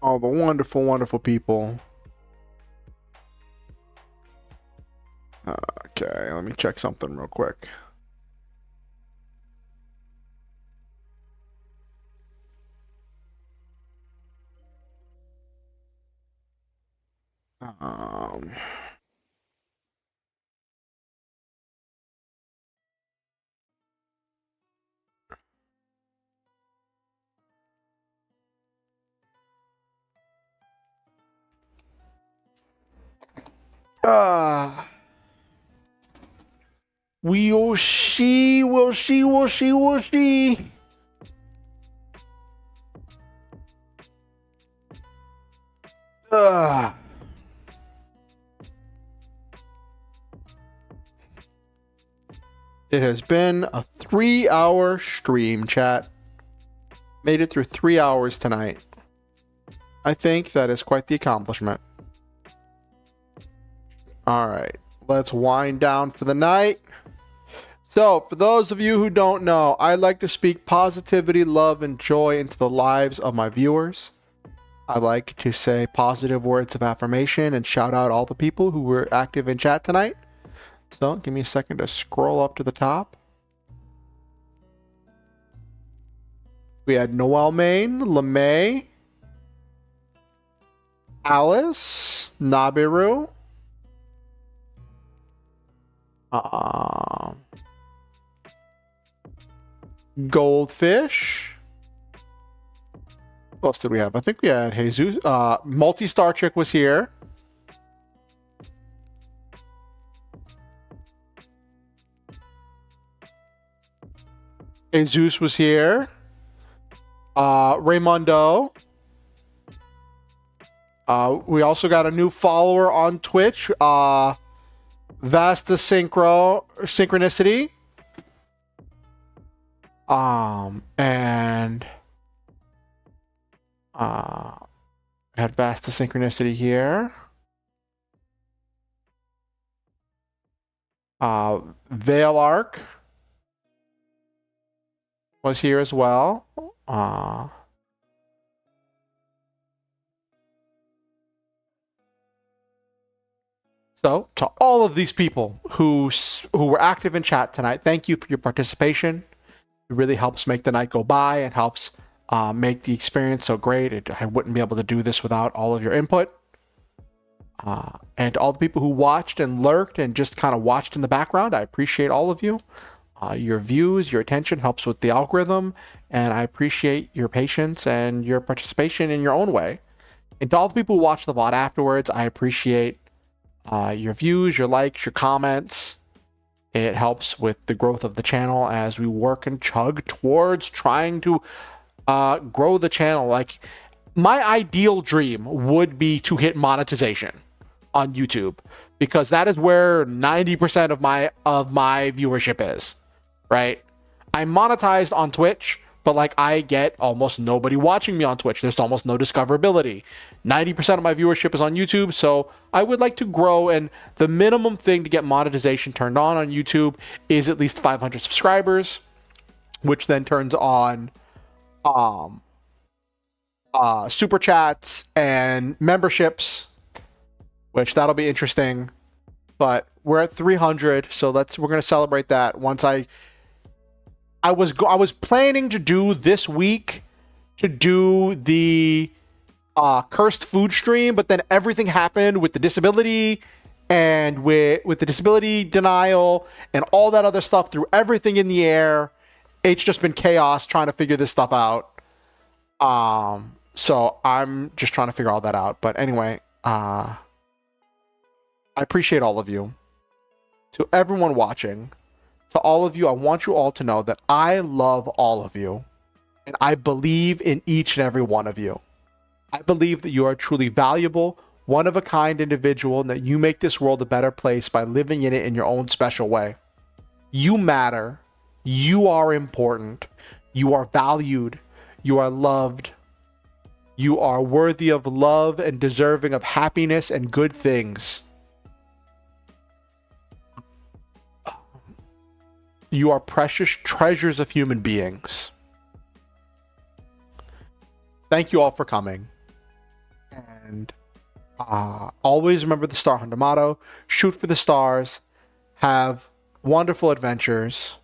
All the wonderful, wonderful people. Okay, let me check something real quick. Um, we'll see, we'll see, we'll see, we'll see. It has been a 3-hour stream, chat. Made it through 3 hours tonight. I think that is quite the accomplishment. Alright, let's wind down for the night. So, for those of you who don't know, I like to speak positivity, love, and joy into the lives of my viewers. I like to say positive words of affirmation and shout out all the people who were active in chat tonight. So, give me a second to scroll up to the top. We had Noel Main, LeMay, Alice, Nabiru, Goldfish. What else did we have? I think we had Jesus. Multi-Star Chick was here. Jesus was here. Raymundo. We also got a new follower on Twitch. Vasta Synchronicity. And had Vasta Synchronicity here. Veil Arc was here as well. So, to all of these people who were active in chat tonight, thank you for your participation. It really helps make the night go by. It helps make the experience so great. I wouldn't be able to do this without all of your input. And to all the people who watched and lurked and just kind of watched in the background, I appreciate all of you. Your views, your attention helps with the algorithm, and I appreciate your patience and your participation in your own way. And to all the people who watch the VOD afterwards, I appreciate your views, your likes, your comments. It helps with the growth of the channel as we work and chug towards trying to grow the channel. Like, my ideal dream would be to hit monetization on YouTube, because that is where 90% of my viewership is, right? I'm monetized on Twitch, but like I get almost nobody watching me on Twitch. There's almost no discoverability. 90% of my viewership is on YouTube, so I would like to grow, and the minimum thing to get monetization turned on YouTube is at least 500 subscribers, which then turns on super chats and memberships, which that'll be interesting. But we're at 300, so we're gonna celebrate that once I was planning to do this week to do the cursed food stream, but then everything happened with the disability and with the disability denial and all that other stuff, threw everything in the air. It's just been chaos trying to figure this stuff out. So I'm just trying to figure all that out. But anyway, I appreciate all of you. To everyone watching, to all of you, I want you all to know that I love all of you, and I believe in each and every one of you. I believe that you are a truly valuable, one-of-a-kind individual, and that you make this world a better place by living in it in your own special way. You matter. You are important. You are valued. You are loved. You are worthy of love and deserving of happiness and good things. You are precious treasures of human beings. Thank you all for coming. And always remember the Star Hunter motto: shoot for the stars, have wonderful adventures,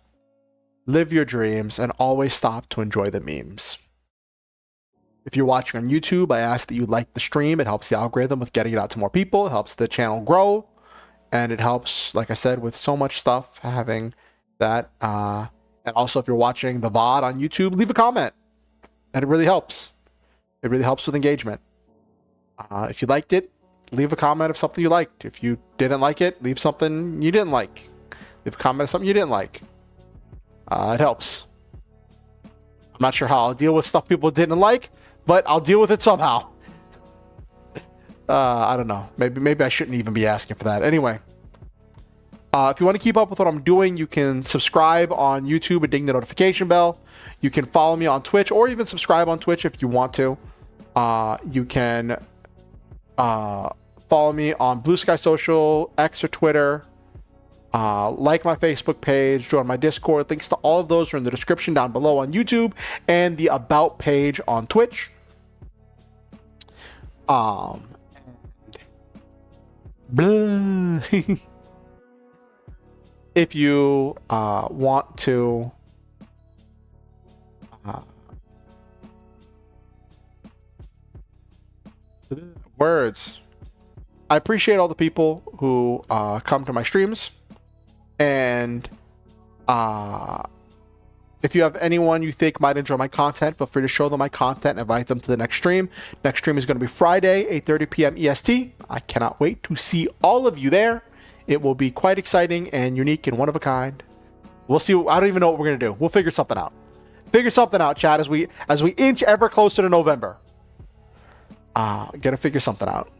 live your dreams, and always stop to enjoy the memes. If you're watching on YouTube, I ask that you like the stream. It helps the algorithm with getting it out to more people. It helps the channel grow. And it helps, like I said, with so much stuff, having that. And also, if you're watching the VOD on YouTube, leave a comment. And it really helps. It really helps with engagement. If you liked it, leave a comment of something you liked. If you didn't like it, leave something you didn't like. Leave a comment of something you didn't like. It helps. I'm not sure how I'll deal with stuff people didn't like, but I'll deal with it somehow. I don't know. Maybe I shouldn't even be asking for that. Anyway, if you want to keep up with what I'm doing, you can subscribe on YouTube and ding the notification bell. You can follow me on Twitch, or even subscribe on Twitch if you want to. You can follow me on Blue Sky Social, X, or Twitter. Like my Facebook page, join my Discord. Links to all of those are in the description down below on YouTube and the About page on Twitch. If you want to words, I appreciate all the people who come to my streams. And if you have anyone you think might enjoy my content, feel free to show them my content and invite them to the next stream. Next stream is going to be Friday, 8:30 p.m. EST. I cannot wait to see all of you there. It will be quite exciting and unique and one of a kind. We'll see. I don't even know what we're going to do. We'll figure something out. Figure something out, chat, as we inch ever closer to November. Gotta figure something out.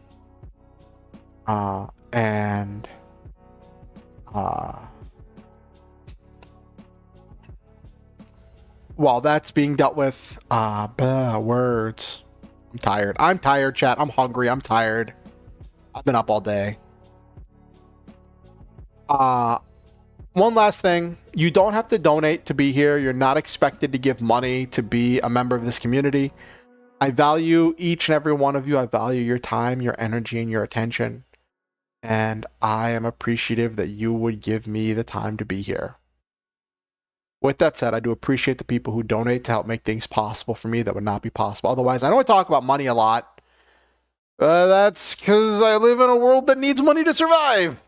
While that's being dealt with, words. I'm tired, chat. I'm hungry. I'm tired. I've been up all day. One last thing. You don't have to donate to be here. You're not expected to give money to be a member of this community. I value each and every one of you. I value your time, your energy, and your attention. And I am appreciative that you would give me the time to be here. With that said, I do appreciate the people who donate to help make things possible for me that would not be possible otherwise. I know I talk about money a lot. That's because I live in a world that needs money to survive.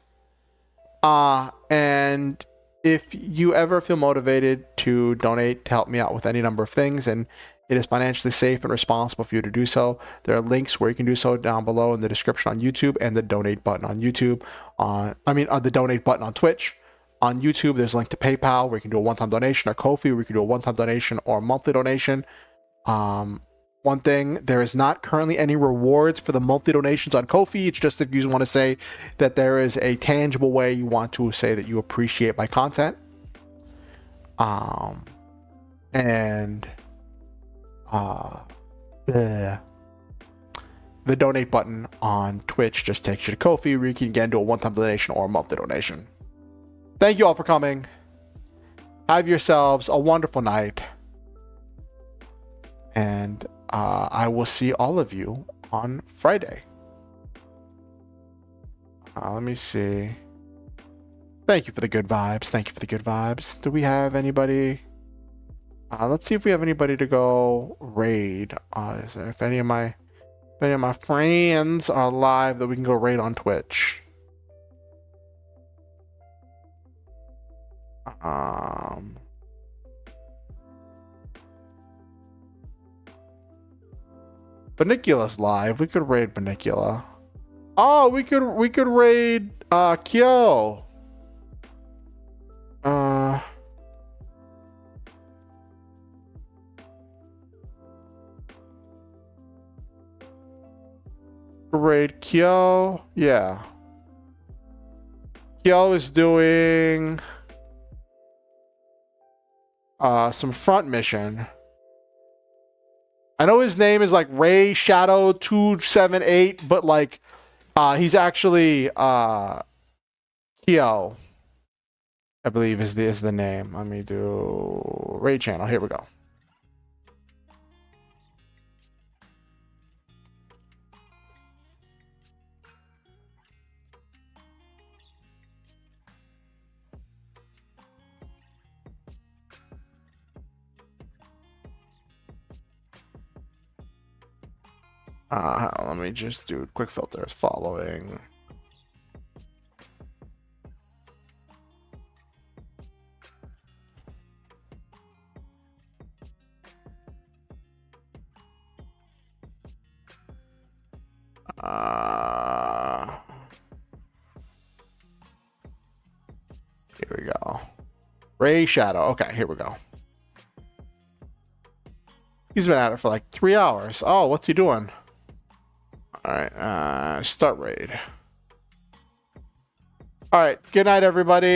And if you ever feel motivated to donate to help me out with any number of things, and it is financially safe and responsible for you to do so, there are links where you can do so down below in the description on YouTube and the donate button on YouTube. The donate button on Twitch. On YouTube, there's a link to PayPal where you can do a one-time donation, or Ko-fi where you can do a one-time donation or a monthly donation. One thing, there is not currently any rewards for the monthly donations on Ko-fi. It's just if you want to say that there is a tangible way you want to say that you appreciate my content. The donate button on Twitch just takes you to Ko-fi where you can again do a one-time donation or a monthly donation. Thank you all for coming. Have yourselves a wonderful night. And I will see all of you on Friday. Let me see. Thank you for the good vibes. Thank you for the good vibes. Do we have anybody? Let's see if we have anybody to go raid. If any of my friends are live that we can go raid on Twitch. Benicula's live. We could raid Benicula. Oh, we could raid Kyo. Raid Kyo. Yeah. Kyo is doing some front mission. I know his name is like Ray Shadow 278, but like he's actually Kyo, I believe is the name. Let me do Ray channel. Here we go. Let me just do quick filters following. Here we go. Ray Shadow. Okay, here we go. He's been at it for like 3 hours. Oh, what's he doing? All right, start raid. All right, good night, everybody.